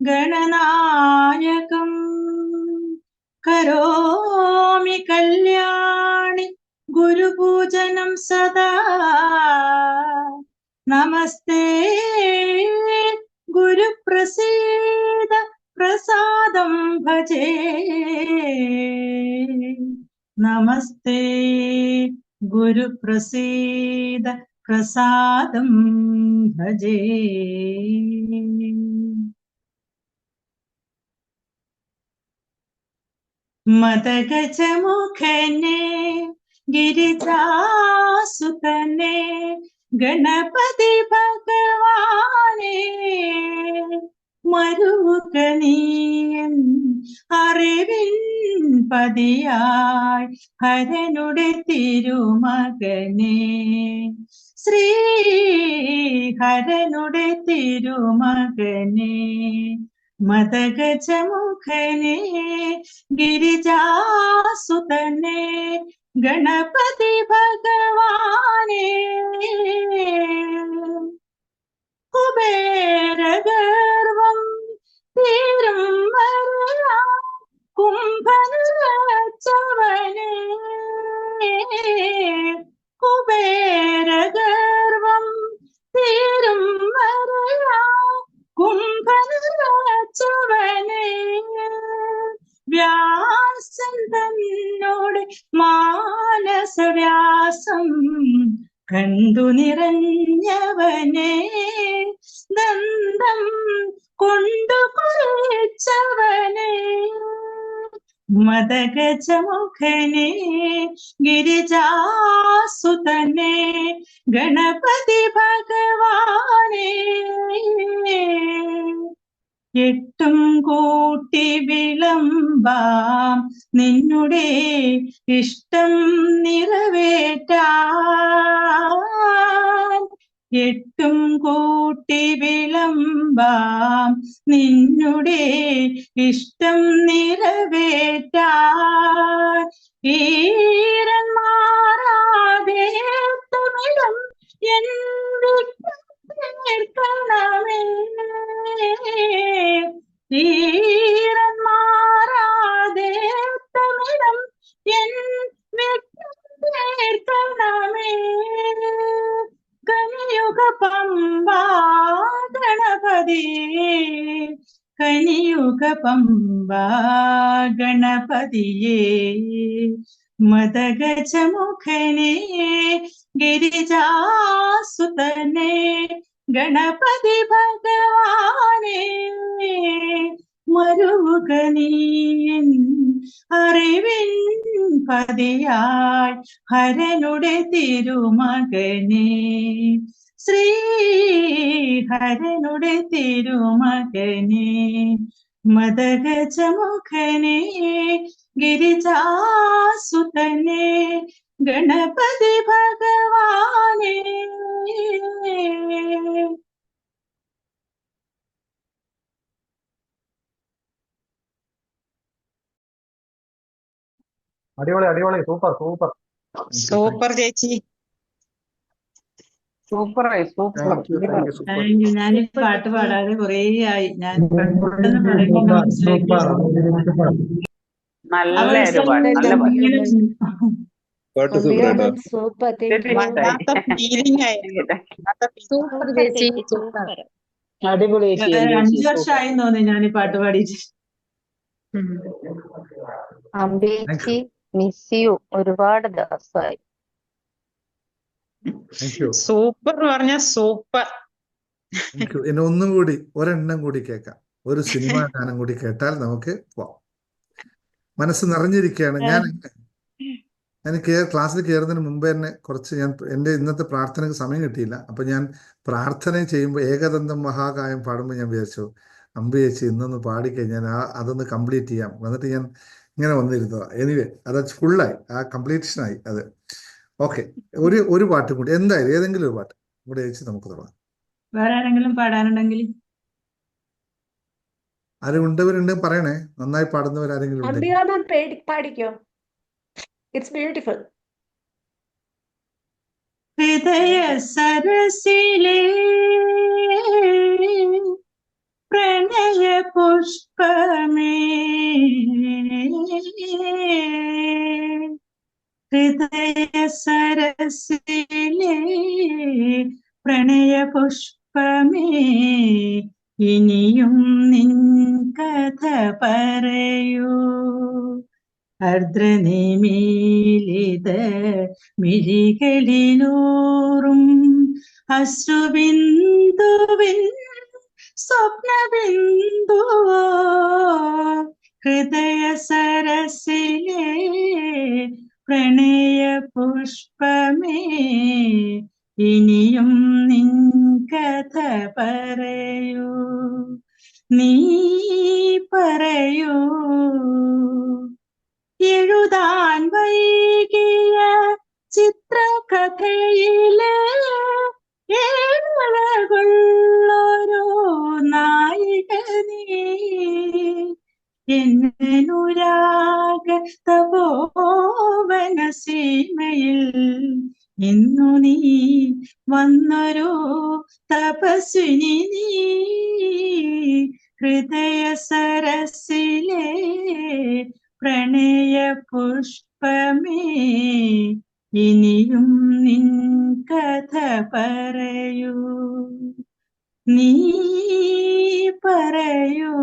ഗണനായകം കരോമി കല്യാണി ഗുരുപൂജനം സദാ നമസ്തേ ഗുരുപ്രസീദ പ്രസാദം ഭജേ നമസ്തേ ഗുരുപ്രസീദ പ്രസാദം ഭജേ. മദഗജമുഖനെ ഗിരിജാസുതനെ ഗണപതി ഭഗവാനെ മരുകനീയൻ അറിവിൻ പതിയായി ഹരനുടെ തിരുമകനെ ശ്രീ ഹരനുടെ തിരുമകനെ മദഗജമുഖനെ ഗിരിജാസുതനെ ഗണപതി ഭഗവാനെ കുബേരഗർവം തീരും വരയാ കുംഭനച്ചവനെ കുബേരഗർവം തീരും വരയാ കുംഭനച്ചവനെ വ്യാസൻ തന്നോട് മാനസവ്യാസം കണ്ടു നിറഞ്ഞവനെ ദന്തം കൊണ്ടു കുറിച്ചവനെ മദഗജമുഖനെ ഗിരിജാസുതനെ ഗണപതി ഭഗവാനെ എട്ടും കൂട്ടി വിളമ്പാം നിന്നുടെ ഇഷ്ടം നിറവേറ്റാൻ എട്ടും കൂട്ടി വിളമ്പാം നിന്നുടെ ഇഷ്ടം നിറവേറ്റാൻ ഈരന്മാരാതെ തമിഴം എൻ ണമേ ഈരന്മാരാതെ തമിഴം എൻ ണമേ കനിയുഗ പമ്പാ ഗണപതിയേ കനിയുഗ പമ്പാ ഗണപതിയേ മദഗജമുഖനെ ഗിരിജാസുതനെ ഗണപതി ഭഗവാനെ മരുകനീയൻ അറിവിൻ പതിയായി ഹരനുടെ തിരുമകനെ ശ്രീ ഹരനുടെ തിരുമകനെ മദഗജമുഖനെ ഗിരിജാസുതനെ ഗണപതി ഭഗവാനെ. അടിപൊളി അടിപൊളി സൂപ്പർ സൂപ്പർ സൂപ്പർ ചേച്ചി, സൂപ്പറായി സൂപ്പർ. ഞാൻ ഈ പാട്ട് പാടാതെ കുറേ ആയി. ഞാൻ പെട്ടെന്ന് പറയുമ്പോൾ മനസ്സിലേക്ക് ഫീലിംഗ് ആയിരുന്നു. 5 വർഷമായി തോന്നി ഞാൻ ഈ പാട്ട് പാടിയിട്ട്. അമ്പേച്ചി മിസ് യു, ഒരുപാട് ദിവസമായി. സൂപ്പർ പറഞ്ഞ സൂപ്പർ. എന്നെ ഒന്നും കൂടി ഒരെണ്ണം കൂടി കേൾക്കാം, ഒരു സിനിമ ഗാനം കൂടി കേട്ടാൽ നമുക്ക് പോവാം. മനസ്സ് നിറഞ്ഞിരിക്കുകയാണ്. ഞാൻ ക്ലാസ്സിൽ കയറുന്നതിന് മുമ്പ് തന്നെ കുറച്ച് എൻ്റെ ഇന്നത്തെ പ്രാർത്ഥനയ്ക്ക് സമയം കിട്ടിയില്ല. അപ്പം ഞാൻ പ്രാർത്ഥന ചെയ്യുമ്പോൾ ഏകദന്തം മഹാകായം പാടുമ്പോൾ ഞാൻ വിചാരിച്ചു അമ്പ് ചേച്ചി ഇന്നൊന്ന് പാടിക്കഴിഞ്ഞാൽ അതൊന്ന് കംപ്ലീറ്റ് ചെയ്യാം. എന്നിട്ട് ഞാൻ ഇങ്ങനെ വന്നിരുന്നതാണ്. എനിവേ അത് ഫുള്ളായി, ആ കംപ്ലീഷനായി അത്. ഓക്കെ, ഒരു പാട്ടും കൂടി എന്തായാലും ഏതെങ്കിലും ഒരു പാട്ട് കൂടി ചേച്ചി നമുക്ക് തുടങ്ങാം. വേറെ ആരെങ്കിലും പാടാനുണ്ടെങ്കിൽ ആരും ഉണ്ടവരുണ്ടെങ്കിൽ പറയണേ. നന്നായി പാടുന്നവരാരെങ്കിലും പാടിക്കോ. It's beautiful. ഹൃദയ സരസിലെ പ്രണയ പുഷ്പമേ ഹൃദയ സരസിലെ പ്രണയ പുഷ്പമേ ഇനിയും നിൻ കഥ പറയൂ അർദ്രനിമീലിത മിഴികളിലൂറും അശ്രുബിന്ദുവിൻ സ്വപ്നബിന്ദുവോ ഹൃദയ സരസിലെ പ്രണയ പുഷ്പമേ ഇനിയും നിൻ കഥ പറയൂ നീ പറയൂ എഴുതാൻ വൈകിയ ചിത്രകഥയിലെ ഏഴകുള്ളൊരു നായിക നീ എന്നനുരാഗ തപോവന സീമയിൽ ഇന്നു നീ വന്നൊരു തപസ്വിനി നീ ഹൃദയ സരസിലെ പ്രണയ പുഷ്പമേ ഇനിയും നിൻ കഥ പറയൂ നീ പറയൂ.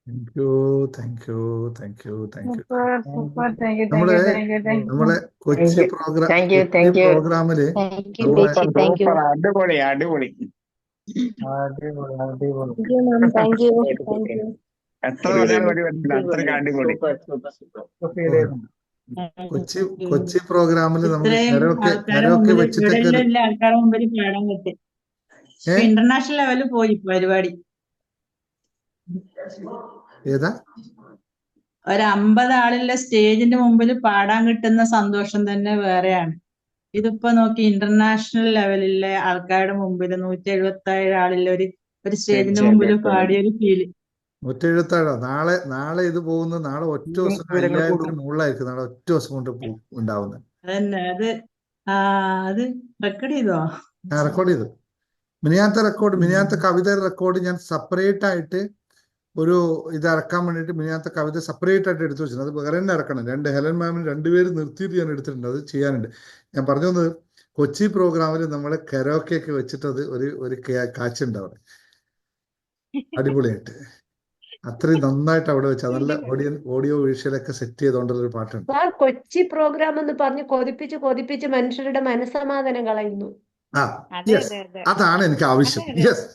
Thank you, thank you, thank you, thank you. Super thank you നമ്മളെ നമ്മളെ കൊച്ചി താങ്ക് യു പ്രോഗ്രാമില് താങ്ക് യു നമ്മളെ ചേച്ചി താങ്ക് യു അടിപൊളി അടിപൊളി. അടിപൊളി അടിപൊളി. താങ്ക് യു താങ്ക് യു എത്ര പറഞ്ഞാലും മതി പറ്റില്ല, അത്രയ്ക്ക് അടിപൊളി. ഫീൽ ചെയ്യുന്നുണ്ട്. കൊച്ചി പ്രോഗ്രാമില് നമുക്ക് ഇത്രയും കരോക്കെ ആൾക്കാരെ മുമ്പിൽ വെച്ചിട്ടൊക്കെ ഇവിടെ എല്ലാ ആൾക്കാരുടെ മുമ്പിൽ പാടാൻ പറ്റും. ഏ? ഇന്റർനാഷണൽ ലെവലിൽ പോയി പരിപാടി. ഏതാ? ഒരു 50 ആളുള്ള സ്റ്റേജിന്റെ മുമ്പിൽ പാടാൻ കിട്ടുന്ന സന്തോഷം തന്നെ വേറെയാണ്. ഇതിപ്പോ നോക്കി ഇന്റർനാഷണൽ ലെവലിലെ ആൾക്കാരുടെ മുമ്പിൽ 177 ആളുള്ള ഒരു സ്റ്റേജിന്റെ മുമ്പിൽ പാടിയൊരു ഫീല്. 177 നാളെ ഇത് പോകുന്നത് നാളെ ഒറ്റ ദിവസം 5000-ത്തിന് മുകളിലായിരിക്കും നാളെ ഒറ്റ ദിവസം കൊണ്ട് ഉണ്ടാവുന്നത്. അതന്നെ അത് റെക്കോർഡ് ചെയ്തോ? ഞാൻ റെക്കോർഡ് ചെയ്തു. മിനിയാത്ത കവിത റെക്കോർഡ് ഞാൻ സെപ്പറേറ്റ് ആയിട്ട് ഒരു ഇത് ഇറക്കാൻ വേണ്ടിയിട്ട് മിനിയാത്ത കവിത സെപ്പറേറ്റ് ആയിട്ട് എടുത്തു വെച്ചിട്ടുണ്ട്. അത് വേറെ തന്നെ ഇറക്കണം. ഹെലൻ മാമിന് 2 പേര് നിർത്തിയിട്ട് ഞാൻ എടുത്തിട്ടുണ്ട്. അത് ചെയ്യാനുണ്ട്. ഞാൻ പറഞ്ഞു വന്നത് കൊച്ചി പ്രോഗ്രാമിൽ നമ്മളെ കരോക്കെ ഒക്കെ വെച്ചിട്ട് അത് ഒരു കാച്ചുണ്ട് അവിടെ അടിപൊളിയായിട്ട്. അത്രയും നന്നായിട്ട് അവിടെ വെച്ചാൽ നല്ല ഓഡിയോ വിഷ്വലൊക്കെ സെറ്റ് ചെയ്തോണ്ടുള്ള ഒരു പാട്ടുണ്ട്. സാർ കൊച്ചി പ്രോഗ്രാം എന്ന് പറഞ്ഞ് കൊതിപ്പിച്ച് മനുഷ്യരുടെ മനസ്സമാധാനം കളയുന്നു. യെസ്, അതാണ് എനിക്ക് ആവശ്യം. യെസ്,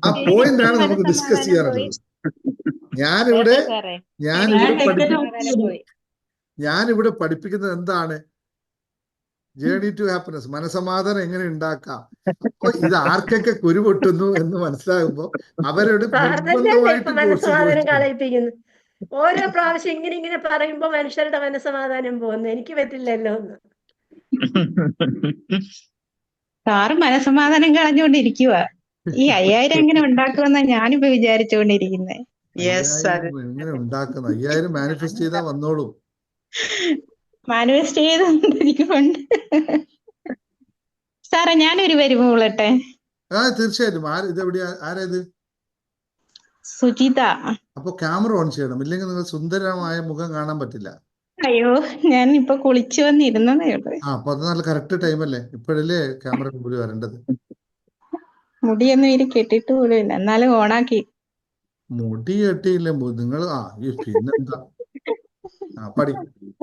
ആ പോയിന്റ് ആണ് നമുക്ക് ഡിസ്കസ് ചെയ്യാനുള്ളത്. ഞാനിവിടെ പഠിപ്പിക്കുന്നത് എന്താണ്? ജേർണി ടു ഹാപ്പിനെസ്, മനസമാധാനം എങ്ങനെ ഉണ്ടാക്കാം. അപ്പൊ ഇത് ആർക്കൊക്കെ കുരുപൊട്ടുന്നു എന്ന് മനസ്സിലാകുമ്പോ അവരോട് മനസ്സമാധാനം കളയിപ്പിക്കുന്നു. ഓരോ പ്രാവശ്യം ഇങ്ങനെ പറയുമ്പോ മനുഷ്യരുടെ മനസ്സമാധാനം പോകുന്നു. എനിക്ക് പറ്റില്ലല്ലോ എന്ന്. സാറ് മനസ്സമാധാനം കളഞ്ഞുകൊണ്ടിരിക്കുക. ഈ 5000 എങ്ങനെ ഉണ്ടാക്കുമെന്നാ ഞാനിപ്പോ വിചാരിച്ചുകൊണ്ടിരിക്കുന്നത്. എങ്ങനെ ഉണ്ടാക്കുന്ന 5000 മാനിഫെസ്റ്റ് ചെയ്താ വന്നോളൂ. മാനിഫെസ്റ്റ് ചെയ്തുകൊണ്ടിരിക്കുന്നുണ്ട്. സാറേ ഞാനൊരു വരി മൂളട്ടെ? തീർച്ചയായിട്ടും. ഇതെവിടെയാ? ആരേത്? സുജിത. അപ്പൊ ക്യാമറ ഓൺ ചെയ്യണം, ഇല്ലെങ്കിൽ നിങ്ങൾ സുന്ദരമായ മുഖം കാണാൻ പറ്റില്ല. അയ്യോ, ഞാൻ ഇപ്പൊ കുളിച്ചു വന്നിരുന്നതേ ഉള്ളൂ. അപ്പൊ അത് നല്ല കറക്റ്റ് ടൈം അല്ലേ? ഇപ്പോഴല്ലേ ക്യാമറ മുമ്പിൽ വരേണ്ടത്. മുടിയൊന്നും ഇനി കെട്ടിട്ട് പോലും ഇല്ല, എന്നാലും ഓണാക്കി. മുടി കെട്ടിയില്ല നിങ്ങൾ. പിന്നെന്താ?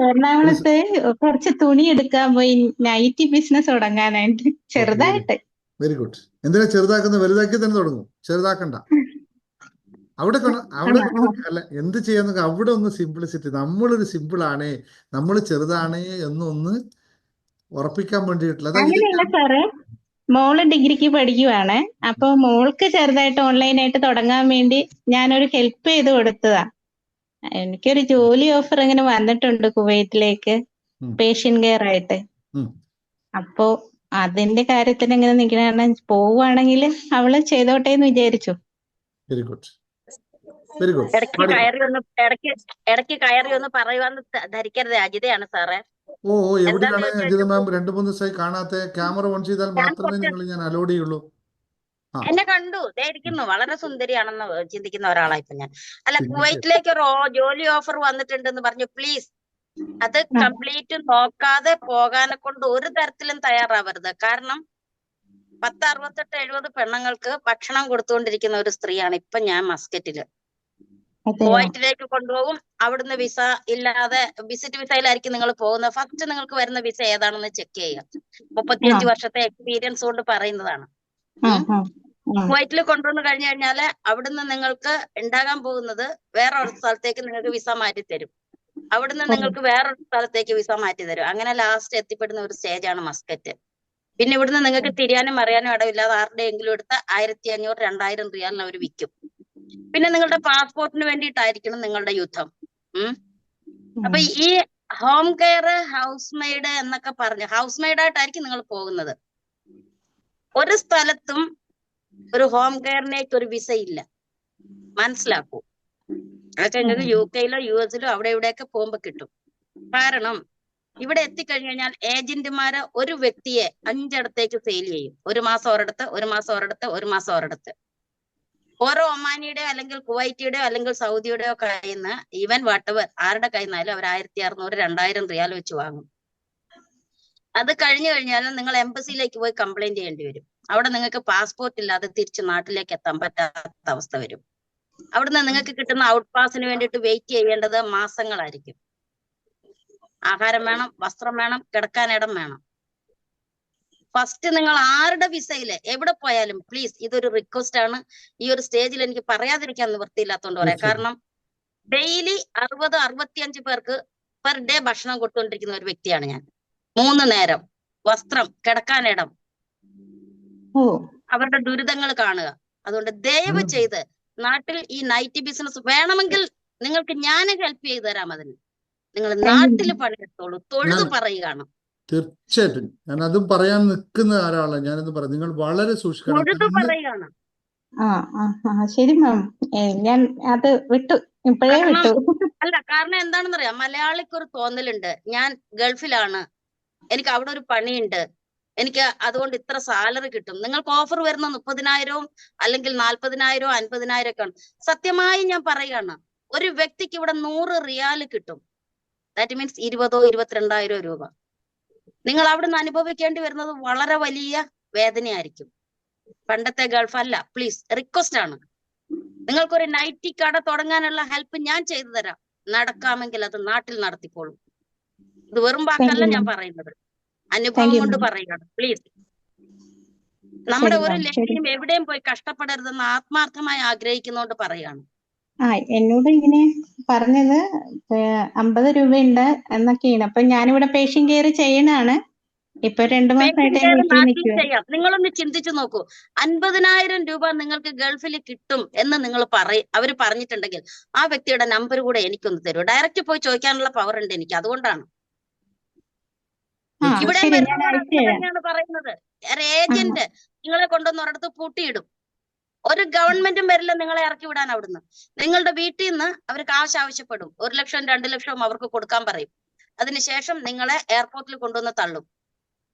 എറണാകുളത്ത് കുറച്ച് തുണി എടുക്കാൻ പോയി, നൈറ്റി ബിസിനസ് തുടങ്ങാനായിട്ട് ചെറുതായിട്ട്. Very good. എന്തിനാ ചെറുതാക്കുന്നത്? വലുതാക്കി തന്നെ തുടങ്ങും. ചെറുതാക്കണ്ട. അവിടെ അല്ല, എന്ത് ചെയ്യാന്ന് അവിടെ ഒന്ന് സിംപ്ലിസിറ്റി. നമ്മളൊരു സിമ്പിൾ ആണേ, നമ്മൾ ചെറുതാണേ എന്നൊന്ന് ഉറപ്പിക്കാൻ വേണ്ടിയിട്ടുള്ള. അങ്ങനെയല്ല സാറേ, മോള് ഡിഗ്രിക്ക് പഠിക്കുവാണ്. അപ്പൊ മോൾക്ക് ചെറുതായിട്ട് ഓൺലൈനായിട്ട് തുടങ്ങാൻ വേണ്ടി ഞാനൊരു ഹെൽപ്പ് ചെയ്ത് കൊടുത്തതാ. എനിക്കൊരു ജോലി ഓഫർ ഇങ്ങനെ വന്നിട്ടുണ്ട് കുവൈറ്റിലേക്ക്, പേഷ്യൻ കെയർ ആയിട്ട്. അപ്പോ അതിന്റെ കാര്യത്തിന് ഇങ്ങനെ നിൽക്കണ പോവുകയാണെങ്കിൽ അവള് ചെയ്തോട്ടെ എന്ന് വിചാരിച്ചു. Very good, very good. ഇടയ്ക്ക് കയറി ഒന്ന് പറയുവാന്ന് ധരിക്കരുത്. അജിതയാണ് സാറേ. എവിടെയാണ് അജിത മാം? 2-3 ദിവസമായി കാണാത്ത. ക്യാമറ ഓൺ ചെയ്താൽ മാത്രമേ ഞാൻ അലോഡ് ചെയ്യുള്ളൂ. ആ എന്നെ കണ്ടു, ദേ ഇരിക്കുന്നു, വളരെ സുന്ദരിയാണെന്ന് ചിന്തിക്കുന്ന ഒരാളായി ഇപ്പൊ ഞാൻ. അല്ല, ചിന്തിക്കുക. കുവൈറ്റിലേക്ക് ഒരു ജോലി ഓഫർ വന്നിട്ടുണ്ടെന്ന് പറഞ്ഞു. പ്ലീസ് അത് കംപ്ലീറ്റ് നോക്കാതെ പോകാനെ കൊണ്ട് ഒരു തരത്തിലും തയ്യാറാവരുത്. കാരണം 10, 68, 70 പെണ്ണുങ്ങൾക്ക് ഭക്ഷണം കൊടുത്തുകൊണ്ടിരിക്കുന്ന ഒരു സ്ത്രീയാണ് ഇപ്പൊ ഞാൻ മസ്കറ്റില്. അതെയോ? കുവൈറ്റിലേക്ക് കൊണ്ടുപോകും, അവിടുന്ന് വിസ ഇല്ലാതെ വിസിറ്റ് വിസയിലായിരിക്കും നിങ്ങൾ പോകുന്നത്. ഫസ്റ്റ് നിങ്ങൾക്ക് വരുന്ന വിസ ഏതാണെന്ന് ചെക്ക് ചെയ്യുക. 35 വർഷത്തെ എക്സ്പീരിയൻസ് കൊണ്ട് പറയുന്നതാണ്. കുവൈറ്റിൽ കൊണ്ടുവന്ന് കഴിഞ്ഞു കഴിഞ്ഞാല് അവിടുന്ന് നിങ്ങൾക്ക് ഉണ്ടാകാൻ പോകുന്നത് വേറൊരു സ്ഥലത്തേക്ക് നിങ്ങൾക്ക് വിസ മാറ്റി തരും. അവിടുന്ന് നിങ്ങൾക്ക് വേറൊരു സ്ഥലത്തേക്ക് വിസ മാറ്റി തരും. അങ്ങനെ ലാസ്റ്റ് എത്തിപ്പെടുന്ന ഒരു സ്റ്റേജാണ് മസ്കറ്റ്. പിന്നെ ഇവിടുന്ന് നിങ്ങൾക്ക് തിരിയാനും അറിയാനും ഇടവില്ലാതെ ആരുടെയെങ്കിലും എടുത്ത് 1500, 2000 റിയാലിന് അവർ വിൽക്കും. പിന്നെ നിങ്ങളുടെ പാസ്പോർട്ടിന് വേണ്ടിയിട്ടായിരിക്കണം നിങ്ങളുടെ യുദ്ധം. അപ്പൊ ഈ ഹോം കെയർ, ഹൗസ് മെയ്ഡ് എന്നൊക്കെ പറഞ്ഞ് ഹൗസ് മെയ്ഡായിട്ടായിരിക്കും നിങ്ങൾ പോകുന്നത്. ഒരു സ്ഥലത്തും ഒരു ഹോം കെയറിനേക്ക് ഒരു വിസ ഇല്ല, മനസ്സിലാക്കൂ. അതൊക്കെ നിങ്ങൾക്ക് UK-ലോ US-ലോ അവിടെ ഇവിടെയൊക്കെ പോകുമ്പോ കിട്ടും. കാരണം ഇവിടെ എത്തിക്കഴിഞ്ഞു കഴിഞ്ഞാൽ ഏജന്റുമാര് ഒരു വ്യക്തിയെ 5 ഇടത്തേക്ക് സെയിൽ ചെയ്യും. 1 മാസം ഒരിടത്ത്, 1 മാസം ഒരിടത്ത്, 1 മാസം ഒരിടത്ത്. ഓരോ ഒമാനിയുടെയോ അല്ലെങ്കിൽ കുവൈറ്റിയുടെയോ അല്ലെങ്കിൽ സൗദിയുടെയോ കയ്യിൽ നിന്ന് ഈവൻ വാട്ടവർ ആരുടെ കയ്യിൽ നിന്നാലും അവർ 1600, 2000 റിയാൽ വെച്ച് വാങ്ങും. അത് കഴിഞ്ഞു കഴിഞ്ഞാലും നിങ്ങൾ എംബസിയിലേക്ക് പോയി കംപ്ലൈന്റ് ചെയ്യേണ്ടി വരും. അവിടെ നിങ്ങൾക്ക് പാസ്പോർട്ട് ഇല്ലാതെ തിരിച്ച് നാട്ടിലേക്ക് എത്താൻ പറ്റാത്ത അവസ്ഥ വരും. അവിടുന്ന് നിങ്ങൾക്ക് കിട്ടുന്ന ഔട്ട് പാസിന് വേണ്ടിയിട്ട് വെയിറ്റ് ചെയ്യേണ്ടത് മാസങ്ങളായിരിക്കും. ആഹാരം വേണം, വസ്ത്രം വേണം, കിടക്കാൻ ഇടം വേണം. ഫസ്റ്റ് നിങ്ങൾ ആരുടെ വിസയില് എവിടെ പോയാലും പ്ലീസ്, ഇതൊരു റിക്വസ്റ്റ് ആണ്. ഈ ഒരു സ്റ്റേജിൽ എനിക്ക് പറയാതിരിക്കാൻ നിവൃത്തിയില്ലാത്തതുകൊണ്ട് പറയാം. കാരണം ഡെയിലി 60, 65 പേർക്ക് പെർ ഡേ ഭക്ഷണം കൊടുത്തുകൊണ്ടിരിക്കുന്ന ഒരു വ്യക്തിയാണ് ഞാൻ. 3 നേരം, വസ്ത്രം, കിടക്കാനിടം, അവരുടെ ദുരിതങ്ങൾ കാണുക. അതുകൊണ്ട് ദയവ് ചെയ്ത് നാട്ടിൽ ഈ നൈറ്റ് ബിസിനസ് വേണമെങ്കിൽ നിങ്ങൾക്ക് ഞാൻ ഹെൽപ്പ് ചെയ്തു തരാം. അതിന് നിങ്ങൾ നാട്ടിൽ പണിയെടുത്തോളൂ, തൊഴുതു പറയുകയാണ്. തീർച്ചയായിട്ടും ഞാൻ അതും പറയാൻ നിൽക്കുന്ന ഒരാളാണ്. ഞാനത് പറയാം, നിങ്ങൾ വളരെ സൂക്ഷിക്കണം. തൊഴുതു പറയുകയാണ്. ശരി മാം, ഞാൻ അത് വിട്ടു, ഇപ്പോഴേ വിട്ടു. അല്ല, കാരണം എന്താണെന്നറിയാം, മലയാളിക്ക് ഒരു തോന്നലുണ്ട്, ഞാൻ ഗൾഫിലാണ്, എനിക്ക് അവിടെ ഒരു പണിയുണ്ട്, എനിക്ക് അതുകൊണ്ട് ഇത്ര സാലറി കിട്ടും. നിങ്ങൾക്ക് ഓഫർ വരുന്ന 30,000 അല്ലെങ്കിൽ 40,000, 50,000 ഒക്കെ ആണ്. സത്യമായി ഞാൻ പറയുകയാണ്, ഒരു വ്യക്തിക്ക് ഇവിടെ 100 റിയാൽ കിട്ടും. ദാറ്റ് മീൻസ് 20,000, 22,000 രൂപ. നിങ്ങൾ അവിടുന്ന് അനുഭവിക്കേണ്ടി വരുന്നത് വളരെ വലിയ വേദനയായിരിക്കും. പണ്ടത്തെ ഗൾഫ് അല്ല. പ്ലീസ്, റിക്വസ്റ്റ് ആണ്. നിങ്ങൾക്കൊരു നൈറ്റി കട തുടങ്ങാനുള്ള ഹെൽപ്പ് ഞാൻ ചെയ്തു തരാം. നടക്കാമെങ്കിൽ അത് നാട്ടിൽ നടത്തിക്കോളൂ. ഇത് വെറും വാക്കല്ല ഞാൻ പറയുന്നത്, അനുഭവം കൊണ്ട് പറയുകയാണ്. പ്ലീസ്, നമ്മുടെ ഒരു ലക്ഷ്യം എവിടെയും പോയി കഷ്ടപ്പെടരുതെന്ന് ആത്മാർത്ഥമായി ആഗ്രഹിക്കുന്നോണ്ട് പറയുകയാണ്. എന്നോട് ഇങ്ങനെ പറഞ്ഞത് 50 രൂപയുണ്ട് എന്നൊക്കെയാണ്. അപ്പൊ ഞാനിവിടെ പേഷ്യൻ കെയർ ചെയ്യണാണ്. ഇപ്പൊ 2 മാസമായിട്ട് ചെയ്യാം. നിങ്ങളൊന്ന് ചിന്തിച്ചു നോക്കൂ, 50,000 രൂപ നിങ്ങൾക്ക് ഗൾഫിൽ കിട്ടും എന്ന് നിങ്ങൾ അവര് പറഞ്ഞിട്ടുണ്ടെങ്കിൽ ആ വ്യക്തിയുടെ നമ്പർ കൂടെ എനിക്കൊന്ന് തരൂ. ഡയറക്റ്റ് പോയി ചോദിക്കാനുള്ള പവർ ഉണ്ട് എനിക്ക്. അതുകൊണ്ടാണ് ഇവിടെ തന്നെയാണ് പറയുന്നത്. ഒരു ഏജന്റ് നിങ്ങളെ കൊണ്ടുവന്ന് ഒരിടത്ത് പൂട്ടിയിടും. ഒരു ഗവൺമെന്റും വരില്ല നിങ്ങളെ ഇറക്കി വിടാൻ. അവിടുന്ന് നിങ്ങളുടെ വീട്ടിൽ നിന്ന് അവർ കാശ് ആവശ്യപ്പെടും. 1 ലക്ഷം, 2 ലക്ഷം അവർക്ക് കൊടുക്കാൻ പറയും. അതിനുശേഷം നിങ്ങളെ എയർപോർട്ടിൽ കൊണ്ടുവന്ന് തള്ളും.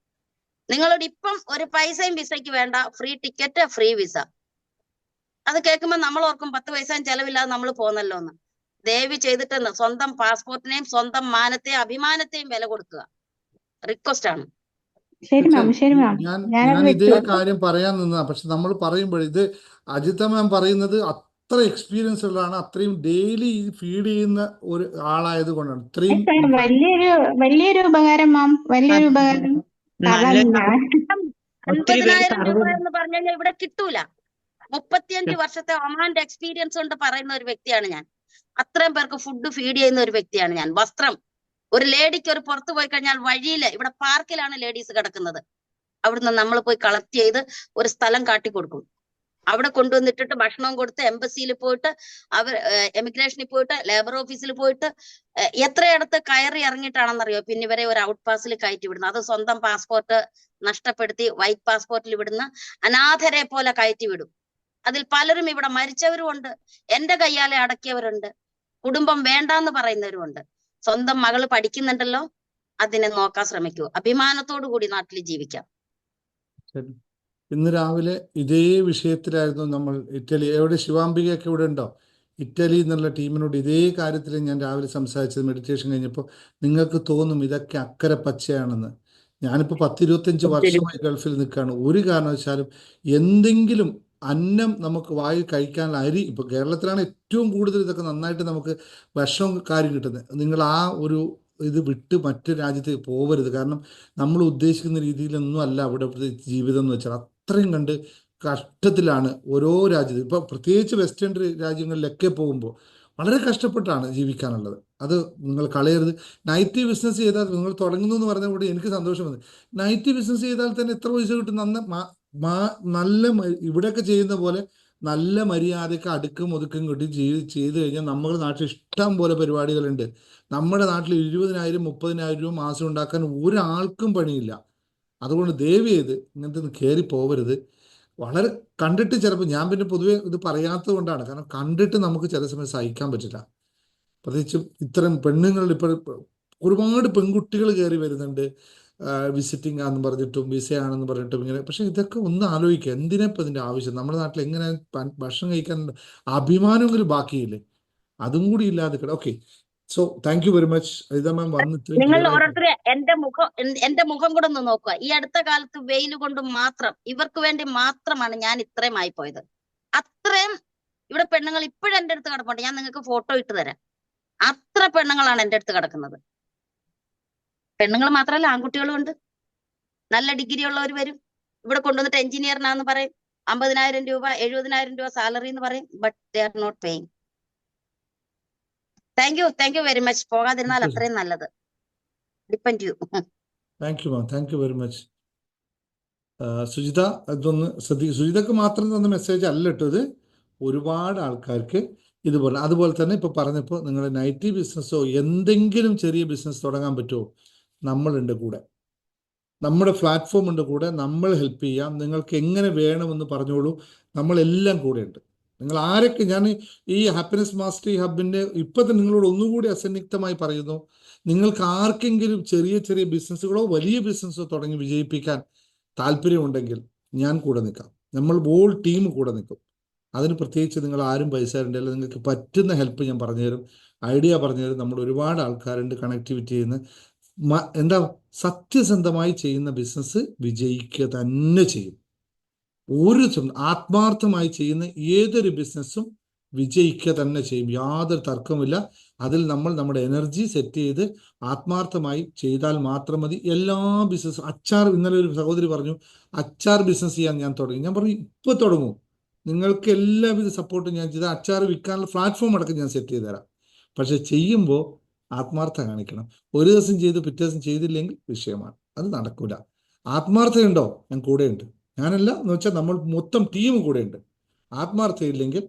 നിങ്ങളോട് ഇപ്പം ഒരു പൈസയും വിസയ്ക്ക് വേണ്ട, ഫ്രീ ടിക്കറ്റ്, ഫ്രീ വിസ. അത് കേൾക്കുമ്പോൾ നമ്മൾ ഓർക്കും 10 പൈസയും ചെലവില്ലാതെ നമ്മൾ പോന്നല്ലോ എന്ന്. ദയവ് ചെയ്തിട്ട് സ്വന്തം പാസ്പോർട്ടിനെയും സ്വന്തം മാനത്തെയും അഭിമാനത്തെയും വില കൊടുക്കുക. റിക്വസ്റ്റ് ആണ്. ഞാൻ ഇതേ കാര്യം പറയാൻ നിന്നതാ. പക്ഷെ നമ്മൾ പറയുമ്പോൾ ഇത് അജിത മാം പറയുന്നത് അത്ര എക്സ്പീരിയൻസ് ഉള്ളതാണ്. അത്രയും ഡെയിലി ഫീഡ് ചെയ്യുന്ന ഒരു ആളായത് കൊണ്ടാണ് ഇത്രയും വലിയൊരു ഉപകാരം മാം, വലിയൊരു ഉപകാരം. 50,000 രൂപ എന്ന് പറഞ്ഞു കഴിഞ്ഞാൽ ഇവിടെ കിട്ടൂല. 35 വർഷത്തെ ഒമാന്റെ എക്സ്പീരിയൻസ് കൊണ്ട് പറയുന്ന ഒരു വ്യക്തിയാണ് ഞാൻ. അത്രയും പേർക്ക് ഫുഡ് ഫീഡ് ചെയ്യുന്ന ഒരു വ്യക്തിയാണ് ഞാൻ. വസ്ത്രം, ഒരു ലേഡിക്ക് ഒരു പുറത്ത് പോയി കഴിഞ്ഞാൽ വഴിയില്, ഇവിടെ പാർക്കിലാണ് ലേഡീസ് കിടക്കുന്നത്, അവിടുന്ന് നമ്മൾ പോയി കളക്ട് ചെയ്ത് ഒരു സ്ഥലം കാട്ടിക്കൊടുക്കും. അവിടെ കൊണ്ടുവന്നിട്ടിട്ട് ഭക്ഷണവും കൊടുത്ത് എംബസിയിൽ പോയിട്ട്, എമിഗ്രേഷനിൽ പോയിട്ട്, ലേബർ ഓഫീസിൽ പോയിട്ട് എത്രയിടത്ത് കയറി ഇറങ്ങിയിട്ടാണെന്നറിയോ പിന്നെ ഇവരെ ഒരു ഔട്ട് പാസിൽ കയറ്റി വിടുന്നത്. അത് സ്വന്തം പാസ്പോർട്ട് നഷ്ടപ്പെടുത്തി വൈറ്റ് പാസ്പോർട്ടിൽ വിടുന്ന അനാഥരെ പോലെ കയറ്റി വിടും. അതിൽ പലരും ഇവിടെ മരിച്ചവരും ഉണ്ട്, എന്റെ കയ്യാലെ അടക്കിയവരുണ്ട്, കുടുംബം വേണ്ടാന്ന് പറയുന്നവരുമുണ്ട്. സ്വന്തം മകള് പഠിക്കുന്നുണ്ടല്ലോ, അതിനെ നോക്കാൻ ശ്രമിക്കൂ. അഭിമാനത്തോടു കൂടി നാട്ടിൽ ജീവിക്കാം. ഇന്ന് രാവിലെ ഇതേ വിഷയത്തിലായിരുന്നു നമ്മൾ ഇറ്റലി. എവിടെ ശിവാംബികയൊക്കെ ഇവിടെ ഉണ്ടോ? ഇറ്റലി എന്നുള്ള ടീമിനോട് ഇതേ കാര്യത്തിൽ ഞാൻ രാവിലെ സംസാരിച്ചത് മെഡിറ്റേഷൻ കഴിഞ്ഞപ്പോൾ. നിങ്ങൾക്ക് തോന്നും ഇതൊക്കെ അക്കരെ പച്ചയാണെന്ന്. ഞാനിപ്പോൾ 10-25 വർഷമായി ഗൾഫിൽ നിൽക്കുകയാണ്. ഒരു കാരണവശാലും എന്തെങ്കിലും അന്നം നമുക്ക് വായിൽ കഴിക്കാനുള്ള അരി, ഇപ്പോൾ കേരളത്തിലാണ് ഏറ്റവും കൂടുതൽ ഇതൊക്കെ നന്നായിട്ട് നമുക്ക് ഭക്ഷണം കാര്യം കിട്ടുന്നത്. നിങ്ങൾ ആ ഒരു ഇത് വിട്ട് മറ്റു രാജ്യത്തേക്ക് പോകരുത്. കാരണം നമ്മൾ ഉദ്ദേശിക്കുന്ന രീതിയിലൊന്നും അല്ല അവിടുത്തെ ജീവിതം എന്ന് വെച്ചാൽ. അത്രയും കണ്ട് കഷ്ടത്തിലാണ് ഓരോ രാജ്യത്തും. ഇപ്പോൾ പ്രത്യേകിച്ച് വെസ്റ്റേൺ രാജ്യങ്ങളിലൊക്കെ പോകുമ്പോൾ വളരെ കഷ്ടപ്പെട്ടാണ് ജീവിക്കാനുള്ളത്. അത് നിങ്ങൾ കളയരുത്. നൈറ്റ് ബിസിനസ് ചെയ്താൽ നിങ്ങൾ തുടങ്ങുന്നു എന്ന് പറഞ്ഞ കൂടി എനിക്ക് സന്തോഷം വന്നു. നൈറ്റ് ബിസിനസ് ചെയ്താൽ തന്നെ എത്ര പൈസ കിട്ടും? നല്ല ഇവിടെയൊക്കെ ചെയ്യുന്ന പോലെ നല്ല മര്യാദയ്ക്ക് അടുക്കും ഒതുക്കും കിട്ടി ചെയ്ത് കഴിഞ്ഞാൽ നമ്മുടെ നാട്ടിൽ ഇഷ്ടം പോലെ പരിപാടികളുണ്ട്. നമ്മുടെ നാട്ടിൽ 20,000 30,000 രൂപ മാസം ഉണ്ടാക്കാൻ ഒരാൾക്കും പണിയില്ല. അതുകൊണ്ട് ദയവ് ചെയ്ത് ഇങ്ങനത്തെ ഒന്ന് കയറി പോകരുത്. വളരെ കണ്ടിട്ട് ചിലപ്പോൾ ഞാൻ പിന്നെ പൊതുവെ ഇത് പറയാത്തത് കൊണ്ടാണ്. കാരണം കണ്ടിട്ട് നമുക്ക് ചില സമയം സഹിക്കാൻ പറ്റില്ല. പ്രത്യേകിച്ചും ഇത്തരം പെണ്ണുങ്ങൾ ഇപ്പോൾ ഒരുപാട് പെൺകുട്ടികൾ കയറി വരുന്നുണ്ട്. വിസിറ്റിംഗ് ആണെന്ന് പറഞ്ഞിട്ടും വിസയാണെന്ന് പറഞ്ഞിട്ടും ഇങ്ങനെ. പക്ഷെ ഇതൊക്കെ ഒന്ന് ആലോചിക്കുക, എന്തിനാ ഇപ്പം ഇതിൻ്റെ ആവശ്യം? നമ്മുടെ നാട്ടിൽ എങ്ങനെ ഭക്ഷണം കഴിക്കാൻ അഭിമാനമെങ്കിലും ബാക്കിയില്ലേ? അതും കൂടി ഇല്ലാതെ. Okay, so thank you very much Anitha ma'am. വന്ന് ഇത്രയും നിങ്ങൾ ക്ലിയർ ആയിട്ട് ഓരോരുത്തരെ എന്റെ മുഖം കൂടെ ഒന്ന് നോക്കുക. ഈ അടുത്ത കാലത്ത് വെയിൽ കൊണ്ട് മാത്രം ഇവർക്ക് വേണ്ടി മാത്രമാണ് ഞാൻ ഇത്രയും ആയിപ്പോയത്. അത്രയും ഇവിടെ പെണ്ണുങ്ങൾ ഇപ്പോഴും എൻ്റെ അടുത്ത് കിടപ്പുണ്ട്. ഞാൻ നിങ്ങൾക്ക് ഫോട്ടോ ഇട്ട് തരാം. അത്ര പെണ്ണുങ്ങളാണ് എൻ്റെ അടുത്ത് കിടക്കുന്നത്. പെണ്ണുങ്ങൾ മാത്രമല്ല, ആൺകുട്ടികളും ഉണ്ട്. നല്ല ഡിഗ്രി ഉള്ളവർ വരും. ഇവിടെ കൊണ്ടുവന്നിട്ട് എഞ്ചിനീയറിനാന്ന് പറയും. 50,000 രൂപ 70,000 രൂപ സാലറി എന്ന് പറയും. But they are not paying. Thank you very much. പോകാതിരുന്നാൽ അത്രയും നല്ലത്. Depend you. Thank you ma'am, thank you very much. Sujitha, അതൊന്ന് സുജിതക്ക് മാത്രം തന്ന മെസ്സേജ് അല്ല ഇട്ടത്, ഒരുപാട് ആൾക്കാർക്ക് ഇതുപോലെ. അതുപോലെ തന്നെ ഇപ്പോൾ പറഞ്ഞപ്പോൾ നിങ്ങൾ നൈറ്റി ബിസിനസ്സോ എന്തെങ്കിലും ചെറിയ ബിസിനസ് തുടങ്ങാൻ പറ്റുമോ? നമ്മളുണ്ട് കൂടെ, നമ്മുടെ പ്ലാറ്റ്ഫോം ഉണ്ട് കൂടെ. നമ്മൾ ഹെൽപ്പ് ചെയ്യാം. നിങ്ങൾക്ക് എങ്ങനെ വേണമെന്ന് പറഞ്ഞോളൂ, നമ്മളെല്ലാം കൂടെ ഉണ്ട്. നിങ്ങൾ ആരൊക്കെ, ഞാൻ ഈ ഹാപ്പിനെസ് മാസ്റ്ററി ഹബിൻ്റെ ഇപ്പോഴത്തെ നിങ്ങളോട് ഒന്നുകൂടി അസന്നിഗ്ധമായി പറയുന്നു, നിങ്ങൾക്ക് ആർക്കെങ്കിലും ചെറിയ ചെറിയ ബിസിനസ്സുകളോ വലിയ ബിസിനസ്സോ തുടങ്ങി വിജയിപ്പിക്കാൻ താല്പര്യമുണ്ടെങ്കിൽ ഞാൻ കൂടെ നിൽക്കാം. നമ്മൾ ഹോൾ ടീം കൂടെ നിൽക്കും. അതിന് പ്രത്യേകിച്ച് നിങ്ങൾ ആരും പൈസ തരേണ്ടല്ല. നിങ്ങൾക്ക് പറ്റുന്ന ഹെൽപ്പ് ഞാൻ പറഞ്ഞുതരും, ഐഡിയ പറഞ്ഞുതരും. നമ്മൾ ഒരുപാട് ആൾക്കാരുണ്ട് കണക്ടിവിറ്റി ചെയ്യുന്ന. എന്താ, സത്യസന്ധമായി ചെയ്യുന്ന ബിസിനസ് വിജയിക്കുക തന്നെ ചെയ്യും. ആത്മാർത്ഥമായി ചെയ്യുന്ന ഏതൊരു ബിസിനസ്സും വിജയിക്കുക തന്നെ ചെയ്യും, യാതൊരു തർക്കമില്ല. അതിൽ നമ്മൾ നമ്മുടെ എനർജി സെറ്റ് ചെയ്ത് ആത്മാർത്ഥമായി ചെയ്താൽ മാത്രം മതി. എല്ലാ ബിസിനസ്സും, അച്ചാർ, ഇന്നലെ ഒരു സഹോദരി പറഞ്ഞു അച്ചാർ ബിസിനസ് ചെയ്യാൻ ഞാൻ തുടങ്ങി. ഞാൻ പറഞ്ഞു ഇപ്പോൾ തുടങ്ങും, നിങ്ങൾക്ക് എല്ലാവിധ സപ്പോർട്ടും ഞാൻ ചെയ്ത് അച്ചാർ വിൽക്കാനുള്ള പ്ലാറ്റ്ഫോം അടക്കം ഞാൻ സെറ്റ് ചെയ്ത് തരാം. പക്ഷെ ചെയ്യുമ്പോൾ ആത്മാർത്ഥത കാണിക്കണം. ഒരു ദിവസം ചെയ്ത് പിറ്റേ ദിവസം ചെയ്തില്ലെങ്കിൽ വിഷയമാണ്, അത് നടക്കൂല. ആത്മാർത്ഥതയുണ്ടോ? ഞാൻ കൂടെയുണ്ട്. ഞാനല്ല എന്ന് വെച്ചാൽ നമ്മൾ മൊത്തം ടീം കൂടെയുണ്ട്. ആത്മാർത്ഥതയില്ലെങ്കിൽ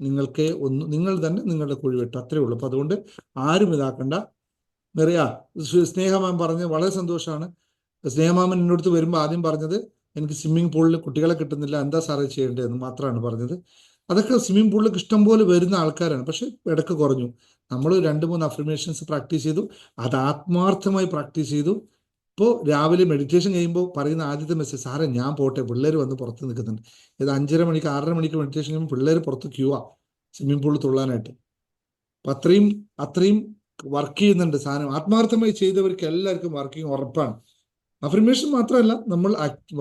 നിങ്ങൾ തന്നെ നിങ്ങളുടെ കുഴി വെട്ടും, അത്രേ ഉള്ളൂ. അപ്പം അതുകൊണ്ട് ആരും ഇതാക്കണ്ട. നിറയാ സ്നേഹമാൻ പറഞ്ഞ് വളരെ സന്തോഷമാണ്. സ്നേഹമാമൻ എന്നോടത്ത് വരുമ്പോൾ ആദ്യം പറഞ്ഞത് എനിക്ക് സ്വിമ്മിംഗ് പൂളിൽ കുട്ടികളെ കിട്ടുന്നില്ല, എന്താ സാറേ ചെയ്യേണ്ടതെന്ന് മാത്രമാണ് പറഞ്ഞത്. അതൊക്കെ സ്വിമ്മിംഗ് പൂളിലേക്ക് ഇഷ്ടംപോലെ വരുന്ന ആൾക്കാരാണ്, പക്ഷെ ഇടയ്ക്ക് കുറഞ്ഞു. നമ്മൾ 2-3 അഫർമേഷൻസ് പ്രാക്ടീസ് ചെയ്തു, അത് ആത്മാർത്ഥമായി പ്രാക്ടീസ് ചെയ്തു. ഇപ്പോൾ രാവിലെ മെഡിറ്റേഷൻ കഴിയുമ്പോൾ പറയുന്ന ആദ്യത്തെ മെസ്സേജ്, സാറേ ഞാൻ പോട്ടെ, പിള്ളേർ വന്ന് പുറത്ത് നിൽക്കുന്നുണ്ട്. ഇത് 5:30 മണിക്ക് 6:30 മണിക്ക് മെഡിറ്റേഷൻ കഴിയുമ്പോൾ പിള്ളേർ പുറത്ത് ക്യൂവാ സ്വിമ്മിംഗ് പൂളിൽ തുള്ളാനായിട്ട്. അപ്പം അത്രയും വർക്ക് ചെയ്യുന്നുണ്ട് സാധനം. ആത്മാർത്ഥമായി ചെയ്തവർക്ക് എല്ലാവർക്കും വർക്കിംഗ് ഉറപ്പാണ്. അഫർമേഷൻ മാത്രമല്ല, നമ്മൾ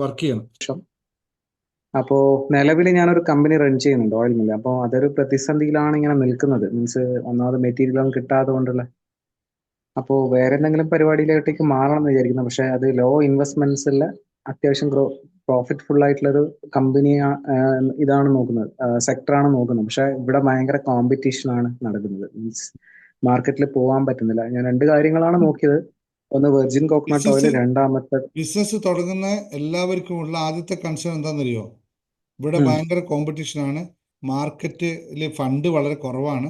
വർക്ക് ചെയ്യണം. അപ്പോ നിലവിൽ ഞാനൊരു കമ്പനി റൺ ചെയ്യുന്നുണ്ട്, ഓയിൽ മില്ല്. അപ്പോൾ അതൊരു പ്രതിസന്ധിയിലാണ് ഇങ്ങനെ നിൽക്കുന്നത്. മീൻസ് ഒന്നാമത് മെറ്റീരിയലൊന്നും കിട്ടാതെ കൊണ്ടുള്ള. അപ്പോൾ വേറെ എന്തെങ്കിലും പരിപാടിയിലോട്ടേക്ക് മാറണം എന്ന് വിചാരിക്കുന്നു. പക്ഷെ അത് ലോ ഇൻവെസ്റ്റ്മെന്റ്സിൽ അത്യാവശ്യം പ്രോഫിറ്റ്ഫുൾ ആയിട്ടുള്ളൊരു കമ്പനി ഇതാണ് നോക്കുന്നത്, സെക്ടറാണ് നോക്കുന്നത്. പക്ഷെ ഇവിടെ ഭയങ്കര കോമ്പറ്റീഷനാണ് നടക്കുന്നത്. മീൻസ് മാർക്കറ്റിൽ പോകാൻ പറ്റുന്നില്ല. ഞാൻ 2 കാര്യങ്ങളാണ് നോക്കിയത്. ഒന്ന് വെർജിൻ കോക്കനട്ട് ഓയിൽ, രണ്ടാമത്തെ ബിസിനസ് തുടങ്ങുന്ന എല്ലാവർക്കും ഉള്ള ആദ്യത്തെ കൺസേൺ എന്താണെന്നറിയോ? ഇവിടെ ഭയങ്കര കോമ്പറ്റീഷനാണ്, മാർക്കറ്റിൽ ഫണ്ട് വളരെ കുറവാണ്.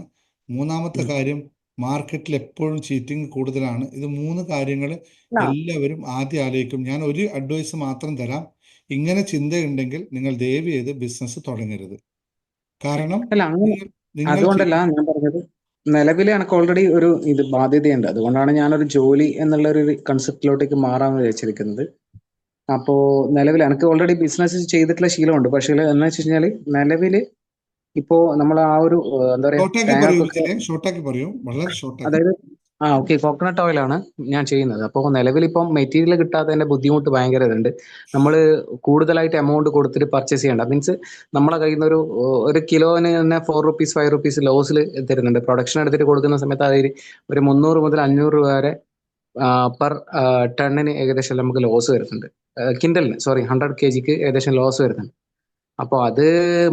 മൂന്നാമത്തെ കാര്യം, മാർക്കറ്റിൽ എപ്പോഴും ചീറ്റിംഗ് കൂടുതലാണ്. ഇത് 3 കാര്യങ്ങൾ എല്ലാവരും ആദ്യം ആലോചിക്കും. ഞാൻ ഒരു അഡ്വൈസ് മാത്രം തരാം, ഇങ്ങനെ ചിന്തയുണ്ടെങ്കിൽ നിങ്ങൾ ദയവ് ചെയ്ത് ബിസിനസ് തുടങ്ങരുത്. കാരണം അതുകൊണ്ടല്ല ഞാൻ പറഞ്ഞത്, നിലവിൽ എനിക്ക് ഓൾറെഡി ഒരു ബാധ്യതയുണ്ട്. അതുകൊണ്ടാണ് ഞാനൊരു ജോലി എന്നുള്ള ഒരു കൺസെപ്റ്റിലോട്ടേക്ക് മാറാമെന്ന് വിചാരിച്ചിരിക്കുന്നത്. അപ്പോൾ നിലവിൽ എനിക്ക് ഓൾറെഡി ബിസിനസ് ചെയ്തിട്ടുള്ള ശീലമുണ്ട്. പക്ഷേ എന്ന് വെച്ച് കഴിഞ്ഞാൽ നിലവിൽ ഇപ്പോൾ നമ്മൾ ആ ഒരു എന്താ പറയുക ഷോർട്ടാക്കി പറയൂ തേങ്ങക്കൊക്കെ, വിജയനെ, ഷോർട്ടാക്കി പറയൂ, വളരെ ഷോർട്ടാക്കി. അതായത് ഓക്കെ, കോക്കനട്ട് ഓയിലാണ് ഞാൻ ചെയ്യുന്നത്. അപ്പോൾ നിലവിൽ ഇപ്പം മെറ്റീരിയൽ കിട്ടാത്തതിന്റെ ബുദ്ധിമുട്ട് ഭയങ്കര ഇതുണ്ട്. നമ്മൾ കൂടുതലായിട്ട് എമൗണ്ട് കൊടുത്തിട്ട് പർച്ചേസ് ചെയ്യേണ്ട, മീൻസ് നമ്മളെ കയ്യിൽ നിന്ന് ഒരു കിലോന് തന്നെ 4 റുപ്പീസ് 5 റുപ്പീസ് ലോസിൽ തരുന്നുണ്ട്. പ്രൊഡക്ഷൻ എടുത്തിട്ട് കൊടുക്കുന്ന സമയത്ത് അതിൽ ഒരു 300 മുതൽ 500 രൂപ വരെ പെർ ടണ്ണിന് ഏകദേശം നമുക്ക് ലോസ് വരുന്നുണ്ട്. കിൻഡലിന് 100 kg ഏകദേശം ലോസ് വരുന്നുണ്ട്. അപ്പോൾ അത്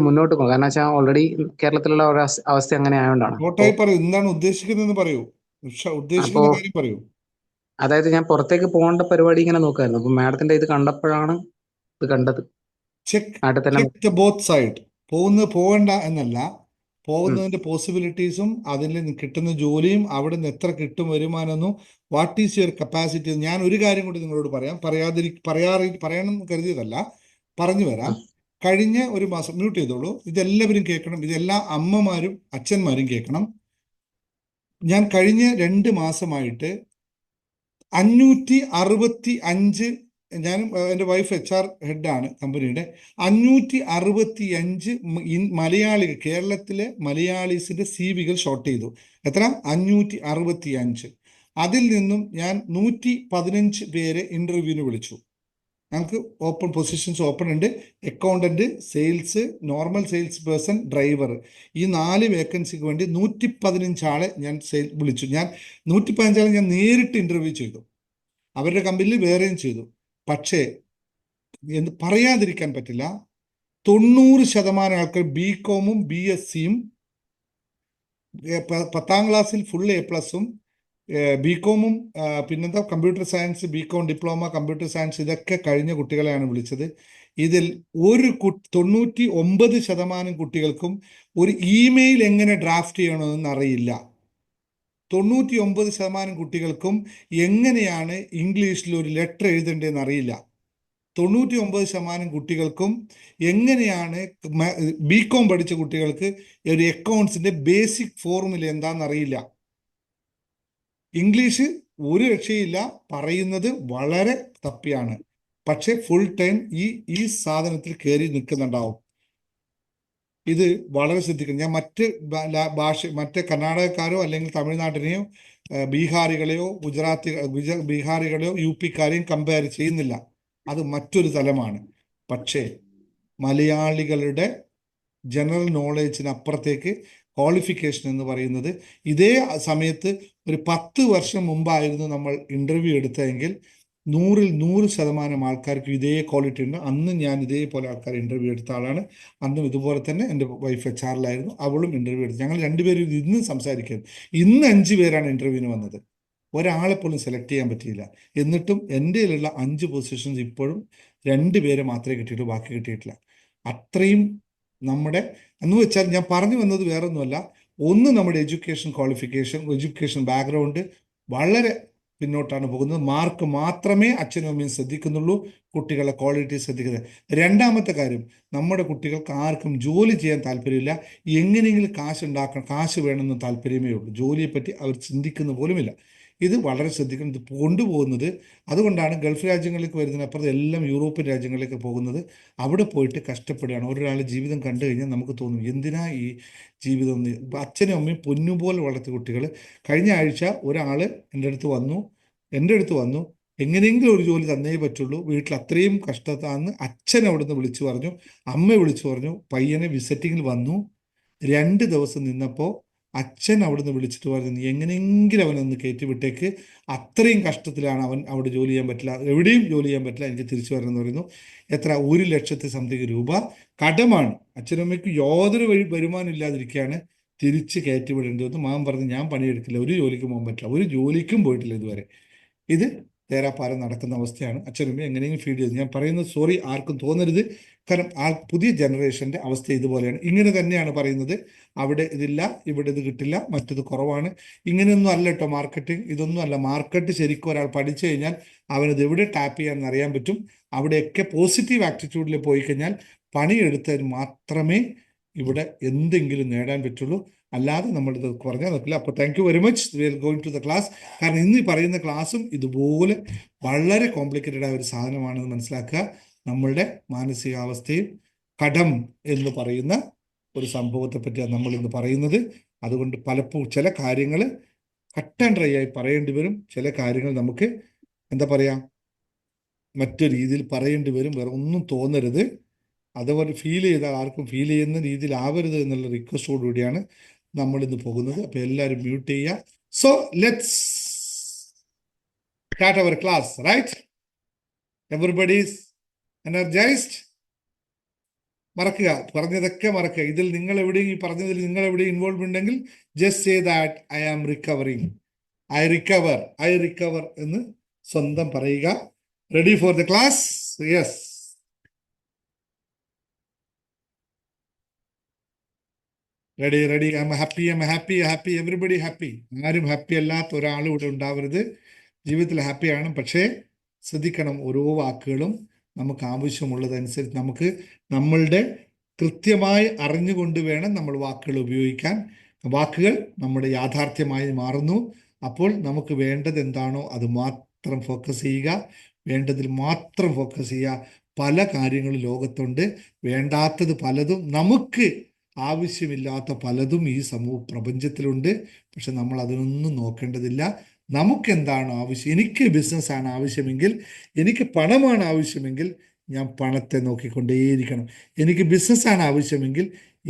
മുന്നോട്ട് പോകും. കാരണം വെച്ചാൽ ഓൾറെഡി കേരളത്തിലുള്ള ഒരു അവസ്ഥ അങ്ങനെ ആയതുകൊണ്ടാണ്. ഷോർട്ടായി പറയൂ, എന്താണ് ഉദ്ദേശിക്കുന്നതെന്ന് പറയൂ, ഉദ്ദേശിക്കുന്ന കാര്യം പറയൂ. അതായത് ഞാൻ പുറത്തേക്ക് പോകേണ്ട പരിപാടി ഇങ്ങനെ നോക്കായിരുന്നു. അപ്പൊ മാഡത്തിന്റെ ഇത് കണ്ടപ്പോഴാണ് ഇത് കണ്ടത്. നാട്ടിൽ തന്നെ ചെക്ക് ബോത്ത് സൈഡ്. പോകണ്ട എന്നല്ല, പോകുന്നതിന്റെ പോസിബിലിറ്റീസും അതിൽ നിന്ന് കിട്ടുന്ന ജോലിയും അവിടെ നിന്ന് എത്ര കിട്ടും വരുമാനമെന്നും വാട്ട് ഈസ് യുവർ കപ്പാസിറ്റി. ഞാൻ ഒരു കാര്യം കൂടി നിങ്ങളോട് പറയാം, പറയണം എന്ന് കരുതിയതല്ല, പറഞ്ഞു വരാം. കഴിഞ്ഞ ഒരു മാസം, മ്യൂട്ട് ചെയ്തോളൂ, ഇതെല്ലാവരും കേൾക്കണം, ഇതെല്ലാ അമ്മമാരും അച്ഛന്മാരും കേൾക്കണം. ഞാൻ കഴിഞ്ഞ 2 മാസമായിട്ട് 565, ഞാൻ എൻ്റെ വൈഫ് HR ഹെഡാണ് കമ്പനിയുടെ, 565 മലയാളികൾ, കേരളത്തിലെ മലയാളീസിന്റെ CV ഷോർട്ട് ചെയ്തു. എത്ര? 565. അതിൽ നിന്നും ഞാൻ 115 പേരെ ഇന്റർവ്യൂവിന് വിളിച്ചു. ഞങ്ങൾക്ക് ഓപ്പൺ പൊസിഷൻസ് ഓപ്പൺ ഉണ്ട്. Accountant, sales, normal sales person, driver, ഈ 4 വേക്കൻസിക്ക് വേണ്ടി 115 ആളെ ഞാൻ വിളിച്ചു. ഞാൻ 115 ആളെ ഞാൻ നേരിട്ട് ഇന്റർവ്യൂ ചെയ്തു. അവരുടെ കമ്പനിയിൽ വേറെയും ചെയ്തു. പക്ഷേ എന്ന് പറയാതിരിക്കാൻ പറ്റില്ല, 90% ആൾക്കാർ BCom-ഉം BSc-യും 10ാം ക്ലാസ്സിൽ ഫുൾ A+, BCom-ഉം പിന്നെന്താ computer science, BCom diploma computer science, ഇതൊക്കെ കഴിഞ്ഞ കുട്ടികളെയാണ് വിളിച്ചത്. ഇതിൽ 99% കുട്ടികൾക്കും ഒരു ഇമെയിൽ എങ്ങനെ ഡ്രാഫ്റ്റ് ചെയ്യണമെന്ന് അറിയില്ല. 99% കുട്ടികൾക്കും എങ്ങനെയാണ് ഇംഗ്ലീഷിൽ ഒരു ലെറ്റർ എഴുതേണ്ടതെന്ന് അറിയില്ല. 99% കുട്ടികൾക്കും എങ്ങനെയാണ്, BCom പഠിച്ച കുട്ടികൾക്ക് ഒരു അക്കൗണ്ട്സിന്റെ ബേസിക് ഫോർമുല എന്താണെന്ന് അറിയില്ല. ഇംഗ്ലീഷ് ഒരു രക്ഷയില്ല, പറയുന്നത് വളരെ തപ്പിയാണ്. പക്ഷെ ഫുൾ ടൈം ഈ സാധനത്തിൽ കയറി നിൽക്കുന്നുണ്ടാവും. ഇത് വളരെ ശ്രദ്ധിക്കണം. ഞാൻ മറ്റ് കർണാടകക്കാരോ അല്ലെങ്കിൽ തമിഴ്നാട്ടിനെയോ ബീഹാറികളെയോ ബീഹാറികളെയോ UP-ക്കാരെയും കമ്പയർ ചെയ്യുന്നില്ല, അത് മറ്റൊരു തലമാണ്. പക്ഷേ മലയാളികളുടെ ജനറൽ നോളേജിന് അപ്പുറത്തേക്ക് ക്വാളിഫിക്കേഷൻ എന്ന് പറയുന്നത്, ഇതേ സമയത്ത് ഒരു 10 വർഷം മുമ്പായിരുന്നു നമ്മൾ ഇന്റർവ്യൂ എടുത്തതെങ്കിൽ 100-ൽ 100% ആൾക്കാർക്ക് ഇതേ ക്വാളിറ്റി ഉണ്ട്. അന്ന് ഞാൻ ഇതേപോലെ ആൾക്കാർ ഇന്റർവ്യൂ എടുത്ത ആളാണ്. അന്നും ഇതുപോലെ തന്നെ എൻ്റെ വൈഫ് HR-ലായിരുന്നു, അവളും ഇന്റർവ്യൂ എടുത്തു. ഞങ്ങൾ 2 പേരും ഇന്ന് സംസാരിക്കുന്നത്. ഇന്ന് 5 പേരാണ് ഇന്റർവ്യൂവിന് വന്നത്. ഒരാളെപ്പോലും സെലക്ട് ചെയ്യാൻ പറ്റിയില്ല. എന്നിട്ടും എൻ്റെ കയ്യിലുള്ള 5 പൊസിഷൻസ് ഇപ്പോഴും 2 പേരെ മാത്രമേ കിട്ടിയിട്ടുള്ളൂ, ബാക്കി കിട്ടിയിട്ടില്ല. അത്രയും നമ്മുടെ എന്ന് വെച്ചാൽ ഞാൻ പറഞ്ഞു വന്നത് വേറൊന്നുമല്ല, ഒന്ന് നമ്മുടെ എഡ്യൂക്കേഷൻ ക്വാളിഫിക്കേഷൻ, എഡ്യൂക്കേഷൻ ബാക്ക്ഗ്രൗണ്ട് വളരെ പിന്നോട്ടാണ് പോകുന്നത്. മാർക്ക് മാത്രമേ അച്ഛനും അമ്മയും ശ്രദ്ധിക്കുന്നുള്ളൂ, കുട്ടികളെ ക്വാളിറ്റി ശ്രദ്ധിക്കുന്നത്. രണ്ടാമത്തെ കാര്യം, നമ്മുടെ കുട്ടികൾക്ക് ആർക്കും ജോലി ചെയ്യാൻ താല്പര്യമില്ല. എങ്ങനെയെങ്കിലും കാശ് വേണമെന്ന് താല്പര്യമേ ഉള്ളൂ. ജോലിയെപ്പറ്റി അവർ ചിന്തിക്കുന്ന പോലുമില്ല. ഇത് വളരെ ശ്രദ്ധിക്കണം. ഇത് കൊണ്ടുപോകുന്നത് അതുകൊണ്ടാണ് ഗൾഫ് രാജ്യങ്ങളിലേക്ക് വരുന്നതിനപ്പുറത്ത് എല്ലാം യൂറോപ്യൻ രാജ്യങ്ങളിലേക്ക് പോകുന്നത്. അവിടെ പോയിട്ട് കഷ്ടപ്പെടുകയാണ്. ഒരാൾ ജീവിതം കണ്ടു കഴിഞ്ഞാൽ നമുക്ക് തോന്നും എന്തിനാ ഈ ജീവിതം. അച്ഛനും അമ്മയും പൊന്നുപോലെ വളർത്തിയ കുട്ടികൾ. കഴിഞ്ഞ ആഴ്ച ഒരാൾ എൻ്റെ അടുത്ത് വന്നു, എങ്ങനെയെങ്കിലും ഒരു ജോലി തന്നേ പറ്റുള്ളൂ, വീട്ടിൽ അത്രയും കഷ്ടത്താന്ന് അച്ഛൻ അവിടുന്ന് വിളിച്ചു പറഞ്ഞു, അമ്മ വിളിച്ചു പറഞ്ഞു. പയ്യനെ വിസിറ്റിങ്ങിൽ വന്നു. 2 ദിവസം നിന്നപ്പോൾ അച്ഛൻ അവിടുന്ന് വിളിച്ചിട്ട് പറഞ്ഞു, നീ എങ്ങനെയെങ്കിലും അവനൊന്ന് കയറ്റിവിട്ടേക്ക്, അത്രയും കഷ്ടത്തിലാണ് അവൻ, അവിടെ ജോലി ചെയ്യാൻ പറ്റില്ല, എവിടെയും ജോലി ചെയ്യാൻ പറ്റില്ല, എനിക്ക് തിരിച്ചു വരണം എന്ന് പറയുന്നു. എത്ര? 1,00,000 രൂപ കടമാണ്. അച്ഛനമ്മയ്ക്ക് യാതൊരു വരുമാനം ഇല്ലാതിരിക്കുകയാണ്. തിരിച്ച് കയറ്റിവിടേണ്ടി വന്നു. മാമൻ പറഞ്ഞു, ഞാൻ പണിയെടുക്കില്ല, ഒരു ജോലിക്കും പോകാൻ പറ്റില്ല, ഒരു ജോലിക്കും പോയിട്ടില്ല ഇതുവരെ. ഇത് തേരാപ്പാരം നടക്കുന്ന അവസ്ഥയാണ്. അച്ഛനമ്മ എങ്ങനെയെങ്കിലും ഫീഡ് ചെയ്തു. ഞാൻ പറയുന്നത് സോറി ആർക്കും തോന്നരുത്, കാരണം പുതിയ ജനറേഷൻ്റെ അവസ്ഥ ഇതുപോലെയാണ്. ഇങ്ങനെ തന്നെയാണ് പറയുന്നത്, അവിടെ ഇതില്ല, ഇവിടെ ഇത് കിട്ടില്ല, മറ്റത് കുറവാണ്. ഇങ്ങനെയൊന്നും അല്ല കേട്ടോ മാർക്കറ്റിംഗ്. ഇതൊന്നും അല്ല മാർക്കറ്റ്. ശരിക്കും ഒരാൾ പഠിച്ചു കഴിഞ്ഞാൽ അവനത് എവിടെ ടാപ്പ് ചെയ്യാമെന്ന് അറിയാൻ പറ്റും. അവിടെയൊക്കെ പോസിറ്റീവ് ആറ്റിറ്റ്യൂഡിൽ പോയി കഴിഞ്ഞാൽ പണിയെടുത്തതിന് മാത്രമേ ഇവിടെ എന്തെങ്കിലും നേടാൻ പറ്റുള്ളൂ. അല്ലാതെ നമ്മളിത് പറഞ്ഞാൽ നിൽക്കില്ല. അപ്പോൾ thank you very much. We are going to the class. കാരണം ഇന്ന് ഈ പറയുന്ന ക്ലാസ്സും ഇതുപോലെ വളരെ കോംപ്ലിക്കേറ്റഡ് ആയ ഒരു സാധനമാണെന്ന് മനസ്സിലാക്കുക. നമ്മളുടെ മാനസികാവസ്ഥയും കടം എന്ന് പറയുന്ന ഒരു സംഭവത്തെ പറ്റിയാണ് നമ്മൾ ഇന്ന് പറയുന്നത്. അതുകൊണ്ട് പലപ്പോഴും ചില കാര്യങ്ങൾ കട്ട് ആൻഡ് ഡ്രൈ ആയി പറയേണ്ടി വരും. ചില കാര്യങ്ങൾ നമുക്ക് എന്താ പറയാ, മറ്റു രീതിയിൽ പറയേണ്ടി വരും. വേറെ ഒന്നും തോന്നരുത്. അതുപോലെ ഫീൽ ചെയ്താൽ ആർക്കും ഫീൽ ചെയ്യുന്ന രീതിയിലാവരുത് എന്നുള്ള റിക്വസ്റ്റോടുകൂടിയാണ് നമ്മളിന്ന് പോകുന്നത്. അപ്പോൾ എല്ലാവരും മ്യൂട്ട് ചെയ്യുക. So let's start our class. Right, everybody is energised. മറക്കുക, പറഞ്ഞതൊക്കെ മറക്കുക. ഇതിൽ നിങ്ങൾ എവിടെയും, ഈ പറഞ്ഞതിൽ നിങ്ങൾ എവിടെയും ഇൻവോൾവ് ഉണ്ടെങ്കിൽ just say that I am recovering, I recover എന്ന് സ്വന്തം പറയുക. Ready for the class? Yes. Ready. I am happy. Everybody happy. ആരും ഹാപ്പി അല്ലാത്ത ഒരാളും ഇവിടെ ഉണ്ടാവരുത്. ജീവിതത്തിൽ ഹാപ്പിയാണ്. പക്ഷേ ശ്രദ്ധിക്കണം, ഓരോ വാക്കുകളും നമുക്ക് ആവശ്യമുള്ളതനുസരിച്ച് നമുക്ക് നമ്മളുടെ കൃത്യമായി അറിഞ്ഞുകൊണ്ട് വേണം നമ്മൾ വാക്കുകൾ ഉപയോഗിക്കാൻ. വാക്കുകൾ നമ്മുടെ യാഥാർത്ഥ്യമായി മാറുന്നു. അപ്പോൾ നമുക്ക് വേണ്ടത് എന്താണോ അത് മാത്രം ഫോക്കസ് ചെയ്യുക. വേണ്ടതിൽ മാത്രം ഫോക്കസ് ചെയ്യുക. പല കാര്യങ്ങളും ലോകത്തുണ്ട്. വേണ്ടാത്തത് പലതും, നമുക്ക് ആവശ്യമില്ലാത്ത പലതും ഈ പ്രപഞ്ചത്തിലുണ്ട്. പക്ഷെ നമ്മൾ അതിനൊന്നും നോക്കേണ്ടതില്ല. നമുക്ക് എന്താണ് ആവശ്യം? എനിക്ക് ബിസിനസ്സാണ് ആവശ്യമെങ്കിൽ, എനിക്ക് പണമാണ് ആവശ്യമെങ്കിൽ ഞാൻ പണത്തെ നോക്കിക്കൊണ്ടേയിരിക്കണം. എനിക്ക് ബിസിനസ്സാണ് ആവശ്യമെങ്കിൽ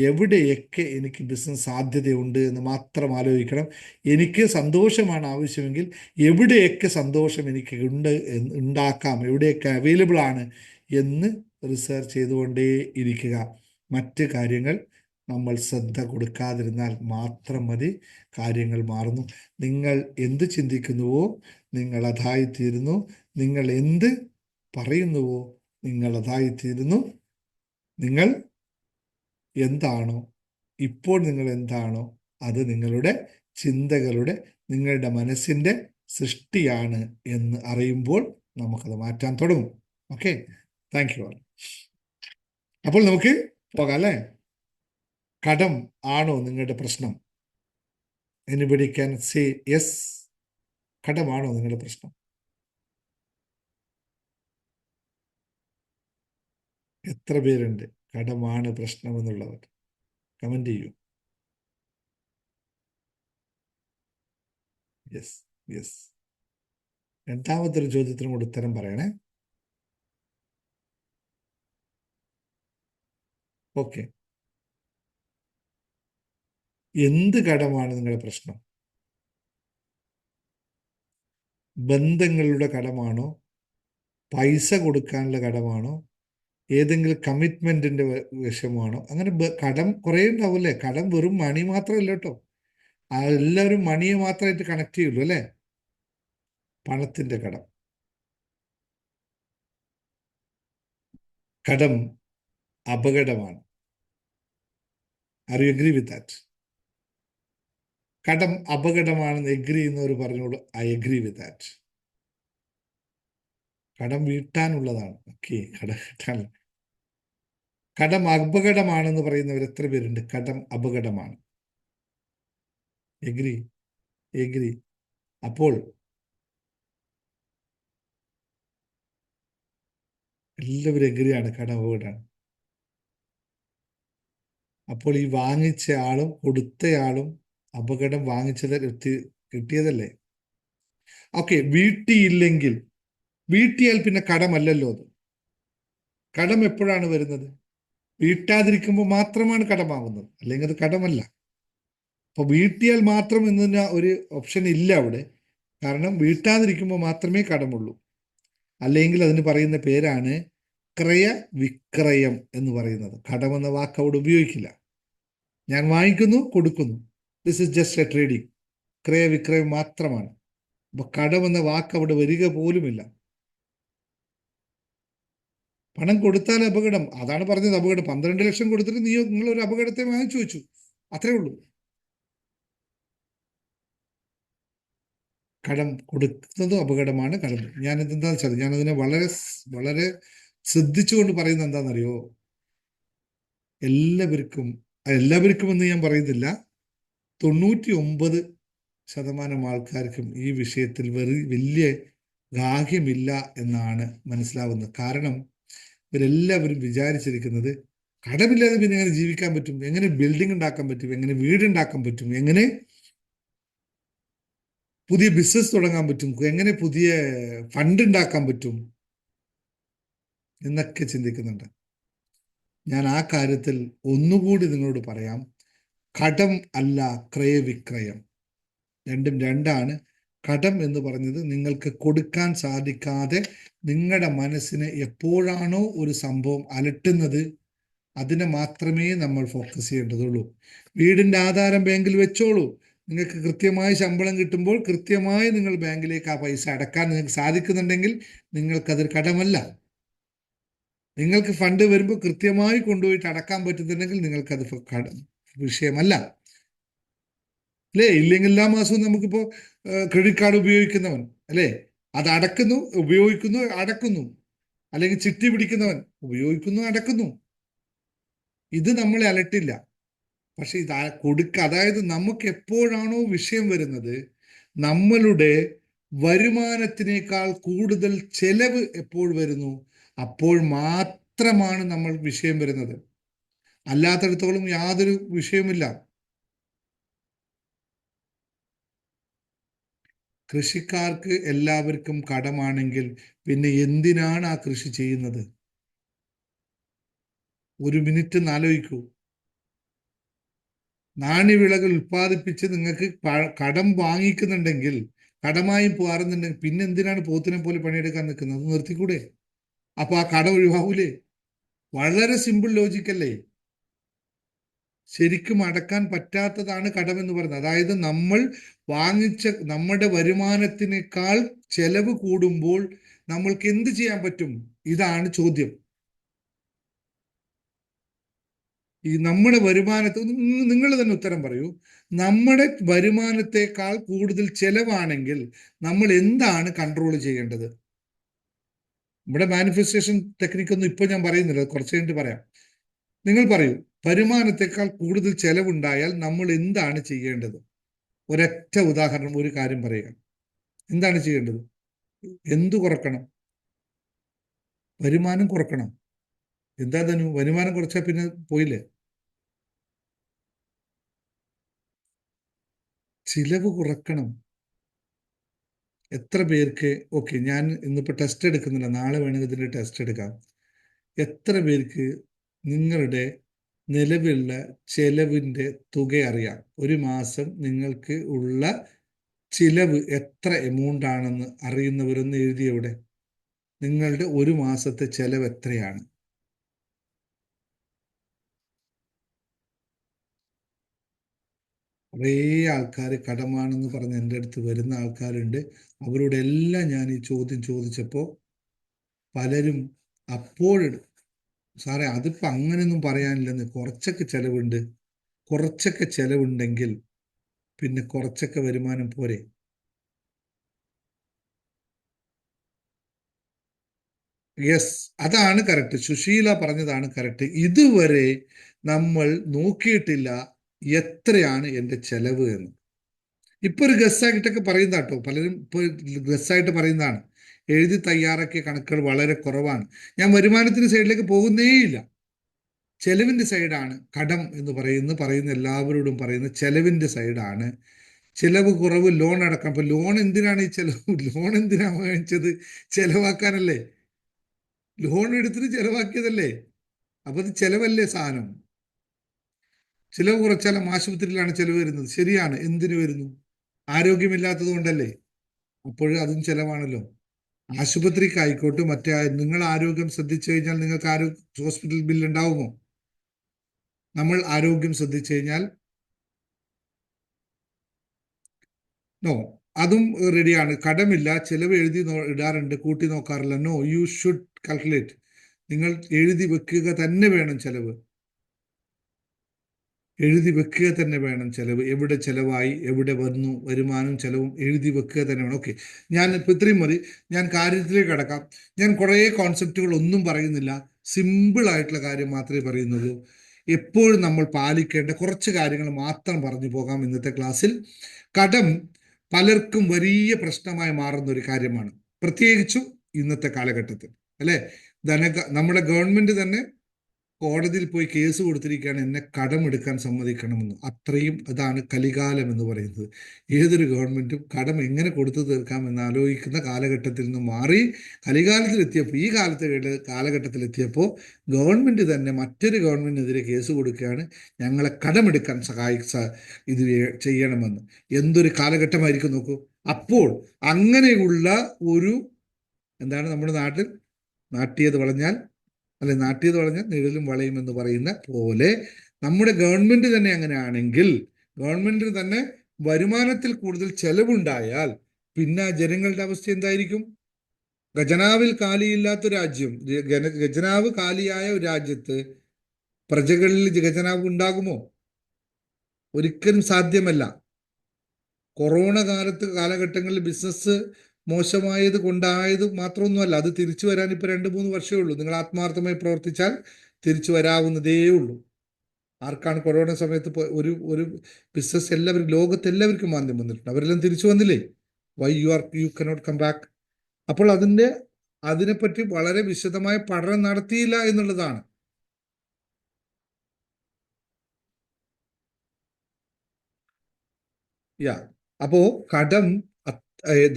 എവിടെയൊക്കെ എനിക്ക് ബിസിനസ് സാധ്യതയുണ്ട് എന്ന് മാത്രം ആലോചിക്കണം. എനിക്ക് സന്തോഷമാണ് ആവശ്യമെങ്കിൽ എവിടെയൊക്കെ സന്തോഷം എനിക്ക് ഉണ്ടാക്കാം, എവിടെയൊക്കെ അവൈലബിൾ ആണ് എന്ന് റിസർച്ച് ചെയ്തുകൊണ്ടേ ഇരിക്കുക. മറ്റ് കാര്യങ്ങൾ നമ്മൾ ശ്രദ്ധ കൊടുക്കാതിരുന്നാൽ മാത്രം മതി. കാര്യങ്ങൾ മാറുന്നു. നിങ്ങൾ എന്ത് ചിന്തിക്കുന്നുവോ നിങ്ങൾ അതായിത്തീരുന്നു. നിങ്ങൾ എന്ത് പറയുന്നുവോ നിങ്ങൾ അതായിത്തീരുന്നു. നിങ്ങൾ എന്താണോ ഇപ്പോൾ, നിങ്ങൾ എന്താണോ അത് നിങ്ങളുടെ ചിന്തകളുടെ, നിങ്ങളുടെ മനസ്സിൻ്റെ സൃഷ്ടിയാണ് എന്ന് അറിയുമ്പോൾ നമുക്കത് മാറ്റാൻ തുടങ്ങും. Okay, thank you. അപ്പോൾ നമുക്ക് പോകാം അല്ലേ? കടം ആണോ നിങ്ങളുടെ പ്രശ്നം? Anybody can say yes. കടമാണോ നിങ്ങളുടെ പ്രശ്നം? എത്ര പേരുണ്ട് കടമാണ് പ്രശ്നമെന്നുള്ളവർ? കമന്റ് ചെയ്യൂ. യെസ്. രണ്ടാമത്തെ ഒരു ചോദ്യത്തിനും കൂടെ ഉത്തരം പറയണേ. ഓക്കെ, എന്ത് കടമാണ് നിങ്ങളുടെ പ്രശ്നം? ബന്ധങ്ങളുടെ കടമാണോ? പൈസ കൊടുക്കാനുള്ള കടമാണോ? ഏതെങ്കിലും കമ്മിറ്റ്മെന്റിന്റെ വിഷയമാണോ? അങ്ങനെ കടം കുറേ ഉണ്ടാവില്ലേ. കടം വെറും മണി മാത്രമല്ല കേട്ടോ. എല്ലാവരും മണിയെ മാത്രമായിട്ട് കണക്ട് ചെയ്യുള്ളൂ അല്ലേ? പണത്തിന്റെ കടം. കടം അപകടമാണ്. Are you agree with that? കടം അപകടമാണെന്ന് എഗ്രി ചെയ്യുന്നവർ പറഞ്ഞോളൂ, ഐ അഗ്രി വിത്ത് ദാറ്റ്. കടം വീട്ടാനുള്ളതാണ്. ഓക്കെ, കടം വീട്ടാൻ. കടം അപകടമാണെന്ന് പറയുന്നവർ എത്ര പേരുണ്ട്? കടം അപകടമാണ്. എഗ്രി. അപ്പോൾ എല്ലാവരും എഗ്രിയാണ്, കടം അപകടമാണ്. അപ്പോൾ ഈ വാങ്ങിച്ച ആളും കൊടുത്തയാളും അപകടം വാങ്ങിച്ചത് കിട്ടിയതല്ലേ? ഓക്കെ, വീട്ടിയാൽ പിന്നെ കടമല്ലല്ലോ അത്. കടം എപ്പോഴാണ് വരുന്നത്? വീട്ടാതിരിക്കുമ്പോൾ മാത്രമാണ് കടമാകുന്നത്, അല്ലെങ്കിൽ അത് കടമല്ല. അപ്പൊ വീട്ടിയാൽ മാത്രം എന്നതിന് ഒരു ഓപ്ഷൻ ഇല്ല അവിടെ. കാരണം വീട്ടാതിരിക്കുമ്പോൾ മാത്രമേ കടമുള്ളൂ. അല്ലെങ്കിൽ അതിന് പറയുന്ന പേരാണ് ക്രയവിക്രയം എന്ന് പറയുന്നത്. കടമെന്ന വാക്ക് അവിടെ ഉപയോഗിക്കില്ല. ഞാൻ വാങ്ങിക്കുന്നു, കൊടുക്കുന്നു. This is just a trading. ക്രയവിക്രയം മാത്രമാണ്. അപ്പൊ കടമെന്ന വാക്ക് അവിടെ വരിക പോലുമില്ല. പണം കൊടുത്താൽ അപകടം, അതാണ് പറഞ്ഞത്. അപകടം 12 ലക്ഷം കൊടുത്തിട്ട് നിങ്ങളൊരു അപകടത്തെ വാങ്ങിച്ചു വെച്ചു, അത്രേ ഉള്ളൂ. കടം കൊടുക്കുന്നതും അപകടമാണ്. കടം ഞാനിതെന്താ വെച്ചാൽ ഞാനതിനെ വളരെ വളരെ ശ്രദ്ധിച്ചുകൊണ്ട് പറയുന്നത് എന്താണെന്നറിയോ? എല്ലാവർക്കും എല്ലാവർക്കും എന്ന് ഞാൻ പറയുന്നില്ല, 99% ആൾക്കാർക്കും ഈ വിഷയത്തിൽ വലിയ ഗാഹ്യമില്ല എന്നാണ് മനസ്സിലാവുന്നത്. കാരണം ഇവരെല്ലാവരും വിചാരിച്ചിരിക്കുന്നത് കടമില്ലാതെ പിന്നെ എങ്ങനെ ജീവിക്കാൻ പറ്റും, എങ്ങനെ ബിൽഡിംഗ് ഉണ്ടാക്കാൻ പറ്റും, എങ്ങനെ വീടുണ്ടാക്കാൻ പറ്റും, എങ്ങനെ പുതിയ ബിസിനസ് തുടങ്ങാൻ പറ്റും, എങ്ങനെ പുതിയ ഫണ്ട് ഉണ്ടാക്കാൻ പറ്റും എന്നൊക്കെ ചിന്തിക്കുന്നുണ്ട്. ഞാൻ ആ കാര്യത്തിൽ ഒന്നുകൂടി നിങ്ങളോട് പറയാം, കടം അല്ല ക്രയവിക്രയം, രണ്ടും രണ്ടാണ്. കടം എന്ന് പറഞ്ഞത് നിങ്ങൾക്ക് കൊടുക്കാൻ സാധിക്കാതെ നിങ്ങളുടെ മനസ്സിനെ എപ്പോഴാണോ ഒരു സംഭവം അലട്ടുന്നത് അതിനെ മാത്രമേ നമ്മൾ ഫോക്കസ് ചെയ്യേണ്ടതുള്ളൂ. വീടിൻ്റെ ആധാരം ബാങ്കിൽ വെച്ചോളൂ. നിങ്ങൾക്ക് കൃത്യമായി ശമ്പളം കിട്ടുമ്പോൾ കൃത്യമായി നിങ്ങൾ ബാങ്കിലേക്ക് ആ പൈസ അടക്കാൻ നിങ്ങൾക്ക് സാധിക്കുന്നുണ്ടെങ്കിൽ നിങ്ങൾക്കതൊരു കടമല്ല. നിങ്ങൾക്ക് ഫണ്ട് വരുമ്പോൾ കൃത്യമായി കൊണ്ടുപോയിട്ട് അടക്കാൻ പറ്റുന്നുണ്ടെങ്കിൽ നിങ്ങൾക്കത് വിഷയമല്ല, അല്ലേ? ഇല്ലെങ്കിൽ എല്ലാ മാസവും നമുക്കിപ്പോൾ ക്രെഡിറ്റ് കാർഡ് ഉപയോഗിക്കുന്നവൻ, അല്ലേ, അത് അടക്കുന്നു, ഉപയോഗിക്കുന്നു, അടക്കുന്നു. അല്ലെങ്കിൽ ചിട്ടി പിടിക്കുന്നവൻ ഉപയോഗിക്കുന്നു, അടക്കുന്നു. ഇത് നമ്മളെ അലട്ടില്ല. പക്ഷെ ഇത് അതായത് നമുക്ക് എപ്പോഴാണോ വിഷയം വരുന്നത്, നമ്മളുടെ വരുമാനത്തിനേക്കാൾ കൂടുതൽ ചെലവ് എപ്പോൾ വരുന്നു, അപ്പോൾ മാത്രമാണ് നമ്മൾ വിഷയം വരുന്നത്. അല്ലാത്തടത്തോളം യാതൊരു വിഷയമില്ല. കൃഷിക്കാർക്ക് എല്ലാവർക്കും കടമാണെങ്കിൽ പിന്നെ എന്തിനാണ് ആ കൃഷി ചെയ്യുന്നത്? ഒരു മിനിറ്റ് ആലോചിക്കൂ. നാണ്യവിളകൾ ഉൽപ്പാദിപ്പിച്ച് നിങ്ങൾക്ക് കടം വാങ്ങിക്കുന്നുണ്ടെങ്കിൽ, കടമായി പോകാറുന്നുണ്ടെങ്കിൽ പിന്നെ എന്തിനാണ് പോത്തിനെ പോലെ പണിയെടുക്കാൻ നിൽക്കുന്നത്? അത് നിർത്തിക്കൂടെ? അപ്പൊ ആ കടം ഒഴിവാവൂലേ? വളരെ സിമ്പിൾ ലോജിക്കല്ലേ? ശരിക്കും അടക്കാൻ പറ്റാത്തതാണ് കടമെന്ന് പറയുന്നത്. അതായത് നമ്മൾ വാങ്ങിച്ച നമ്മുടെ വരുമാനത്തിനേക്കാൾ ചെലവ് കൂടുമ്പോൾ നമ്മൾക്ക് എന്ത് ചെയ്യാൻ പറ്റും? ഇതാണ് ചോദ്യം. ഈ നമ്മുടെ വരുമാനത്തെ നിങ്ങൾ തന്നെ ഉത്തരം പറയൂ. നമ്മുടെ വരുമാനത്തെക്കാൾ കൂടുതൽ ചെലവാണെങ്കിൽ നമ്മൾ എന്താണ് കൺട്രോൾ ചെയ്യേണ്ടത്? ഇവിടെ മാനിഫെസ്റ്റേഷൻ ടെക്നിക്കൊന്നും ഇപ്പൊ ഞാൻ പറയുന്നില്ല, കുറച്ച് കഴിഞ്ഞിട്ട് പറയാം. നിങ്ങൾ പറയൂ, വരുമാനത്തെക്കാൾ കൂടുതൽ ചെലവുണ്ടായാൽ നമ്മൾ എന്താണ് ചെയ്യേണ്ടത്? ഒരൊറ്റ ഉദാഹരണം, ഒരു കാര്യം പറയുക. എന്താണ് ചെയ്യേണ്ടത്? എന്തു കുറക്കണം? വരുമാനം കുറക്കണം. എന്താ തന്നെ വരുമാനം കുറച്ചാൽ പിന്നെ പോയില്ലേ? ചിലവ് കുറക്കണം. എത്ര പേർക്ക്, ഓക്കെ ഞാൻ ഇന്നിപ്പോൾ ടെസ്റ്റ് എടുക്കുന്നില്ല, നാളെ വേണമെങ്കിൽ ഇതിൻ്റെ ടെസ്റ്റ് എടുക്കാം. എത്ര പേർക്ക് നിങ്ങളുടെ നിലവിലുള്ള ചെലവിൻ്റെ തുക അറിയാം? ഒരു മാസം നിങ്ങൾക്ക് ഉള്ള ചിലവ് എത്ര എമൗണ്ട് ആണെന്ന് അറിയുന്നവരൊന്ന് എഴുതിയവിടെ. നിങ്ങളുടെ ഒരു മാസത്തെ ചെലവ് എത്രയാണ്? കുറേ ആൾക്കാർ കടമാണെന്ന് പറഞ്ഞ് എൻ്റെ അടുത്ത് വരുന്ന ആൾക്കാരുണ്ട്. അവരോട് എല്ലാം ഞാൻ ഈ ചോദ്യം ചോദിച്ചപ്പോൾ പലരും അപ്പോഴും സാറേ അതിപ്പോൾ അങ്ങനെയൊന്നും പറയാനില്ലെന്ന്, കുറച്ചൊക്കെ ചെലവുണ്ട്. കുറച്ചൊക്കെ ചെലവുണ്ടെങ്കിൽ പിന്നെ കുറച്ചൊക്കെ വരുമാനം പോരെ? യെസ്, അതാണ് കറക്റ്റ്. സുശീല പറഞ്ഞതാണ് കറക്റ്റ്. ഇതുവരെ നമ്മൾ നോക്കിയിട്ടില്ല എത്രയാണ് എൻ്റെ ചെലവ് എന്ന്. ഇപ്പൊ ഒരു ഗസ്സായിട്ടൊക്കെ പറയുന്ന കേട്ടോ, പലരും ഇപ്പൊ ഗസ്സായിട്ട് പറയുന്നതാണ്. എഴുതി തയ്യാറാക്കിയ കണക്കുകൾ വളരെ കുറവാണ്. ഞാൻ വരുമാനത്തിന്റെ സൈഡിലേക്ക് പോകുന്നേയില്ല. ചെലവിന്റെ സൈഡാണ് കടം എന്ന് പറയുന്ന എല്ലാവരോടും പറയുന്ന ചെലവിന്റെ സൈഡാണ്. ചിലവ് കുറവ്, ലോൺ അടക്കാം. അപ്പൊ ലോൺ എന്തിനാണ് ഈ ചെലവ്? ലോൺ എന്തിനാ വാങ്ങിച്ചത്? ചെലവാക്കാനല്ലേ. ലോൺ എടുത്തിട്ട് ചെലവാക്കിയതല്ലേ. അപ്പൊ അത് ചെലവല്ലേ സാധനം. ചിലവ് കുറച്ചാലും ആശുപത്രിയിലാണ് ചെലവ് വരുന്നത്. ശരിയാണ്. എന്തിനു വരുന്നു? ആരോഗ്യമില്ലാത്തത് കൊണ്ടല്ലേ. അപ്പോഴും അതും ചെലവാണല്ലോ. ആശുപത്രിക്ക് ആയിക്കോട്ടെ, മറ്റേ നിങ്ങൾ ആരോഗ്യം ശ്രദ്ധിച്ചു കഴിഞ്ഞാൽ നിങ്ങൾക്ക് ഹോസ്പിറ്റൽ ബില്ല് ഉണ്ടാവുമോ? നമ്മൾ ആരോഗ്യം ശ്രദ്ധിച്ചു കഴിഞ്ഞാൽ നോ, അതും റെഡിയാണ്. കടമില്ല, ചെലവ് എഴുതി ഇടാറുണ്ട്, കൂട്ടി നോക്കാറില്ല. No, you should calculate. നിങ്ങൾ എഴുതി വെക്കുക തന്നെ വേണം. ചെലവ് എഴുതി വെക്കുക തന്നെ വേണം. ചെലവ് എവിടെ ചെലവായി, എവിടെ വന്നു, വരുമാനവും ചെലവും എഴുതി വെക്കുക തന്നെ വേണം. ഓക്കെ, ഞാൻ ഇപ്പം ഇത്രയും മതി. ഞാൻ കാര്യത്തിലേക്ക് കടക്കാം. ഞാൻ കുറേ കോൺസെപ്റ്റുകൾ ഒന്നും പറയുന്നില്ല, സിമ്പിൾ ആയിട്ടുള്ള കാര്യം മാത്രമേ പറയുന്നുള്ളൂ. എപ്പോഴും നമ്മൾ പാലിക്കേണ്ട കുറച്ച് കാര്യങ്ങൾ മാത്രം പറഞ്ഞു പോകാം ഇന്നത്തെ ക്ലാസ്സിൽ. കടം പലർക്കും വലിയ പ്രശ്നമായി മാറുന്ന ഒരു കാര്യമാണ്, പ്രത്യേകിച്ചും ഇന്നത്തെ കാലഘട്ടത്തിൽ, അല്ലെ? നമ്മുടെ ഗവൺമെന്റ് തന്നെ കോടതിയിൽ പോയി കേസ് കൊടുത്തിരിക്കുകയാണ്, എന്നെ കടമെടുക്കാൻ സമ്മതിക്കണമെന്ന്. അത്രയും അതാണ് കലികാലം എന്ന് പറയുന്നത്. ഏതൊരു ഗവൺമെന്റും കടം എങ്ങനെ കൊടുത്തു തീർക്കാമെന്ന് ആലോചിക്കുന്ന കാലഘട്ടത്തിൽ നിന്ന് മാറി കലികാലത്തിലെത്തിയപ്പോൾ, ഈ കാലഘട്ടത്തിലെത്തിയപ്പോൾ ഗവൺമെന്റ് തന്നെ മറ്റൊരു ഗവൺമെന്റിനെതിരെ കേസ് കൊടുക്കുകയാണ്, ഞങ്ങളെ കടമെടുക്കാൻ ഇത് ചെയ്യണമെന്ന്. എന്തൊരു കാലഘട്ടമായിരിക്കും നോക്കൂ. അപ്പോൾ അങ്ങനെയുള്ള ഒരു എന്താണ് നമ്മുടെ നാട്ടിൽ നാട്ടിയത് വളഞ്ഞാൽ നിഴലും വളയും എന്ന് പറയുന്ന പോലെ നമ്മുടെ ഗവൺമെന്റ് തന്നെ അങ്ങനെയാണെങ്കിൽ, ഗവൺമെന്റിന് തന്നെ വരുമാനത്തിൽ കൂടുതൽ ചെലവുണ്ടായാൽ പിന്നെ ജനങ്ങളുടെ അവസ്ഥ എന്തായിരിക്കും? ഖജനാവിൽ കാലിയില്ലാത്ത രാജ്യം, ഖജനാവ് കാലിയായ ഒരു രാജ്യത്ത് പ്രജകളിൽ ഖജനാവ് ഉണ്ടാകുമോ? ഒരിക്കലും സാധ്യമല്ല. കൊറോണ കാലഘട്ടങ്ങളിൽ ബിസിനസ് മോശമായത് കൊണ്ടായത് മാത്രമൊന്നുമല്ല, അത് തിരിച്ചു വരാൻ ഇപ്പൊ 2-3 വർഷമേ ഉള്ളൂ. നിങ്ങൾ ആത്മാർത്ഥമായി പ്രവർത്തിച്ചാൽ തിരിച്ചു വരാവുന്നതേ ഉള്ളൂ. ആർക്കാണ് കൊറോണ സമയത്ത് ഒരു ബിസിനസ് ലോകത്തെല്ലാവർക്കും മാന്ദ്യം വന്നിട്ടുണ്ട്, അവരെല്ലാം തിരിച്ചു വന്നില്ലേ? Why you cannot come back? അപ്പോൾ അതിനെപ്പറ്റി വളരെ വിശദമായ പഠനം നടത്തിയില്ല എന്നുള്ളതാണ്. അപ്പോ കടം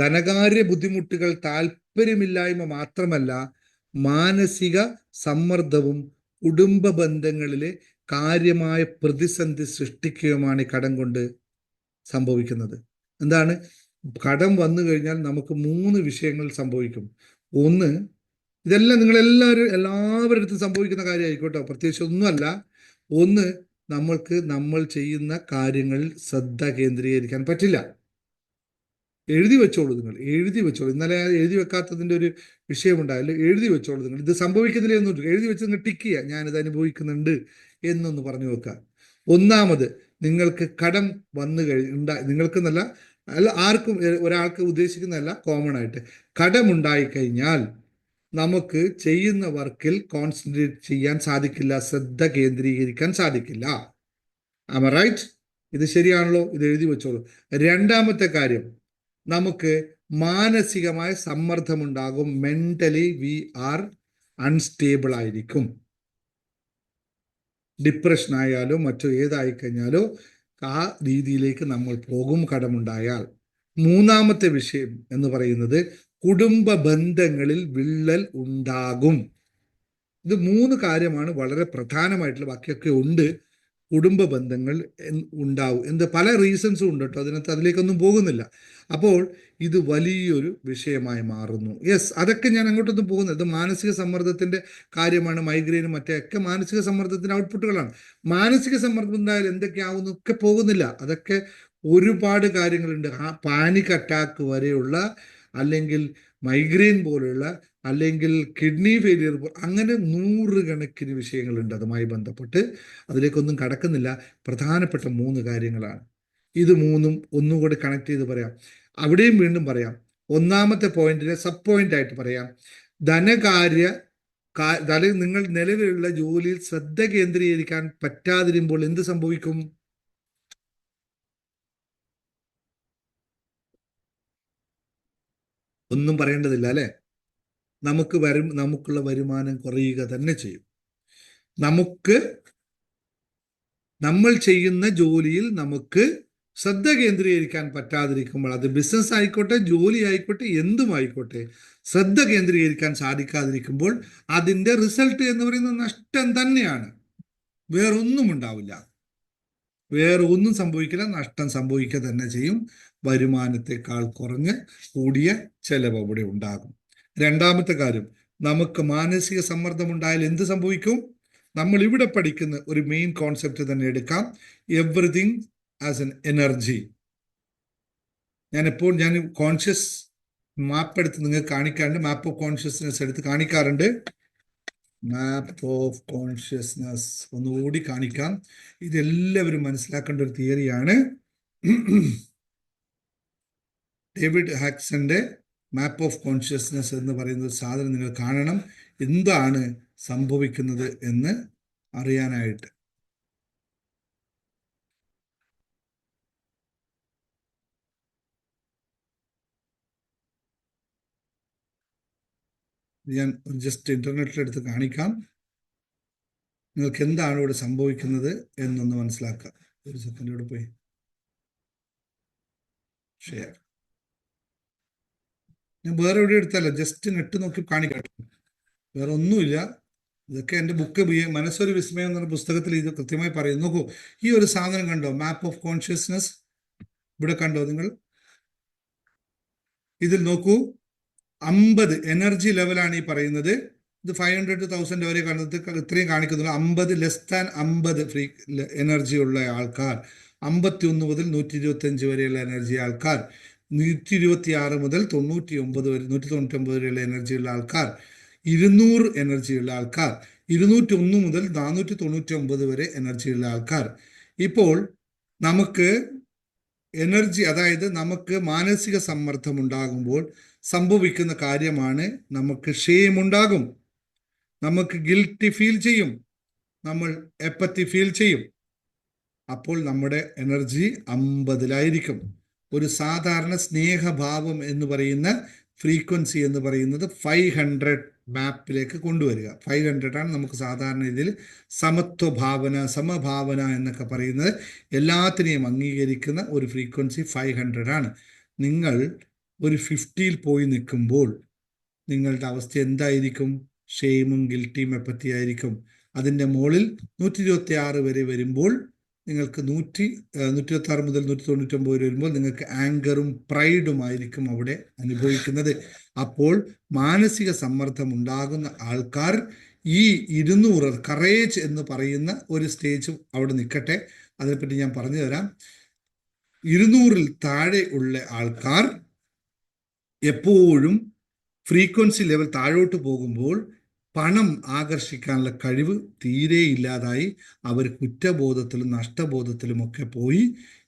ധനകാര്യ ബുദ്ധിമുട്ടുകൾ, താല്പര്യമില്ലായ്മ മാത്രമല്ല, മാനസിക സമ്മർദ്ദവും കുടുംബ ബന്ധങ്ങളിലെ കാര്യമായ പ്രതിസന്ധി സൃഷ്ടിക്കുകയുമാണ് ഈ കടം കൊണ്ട് സംഭവിക്കുന്നത്. എന്താണ്? കടം വന്നു കഴിഞ്ഞാൽ നമുക്ക് 3 വിഷയങ്ങൾ സംഭവിക്കും. ഒന്ന്, ഇതെല്ലാം എല്ലാവരുടെ അടുത്തും സംഭവിക്കുന്ന കാര്യമായിക്കോട്ടോ, പ്രത്യേകിച്ച് ഒന്നുമല്ല. ഒന്ന്, നമ്മൾ ചെയ്യുന്ന കാര്യങ്ങളിൽ ശ്രദ്ധ കേന്ദ്രീകരിക്കാൻ പറ്റില്ല. എഴുതി വെച്ചോളൂ, ഇന്നലെ എഴുതി വെക്കാത്തതിൻ്റെ ഒരു വിഷയമുണ്ടായല്ലോ, എഴുതി വെച്ചോളൂ. നിങ്ങൾ ഇത് സംഭവിക്കുന്നില്ല എന്നൊരു എഴുതി വെച്ച് നിങ്ങൾ ടിക്ക് ചെയ്യുക, ഞാനിത് അനുഭവിക്കുന്നുണ്ട് എന്നൊന്ന് പറഞ്ഞു വെക്കുക. ഒന്നാമത്, നിങ്ങൾക്ക് കടം വന്നു നിങ്ങൾക്കെന്നല്ല, ആർക്കും, ഒരാൾക്ക് ഉദ്ദേശിക്കുന്നതല്ല, കോമൺ ആയിട്ട് കടമുണ്ടായി കഴിഞ്ഞാൽ നമുക്ക് ചെയ്യുന്ന വർക്കിൽ കോൺസെൻട്രേറ്റ് ചെയ്യാൻ സാധിക്കില്ല, ശ്രദ്ധ കേന്ദ്രീകരിക്കാൻ സാധിക്കില്ല. Am I right? ഇത് ശരിയാണല്ലോ, ഇത് എഴുതി വെച്ചോളൂ. രണ്ടാമത്തെ കാര്യം, നമുക്ക് മാനസികമായ സമ്മർദ്ദമുണ്ടാകും. മെന്റലി വി ആർ അൺസ്റ്റേബിൾ ആയിരിക്കും. ഡിപ്രഷൻ ആയാലോ മറ്റോ ഏതായി കഴിഞ്ഞാലോ ആ രീതിയിലേക്ക് നമ്മൾ പോകും കടമുണ്ടായാൽ. മൂന്നാമത്തെ വിഷയം എന്ന് പറയുന്നത്, കുടുംബ ബന്ധങ്ങളിൽ വിള്ളൽ ഉണ്ടാകും. ഇത് 3 കാര്യമാണ് വളരെ പ്രധാനമായിട്ടുള്ള, ബാക്കിയൊക്കെ ഉണ്ട്. കുടുംബ ബന്ധങ്ങൾ ഉണ്ടാവും. പല റീസൺസും ഉണ്ട് കേട്ടോ, അതിലേക്കൊന്നും പോകുന്നില്ല. അപ്പോൾ ഇത് വലിയൊരു വിഷയമായി മാറുന്നു. അതൊക്കെ ഞാൻ അങ്ങോട്ടൊന്നും പോകുന്നത്, ഇത് മാനസിക സമ്മർദ്ദത്തിന്റെ കാര്യമാണ്. മൈഗ്രെയിനും മറ്റൊക്കെ മാനസിക സമ്മർദ്ദത്തിന്റെ ഔട്ട്പുട്ടുകളാണ്. മാനസിക സമ്മർദ്ദം ഉണ്ടായാൽ എന്തൊക്കെയാവുന്നു ഒക്കെ പോകുന്നില്ല. അതൊക്കെ ഒരുപാട് കാര്യങ്ങളുണ്ട്. പാനിക് അറ്റാക്ക് വരെയുള്ള, അല്ലെങ്കിൽ മൈഗ്രെയിൻ പോലെയുള്ള, അല്ലെങ്കിൽ കിഡ്നി ഫെയിലിയർ, അങ്ങനെ 100 കണക്കിന് വിഷയങ്ങളുണ്ട് അതുമായി ബന്ധപ്പെട്ട്. അതിലേക്കൊന്നും കടക്കുന്നില്ല. പ്രധാനപ്പെട്ട 3 കാര്യങ്ങളാണ്. ഇത് 3ഉം ഒന്നുകൂടി കണക്ട് ചെയ്ത് പറയാം. അവിടെയും വീണ്ടും പറയാം. ഒന്നാമത്തെ പോയിന്റിനെ സബ് പോയിന്റ് ആയിട്ട് പറയാം. നിങ്ങൾ നിലവിലുള്ള ജോലിയിൽ ശ്രദ്ധ കേന്ദ്രീകരിക്കാൻ പറ്റാതിരുമ്പോൾ എന്ത് സംഭവിക്കും? ഒന്നും പറയേണ്ടതില്ല അല്ലെ? നമുക്കുള്ള വരുമാനം കുറയുക തന്നെ ചെയ്യും. നമ്മൾ ചെയ്യുന്ന ജോലിയിൽ നമുക്ക് ശ്രദ്ധ കേന്ദ്രീകരിക്കാൻ പറ്റാതിരിക്കുമ്പോൾ, അത് ബിസിനസ് ആയിക്കോട്ടെ, ജോലി ആയിക്കോട്ടെ, എന്തുമായിക്കോട്ടെ, ശ്രദ്ധ കേന്ദ്രീകരിക്കാൻ സാധിക്കാതിരിക്കുമ്പോൾ അതിൻ്റെ റിസൾട്ട് എന്ന് പറയുന്നത് നഷ്ടം തന്നെയാണ്. വേറൊന്നും ഉണ്ടാവില്ല, വേറെ ഒന്നും സംഭവിക്കില്ല, നഷ്ടം സംഭവിക്കുക തന്നെ ചെയ്യും. വരുമാനത്തെക്കാൾ കൂടിയ ചെലവ് അവിടെ ഉണ്ടാകും. രണ്ടാമത്തെ കാര്യം, നമുക്ക് മാനസിക സമ്മർദ്ദം ഉണ്ടായാൽ എന്ത് സംഭവിക്കും? നമ്മൾ ഇവിടെ പഠിക്കുന്ന ഒരു മെയിൻ കോൺസെപ്റ്റ് തന്നെ എടുക്കാം, എവറിഥിങ് ആസ് എൻ എനർജി. ഞാൻ കോൺഷ്യസ് മാപ്പ് എടുത്ത് നിങ്ങൾക്ക് കാണിക്കാറുണ്ട്, മാപ്പ് ഓഫ് കോൺഷ്യസ്നെസ് എടുത്ത് കാണിക്കാറുണ്ട്. മാപ്പ് ഓഫ് കോൺഷ്യസ്നെസ് ഒന്നുകൂടി കാണിക്കാം. ഇതെല്ലാവരും മനസ്സിലാക്കേണ്ട ഒരു തിയറിയാണ്. ഡേവിഡ് ഹാക്സന്റെ മാപ്പ് ഓഫ് കോൺഷ്യസ്നെസ് എന്ന് പറയുന്ന ഒരു സാധനം നിങ്ങൾ കാണണം, എന്താണ് സംഭവിക്കുന്നത് എന്ന് അറിയാനായിട്ട്. ഞാൻ ജസ്റ്റ് ഇന്റർനെറ്റിലെടുത്ത് കാണിക്കാം. നിങ്ങൾക്ക് എന്താണ് ഇവിടെ സംഭവിക്കുന്നത് എന്നൊന്ന് മനസ്സിലാക്കാം. ഒരു സെക്കൻഡ് ഇവിടെ പോയി ഷെയർ. ഞാൻ വേറെ എവിടെ എടുത്തല്ല, ജസ്റ്റ് നെറ്റ് നോക്കി കാണിക്കട്ടെ, വേറെ ഒന്നുമില്ല. ഇതൊക്കെ എൻ്റെ ബുക്ക് മനസ്സൊരു വിസ്മയം എന്ന പുസ്തകത്തിൽ ഇത് കൃത്യമായി പറയും. നോക്കൂ, ഈ ഒരു സാധനം കണ്ടോ, മാപ്പ് ഓഫ് കോൺഷ്യസ്നസ് ഇവിടെ കണ്ടോ നിങ്ങൾ? ഇതിൽ നോക്കൂ, 50 എനർജി ലെവലാണ് ഈ പറയുന്നത്. ഇത് 500 to 1000 വരെ കാണുന്നത്, ഇത്രയും കാണിക്കുന്നില്ല. 50 ലെസ് ദാൻ 50 ഫ്രീ എനർജി ഉള്ള ആൾക്കാർ, 51 മുതൽ 125 വരെയുള്ള എനർജി ആൾക്കാർ, 126 മുതൽ 99 വരെ 199 വരെയുള്ള എനർജിയുള്ള ആൾക്കാർ, 200 എനർജിയുള്ള ആൾക്കാർ, 201 മുതൽ 499 വരെ എനർജിയുള്ള ആൾക്കാർ. ഇപ്പോൾ നമുക്ക് എനർജി, അതായത് നമുക്ക് മാനസിക സമ്മർദ്ദം ഉണ്ടാകുമ്പോൾ സംഭവിക്കുന്ന കാര്യമാണ്, നമുക്ക് ഷെയിം ഉണ്ടാകും, നമുക്ക് ഗിൽറ്റി ഫീൽ ചെയ്യും, നമ്മൾ എപ്പത്തി ഫീൽ ചെയ്യും. അപ്പോൾ നമ്മുടെ എനർജി 50-ലായിരിക്കും. ഒരു സാധാരണ സ്നേഹഭാവം എന്ന് പറയുന്ന ഫ്രീക്വൻസി എന്ന് പറയുന്നത് 500 മാപ്പിലേക്ക് കൊണ്ടുവരിക. 500 ആണ് നമുക്ക് സാധാരണ ഇതിൽ സമത്വഭാവന, സമഭാവന എന്നൊക്കെ പറയുന്നത്, എല്ലാത്തിനെയും അംഗീകരിക്കുന്ന ഒരു ഫ്രീക്വൻസി 500 ആണ്. നിങ്ങൾ ഒരു 50-ൽ പോയി നിൽക്കുമ്പോൾ നിങ്ങളുടെ അവസ്ഥ എന്തായിരിക്കും? ഷെയിമും ഗിൽറ്റിയും എപ്പറ്റിയായിരിക്കും. അതിൻ്റെ മുകളിൽ 126 വരെ വരുമ്പോൾ നിങ്ങൾക്ക് 126 മുതൽ 199 വരെ വരുമ്പോൾ നിങ്ങൾക്ക് ആങ്കറും പ്രൈഡുമായിരിക്കും അവിടെ അനുഭവിക്കുന്നത്. അപ്പോൾ മാനസിക സമ്മർദ്ദം ഉണ്ടാകുന്ന ആൾക്കാർ ഈ 200 കറേജ് എന്ന് പറയുന്ന ഒരു സ്റ്റേജ് അവിടെ നിൽക്കട്ടെ, അതിനെപ്പറ്റി ഞാൻ പറഞ്ഞു തരാം. 200-ൽ താഴെ ഉള്ള ആൾക്കാർ എപ്പോഴും ഫ്രീക്വൻസി ലെവൽ താഴോട്ട് പോകുമ്പോൾ പണം ആകർഷിക്കാനുള്ള കഴിവ് തീരെ ഇല്ലാതായി അവർ കുറ്റബോധത്തിലും നഷ്ടബോധത്തിലും ഒക്കെ പോയി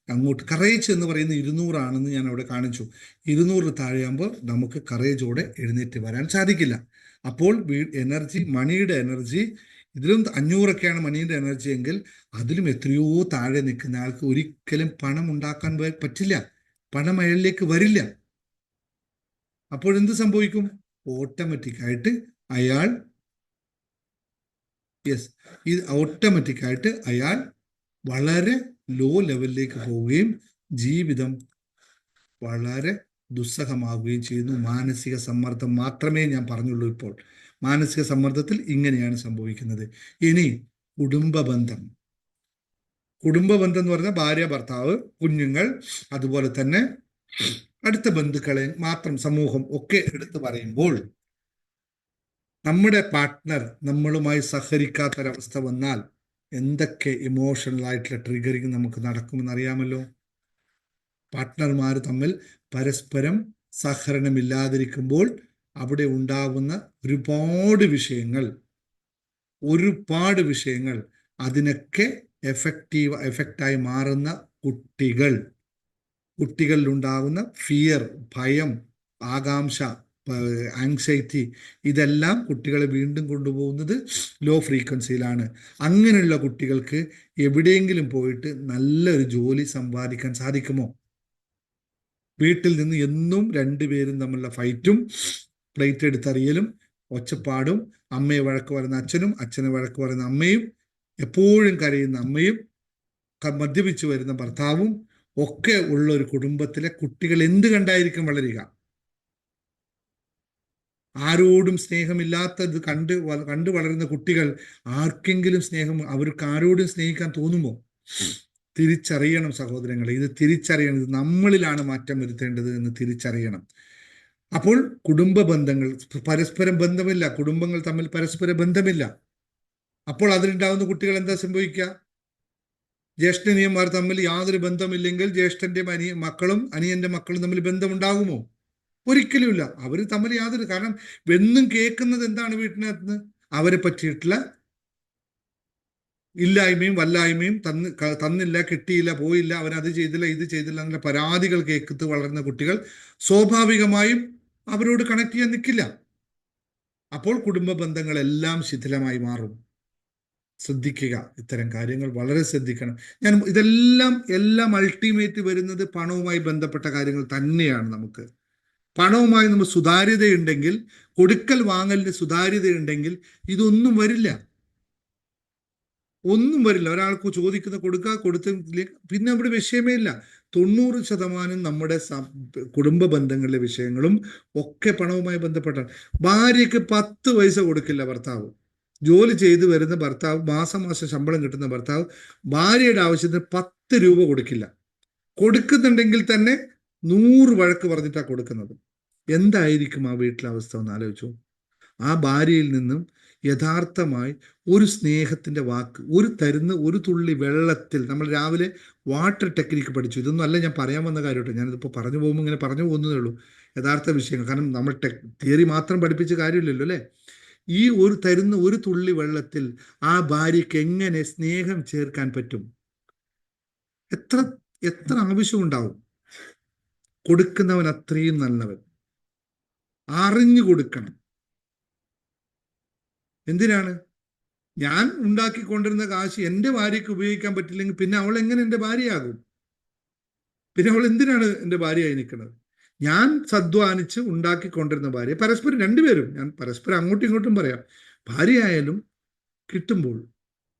അങ്ങോട്ട്. കറേജ് എന്ന് പറയുന്നത് 200 ആണെന്ന് ഞാൻ അവിടെ കാണിച്ചു. 200 താഴെയാകുമ്പോൾ നമുക്ക് കറേജോടെ എഴുന്നേറ്റ് വരാൻ സാധിക്കില്ല. അപ്പോൾ എനർജി, മണിയുടെ എനർജി, ഇതിലും 500ഒക്കെയാണ് മണിയുടെ എനർജി എങ്കിൽ അതിലും എത്രയോ താഴെ നിൽക്കുന്ന ആൾക്ക് ഒരിക്കലും പണം ഉണ്ടാക്കാൻ പറ്റില്ല, പണം അയാളിലേക്ക് വരില്ല. അപ്പോൾ എന്ത് സംഭവിക്കും? ഓട്ടോമാറ്റിക്കായിട്ട് അയാൾ അയാൾ വളരെ ലോ ലെവലിലേക്ക് പോവുകയും ജീവിതം വളരെ ദുസ്സഹമാവുകയും ചെയ്യുന്നു. മാനസിക സമ്മർദ്ദം മാത്രമേ ഞാൻ പറഞ്ഞുള്ളൂ. ഇപ്പോൾ മാനസിക സമ്മർദ്ദത്തിൽ ഇങ്ങനെയാണ് സംഭവിക്കുന്നത്. ഇനി കുടുംബ ബന്ധം എന്ന് പറഞ്ഞാൽ ഭാര്യ, ഭർത്താവ്, കുഞ്ഞുങ്ങൾ, അതുപോലെ തന്നെ അടുത്ത ബന്ധുക്കളെ മാത്രം, സമൂഹം ഒക്കെ എടുത്തു പറയുമ്പോൾ നമ്മുടെ പാർട്ട്ണർ നമ്മളുമായി സഹകരിക്കാത്തൊരവസ്ഥ വന്നാൽ എന്തൊക്കെ ഇമോഷണൽ ആയിട്ടുള്ള ട്രിഗറിങ് നമുക്ക് നടക്കുമെന്ന് അറിയാമല്ലോ. പാർട്ട്ണർമാർ തമ്മിൽ പരസ്പരം സഹകരണമില്ലാതിരിക്കുമ്പോൾ അവിടെ ഉണ്ടാവുന്ന ഒരുപാട് വിഷയങ്ങൾ അതിനൊക്കെ എഫക്റ്റായി മാറുന്ന കുട്ടികളിലുണ്ടാവുന്ന ഫിയർ, ഭയം, ആകാംക്ഷ, ആങ്സൈറ്റി, ഇതെല്ലാം കുട്ടികളെ വീണ്ടും കൊണ്ടുപോകുന്നത് ലോ ഫ്രീക്വൻസിയിലാണ്. അങ്ങനെയുള്ള കുട്ടികൾക്ക് എവിടെയെങ്കിലും പോയിട്ട് നല്ലൊരു ജോലി സമ്പാദിക്കാൻ സാധിക്കുമോ? വീട്ടിൽ നിന്ന് എന്നും 2 പേരും തമ്മിലുള്ള ഫൈറ്റും, പ്ലേറ്റ് എടുത്തെറിയലും, ഒച്ചപ്പാടും, അമ്മയെ വഴക്ക് പറയുന്ന അച്ഛനും അച്ഛനെ വഴക്ക് പറയുന്ന അമ്മയും, എപ്പോഴും കരയുന്ന അമ്മയും, മദ്യപിച്ചു വരുന്ന ഭർത്താവും ഒക്കെ ഉള്ള ഒരു കുടുംബത്തിലെ കുട്ടികൾ എന്ത് കണ്ടായിരിക്കും വളരുക? ആരോടും സ്നേഹമില്ലാത്തത് കണ്ട് വളരുന്ന കുട്ടികൾ ആർക്കെങ്കിലും അവർക്ക് ആരോടും സ്നേഹിക്കാൻ തോന്നുമോ? തിരിച്ചറിയണം സഹോദരങ്ങളെ, ഇത് തിരിച്ചറിയണം. ഇത് നമ്മളിലാണ് മാറ്റം വരുത്തേണ്ടത് എന്ന് തിരിച്ചറിയണം. അപ്പോൾ കുടുംബ ബന്ധങ്ങൾ, പരസ്പരം ബന്ധമില്ല, കുടുംബങ്ങൾ തമ്മിൽ പരസ്പര ബന്ധമില്ല. അപ്പോൾ അതിലുണ്ടാകുന്ന കുട്ടികൾ എന്താ സംഭവിക്കുക? ജ്യേഷ്ഠനിയന്മാർ തമ്മിൽ യാതൊരു ബന്ധമില്ലെങ്കിൽ ജ്യേഷ്ഠന്റെ മക്കളും അനിയന്റെ മക്കളും തമ്മിൽ ബന്ധമുണ്ടാകുമോ? ഒരിക്കലുമില്ല. അവർ തമ്മിൽ യാതൊരു, കാരണം എന്നും കേൾക്കുന്നത് എന്താണ് വീട്ടിനകത്ത്? അവരെ പറ്റിയിട്ടുള്ള ഇല്ലായ്മയും വല്ലായ്മയും, തന്നില്ല, കിട്ടിയില്ല, പോയില്ല, അവനത് ചെയ്തില്ല, ഇത് ചെയ്തില്ല എന്നുള്ള പരാതികൾ കേൾക്കത്ത് വളർന്ന കുട്ടികൾ സ്വാഭാവികമായും അവരോട് കണക്ട് ചെയ്യാൻ നിൽക്കില്ല. അപ്പോൾ കുടുംബ ബന്ധങ്ങളെല്ലാം ശിഥിലമായി മാറും. ശ്രദ്ധിക്കുക, ഇത്തരം കാര്യങ്ങൾ വളരെ ശ്രദ്ധിക്കണം. എല്ലാം അൾട്ടിമേറ്റ് വരുന്നത് പണവുമായി ബന്ധപ്പെട്ട കാര്യങ്ങൾ തന്നെയാണ്. നമുക്ക് പണവുമായി നമ്മൾ സുതാര്യതയുണ്ടെങ്കിൽ, കൊടുക്കൽ വാങ്ങലിന് സുതാര്യതയുണ്ടെങ്കിൽ ഇതൊന്നും വരില്ല. ഒന്നും വരില്ല. ഒരാൾക്ക് ചോദിക്കുന്ന കൊടുക്കുക, കൊടുത്തില്ലെങ്കിൽ പിന്നെ അവിടെ വിഷയമേ ഇല്ല. 90% നമ്മുടെ കുടുംബ ബന്ധങ്ങളിലെ വിഷയങ്ങളും ഒക്കെ പണവുമായി ബന്ധപ്പെട്ടാണ്. ഭാര്യയ്ക്ക് 10 പൈസ കൊടുക്കില്ല ഭർത്താവ്. ജോലി ചെയ്ത് വരുന്ന ഭർത്താവ്, മാസം ശമ്പളം കിട്ടുന്ന ഭർത്താവ് ഭാര്യയുടെ ആവശ്യത്തിന് 10 രൂപ കൊടുക്കില്ല. കൊടുക്കുന്നുണ്ടെങ്കിൽ തന്നെ 100 വഴക്ക് പറഞ്ഞിട്ടാണ് കൊടുക്കുന്നത്. എന്തായിരിക്കും ആ വീട്ടിലെ അവസ്ഥ ഒന്ന് ആലോചിച്ചു. ആ ഭാര്യയിൽ നിന്നും യഥാർത്ഥമായി ഒരു സ്നേഹത്തിന്റെ വാക്ക്, ഒരു തുള്ളി വെള്ളത്തിൽ, നമ്മൾ രാവിലെ വാട്ടർ ടെക്നിക്ക് പഠിച്ചു. ഇതൊന്നും അല്ല ഞാൻ പറയാൻ വന്ന കാര്യമായിട്ട്, ഞാനിതിപ്പോൾ പറഞ്ഞു പോകുമ്പോൾ ഇങ്ങനെ പറഞ്ഞു പോകുന്നതേ ഉള്ളൂ യഥാർത്ഥ വിഷയങ്ങൾ. കാരണം നമ്മൾ തിയറി മാത്രം പഠിപ്പിച്ച കാര്യമില്ലല്ലോ അല്ലേ. ഈ ഒരു തുള്ളി വെള്ളത്തിൽ ആ ഭാര്യയ്ക്ക് എങ്ങനെ സ്നേഹം ചേർക്കാൻ പറ്റും? എത്ര ആവശ്യമുണ്ടാവും. കൊടുക്കുന്നവൻ അത്രയും നല്ലവൻ. അറിഞ്ഞു കൊടുക്കണം. എന്തിനാണ്? ഞാൻ ഉണ്ടാക്കിക്കൊണ്ടിരുന്ന കാശ് എൻ്റെ ഭാര്യയ്ക്ക് ഉപയോഗിക്കാൻ പറ്റില്ലെങ്കിൽ പിന്നെ അവൾ എങ്ങനെ എൻ്റെ ഭാര്യയാകും? പിന്നെ അവൾ എന്തിനാണ് എൻ്റെ ഭാര്യയായി നിൽക്കുന്നത്? ഞാൻ സദ്വാനിച്ച് ഉണ്ടാക്കിക്കൊണ്ടിരുന്ന ഭാര്യ, പരസ്പരം രണ്ടുപേരും, ഞാൻ പരസ്പരം അങ്ങോട്ടും ഇങ്ങോട്ടും പറയാം, ഭാര്യയായാലും കിട്ടുമ്പോൾ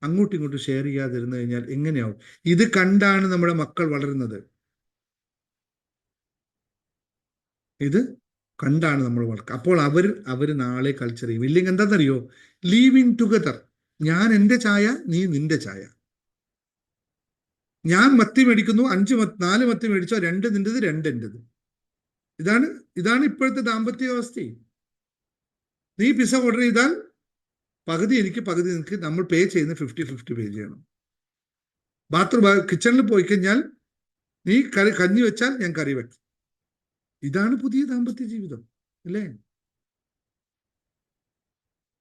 അങ്ങോട്ടും ഇങ്ങോട്ടും ഷെയർ ചെയ്യാതിരുന്നു കഴിഞ്ഞാൽ എങ്ങനെയാവും? ഇത് കണ്ടാണ് നമ്മുടെ മക്കൾ വളരുന്നത്. ഇത് കണ്ടാണ് നമ്മൾ വളർക്കുക. അപ്പോൾ അവർ നാളെ കൾച്ചർ ചെയ്യും. ഇല്ലെങ്കിൽ എന്താണെന്നറിയോ? Living together. ഞാൻ എൻ്റെ ചായ, നീ നിന്റെ ചായ. ഞാൻ മത്തി മേടിക്കുന്നു, 4 മത്തി മേടിച്ചോ, 2 നിൻ്റെത് 2 എൻ്റെത്. ഇതാണ് ഇപ്പോഴത്തെ ദാമ്പത്യ വ്യവസ്ഥ. നീ പിസ്സ ഓർഡർ ചെയ്താൽ പകുതി എനിക്ക് പകുതി നിനക്ക്, നമ്മൾ പേ ചെയ്യുന്ന 50-50 പേ ചെയ്യണം. കിച്ചണിൽ പോയി കഴിഞ്ഞാൽ നീ കഞ്ഞി വെച്ചാൽ ഞാൻ കറി വെക്കും. ഇതാണ് പുതിയ ദാമ്പത്യ ജീവിതം അല്ലേ?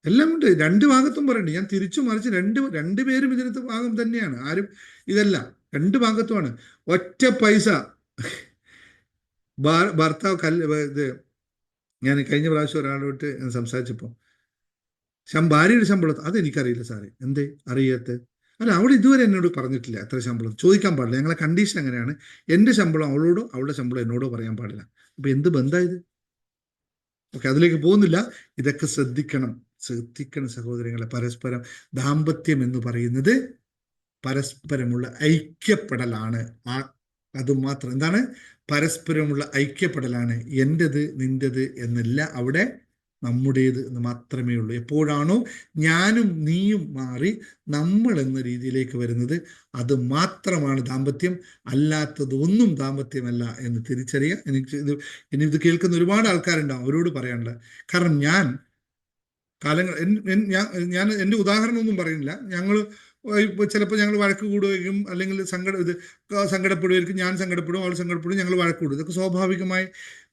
എല്ലാം ഉണ്ട്. 2 ഭാഗത്തും പറയണ്ടേ. ഞാൻ തിരിച്ചു മറിച്ച് രണ്ടുപേരും ഇതിനകത്ത് ഭാഗം തന്നെയാണ്. ആരും ഇതല്ല, 2 ഭാഗത്തുമാണ്. ഒറ്റ പൈസ ഭർത്താവ് ഞാൻ കഴിഞ്ഞ പ്രാവശ്യം ഒരാളോട്ട് സംസാരിച്ചപ്പോൾ ഭാര്യയുടെ ശമ്പളം അതെനിക്കറിയില്ല സാറേ. എന്തേ അറിയാത്ത? അല്ല, അവൾ ഇതുവരെ എന്നോട് പറഞ്ഞിട്ടില്ല എത്ര ശമ്പളം. ചോദിക്കാൻ പാടില്ല. ഞങ്ങളെ കണ്ടീഷൻ അങ്ങനെയാണ്. എൻ്റെ ശമ്പളം അവളോടോ അവളുടെ ശമ്പളം എന്നോടോ പറയാൻ പാടില്ല. അപ്പൊ എന്ത് ബന്ധമായത്? ഓക്കെ, അതിലേക്ക് പോകുന്നില്ല. ഇതൊക്കെ ശ്രദ്ധിക്കണം സഹോദരങ്ങളെ. പരസ്പരം ദാമ്പത്യം എന്ന് പറയുന്നത് പരസ്പരമുള്ള ഐക്യപ്പെടലാണ്. അതുമാത്രം. എന്താണ്? പരസ്പരമുള്ള ഐക്യപ്പെടലാണ്. എൻ്റെത് നിൻ്റെത് എന്നല്ല, അവിടെ നമ്മുടേത് എന്ന് മാത്രമേ ഉള്ളൂ. എപ്പോഴാണോ ഞാനും നീയും മാറി നമ്മൾ എന്ന രീതിയിലേക്ക് വരുന്നത്, അത് മാത്രമാണ് ദാമ്പത്യം. അല്ലാത്തതൊന്നും ദാമ്പത്യമല്ല എന്ന് തിരിച്ചറിയുക. ഇനി ഇത് കേൾക്കുന്ന ഒരുപാട് ആൾക്കാരുണ്ടാവും, അവരോട് പറയാനുള്ളത്. കാരണം ഞാൻ എൻ്റെ ഉദാഹരണമൊന്നും പറയുന്നില്ല. ചിലപ്പോൾ ഞങ്ങൾ വഴക്ക് കൂടുകയും അല്ലെങ്കിൽ സങ്കടപ്പെടുകയായിരിക്കും. ഞാൻ സങ്കടപ്പെടും, അവൾ സങ്കടപ്പെടും, ഞങ്ങൾ വഴക്ക് കൂടും. ഇതൊക്കെ സ്വാഭാവികമായ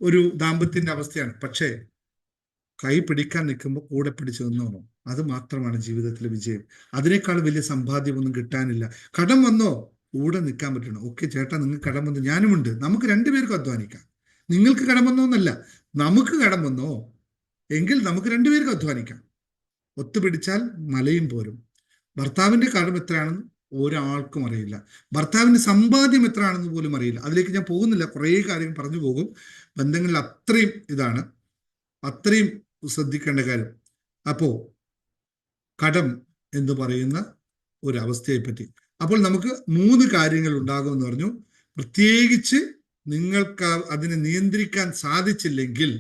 ഒരു ദാമ്പത്യത്തിന്റെ അവസ്ഥയാണ്. പക്ഷേ കൈ പിടിക്കാൻ നിൽക്കുമ്പോൾ കൂടെ പിടിച്ചു നിന്നോണം. അത് മാത്രമാണ് ജീവിതത്തിലെ വിജയം. അതിനേക്കാൾ വലിയ സമ്പാദ്യമൊന്നും കിട്ടാനില്ല. കടം വന്നോ കൂടെ നിൽക്കാൻ പറ്റണം. ഓക്കെ ചേട്ടാ, നിങ്ങൾക്ക് കടം വന്നു, ഞാനുമുണ്ട്, നമുക്ക് 2 പേർക്കും അധ്വാനിക്കാം. നിങ്ങൾക്ക് കടം വന്നോ എന്നല്ല, നമുക്ക് കടം വന്നോ എങ്കിൽ നമുക്ക് 2 പേർക്കും അധ്വാനിക്കാം. ഒത്തുപിടിച്ചാൽ മലയും പോരും. ഭർത്താവിന്റെ കടം എത്രയാണെന്ന് ഒരാൾക്കും അറിയില്ല. ഭർത്താവിന്റെ സമ്പാദ്യം എത്രയാണെന്ന് പോലും അറിയില്ല. അതിലേക്ക് ഞാൻ പോകുന്നില്ല, കുറേ കാര്യങ്ങൾ പറഞ്ഞു പോകും. ബന്ധങ്ങളിൽ അത്രയും ഇതാണ്, അത്രയും ശ്രദ്ധിക്കേണ്ട കാര്യം. അപ്പോ കടം എന്ന് പറയുന്ന ഒരവസ്ഥയെ പറ്റി അപ്പോൾ നമുക്ക് 3 കാര്യങ്ങൾ ഉണ്ടാകുമെന്ന് പറഞ്ഞു. പ്രത്യേകിച്ച് നിങ്ങൾക്ക് അതിനെ നിയന്ത്രിക്കാൻ സാധിച്ചില്ലെങ്കിൽ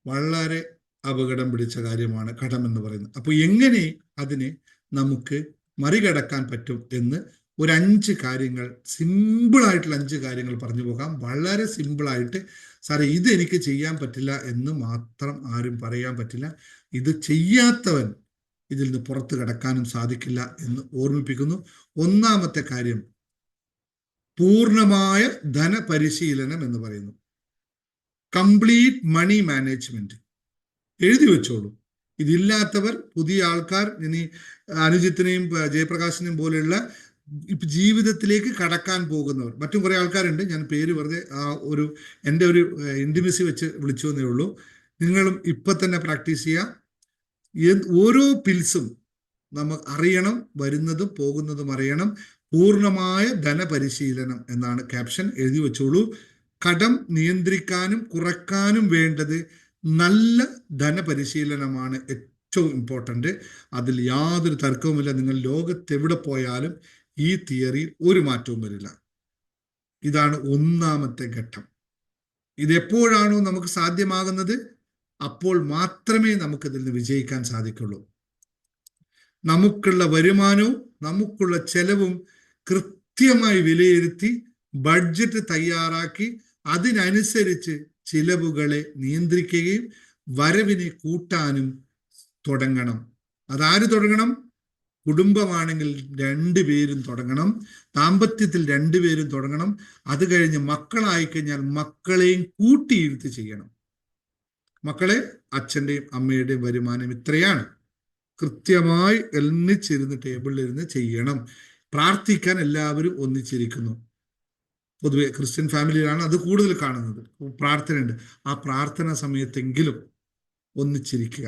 വളരെ അപകടം പിടിച്ച കാര്യമാണ് കടം എന്ന് പറയുന്നത്. അപ്പോൾ എങ്ങനെ അതിനെ നമുക്ക് മറികടക്കാൻ പറ്റും എന്ന് ഒരു 5 കാര്യങ്ങൾ, സിമ്പിളായിട്ടുള്ള 5 കാര്യങ്ങൾ പറഞ്ഞു പോകാം. വളരെ സിമ്പിളായിട്ട്. സാറേ ഇത് എനിക്ക് ചെയ്യാൻ പറ്റില്ല എന്ന് മാത്രം ആരും പറയാൻ പറ്റില്ല. ഇത് ചെയ്യാത്തവൻ ഇതിൽ നിന്ന് പുറത്തു കടക്കാനും സാധിക്കില്ല എന്ന് ഓർമ്മിപ്പിക്കുന്നു. 1-ാമത്തെ കാര്യം പൂർണ്ണമായ ധനപരിശീലനം എന്ന് പറയുന്നു. Complete money management. എഴുതി വെച്ചോളൂ. ഇതില്ലാത്തവർ, പുതിയ ആൾക്കാർ, ഇനി അനുജിത്തിനെയും ജയപ്രകാശിനെയും പോലെയുള്ള ജീവിതത്തിലേക്ക് കടക്കാൻ പോകുന്നവർ, മറ്റും കുറെ ആൾക്കാരുണ്ട്. ഞാൻ പേര് വെറുതെ എൻ്റെ ഒരു ഇൻറ്റിമസി വെച്ച് വിളിച്ചു എന്നേ ഉള്ളൂ. നിങ്ങളും ഇപ്പൊ തന്നെ പ്രാക്ടീസ് ചെയ്യാം. ഓരോ പിൽസും നമ്മൾ അറിയണം, വരുന്നതും പോകുന്നതും അറിയണം. പൂർണ്ണമായ ധനപരിശീലനം എന്നാണ് ക്യാപ്ഷൻ. എഴുതി വെച്ചോളൂ. കടം നിയന്ത്രിക്കാനും കുറക്കാനും വേണ്ടത് നല്ല ധനപരിശീലനമാണ് ഏറ്റവും ഇമ്പോർട്ടൻ്റ്. അതിൽ യാതൊരു തർക്കവുമില്ല. നിങ്ങൾ ലോകത്തെവിടെ പോയാലും ഈ തിയറിയിൽ ഒരു മാറ്റവും വരില്ല. ഇതാണ് ഒന്നാമത്തെ ഘട്ടം. ഇതെപ്പോഴാണോ നമുക്ക് സാധ്യമാകുന്നത് അപ്പോൾ മാത്രമേ നമുക്കിതിൽ നിന്ന് വിജയിക്കാൻ സാധിക്കുള്ളൂ. നമുക്കുള്ള വരുമാനവും നമുക്കുള്ള ചെലവും കൃത്യമായി വിലയിരുത്തി ബഡ്ജറ്റ് തയ്യാറാക്കി അതിനനുസരിച്ച് ചിലവുകളെ നിയന്ത്രിക്കുകയും വരവിനെ കൂട്ടാനും തുടങ്ങണം. അതാര് തുടങ്ങണം? കുടുംബമാണെങ്കിൽ രണ്ടുപേരും തുടങ്ങണം, ദാമ്പത്യത്തിൽ രണ്ടുപേരും തുടങ്ങണം. അത് കഴിഞ്ഞ് മക്കളായിക്കഴിഞ്ഞാൽ മക്കളെയും കൂട്ടിയിരുത്തി ചെയ്യണം. മക്കളെ, അച്ഛൻ്റെയും അമ്മയുടെയും വരുമാനം ഇത്രയാണ്, കൃത്യമായി ഒന്നിച്ചിരുന്ന് ടേബിളിലിരുന്ന് ചെയ്യണം. പ്രാർത്ഥിക്കാൻ എല്ലാവരും ഒന്നിച്ചിരിക്കുന്നു. പൊതുവെ ക്രിസ്ത്യൻ ഫാമിലിയിലാണ് അത് കൂടുതൽ കാണുന്നത്. പ്രാർത്ഥനയുണ്ട്. ആ പ്രാർത്ഥന സമയത്തെങ്കിലും ഒന്നിച്ചിരിക്കുക.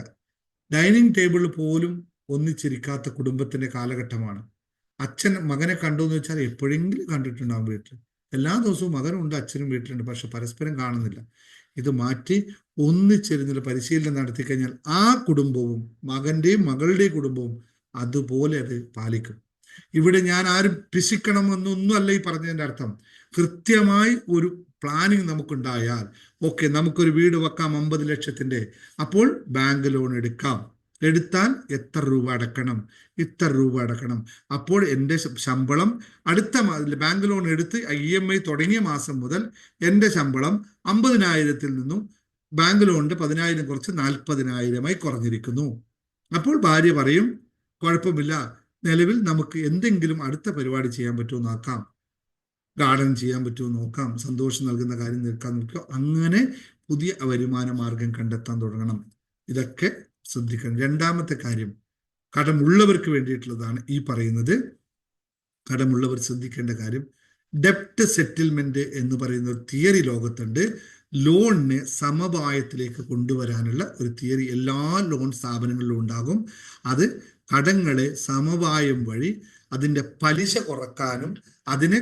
ഡൈനിങ് ടേബിളിൽ പോലും ഒന്നിച്ചിരിക്കാത്ത കുടുംബത്തിന്റെ കാലഘട്ടമാണ്. അച്ഛൻ മകനെ കണ്ടു എന്ന് വെച്ചാൽ എപ്പോഴെങ്കിലും കണ്ടിട്ടുണ്ടാവും വീട്ടിൽ. എല്ലാ ദിവസവും മകനുണ്ട്, അച്ഛനും വീട്ടിലുണ്ട്, പക്ഷെ പരസ്പരം കാണുന്നില്ല. ഇത് മാറ്റി ഒന്നിച്ചിരുന്നൊരു പരിശീലനം നടത്തി കഴിഞ്ഞാൽ ആ കുടുംബവും മകന്റെയും മകളുടെയും കുടുംബവും അതുപോലെ അത് പാലിക്കും. ഇവിടെ ഞാൻ ആരും പിശിക്കണമെന്നൊന്നും അല്ല ഈ പറഞ്ഞതിൻ്റെ അർത്ഥം. കൃത്യമായി ഒരു പ്ലാനിങ് നമുക്കുണ്ടായാൽ, ഓക്കെ, നമുക്കൊരു വീട് വെക്കാം 50 ലക്ഷത്തിന്റെ, അപ്പോൾ ബാങ്ക് ലോൺ എടുത്താൽ എത്ര രൂപ അടക്കണം, ഇത്ര രൂപ അടക്കണം. അപ്പോൾ എൻ്റെ ശമ്പളം അടുത്ത ബാങ്ക് ലോൺ എടുത്ത് EMI തുടങ്ങിയ മാസം മുതൽ എൻ്റെ ശമ്പളം 50,000-ൽ നിന്നും ബാങ്ക് ലോണിന്റെ 10,000 കുറച്ച് 40,000-ആയി കുറഞ്ഞിരിക്കുന്നു. അപ്പോൾ ഭാര്യ പറയും, കുഴപ്പമില്ല, നിലവിൽ നമുക്ക് എന്തെങ്കിലും അടുത്ത പരിപാടി ചെയ്യാൻ പറ്റുമോ നോക്കാം, ഗാർഡൻ ചെയ്യാൻ പറ്റുമോ നോക്കാം, സന്തോഷം നൽകുന്ന കാര്യം നിൽക്കാൻ നോക്കുക. അങ്ങനെ പുതിയ വരുമാന മാർഗം കണ്ടെത്താൻ തുടങ്ങണം. ഇതൊക്കെ ശ്രദ്ധിക്കണം. രണ്ടാമത്തെ കാര്യം, കടമുള്ളവർക്ക് വേണ്ടിയിട്ടുള്ളതാണ് ഈ പറയുന്നത്. കടമുള്ളവർ ശ്രദ്ധിക്കേണ്ട കാര്യം, ഡെപ്റ്റ് സെറ്റിൽമെന്റ് എന്ന് പറയുന്ന ഒരു തിയറി ലോകത്തുണ്ട്. ലോണിനെ സമവായത്തിലേക്ക് കൊണ്ടുവരാനുള്ള ഒരു തിയറി എല്ലാ ലോൺ സ്ഥാപനങ്ങളിലും ഉണ്ടാകും. അത് കടങ്ങളെ സമവായം വഴി അതിൻ്റെ പലിശ കുറക്കാനും അതിനെ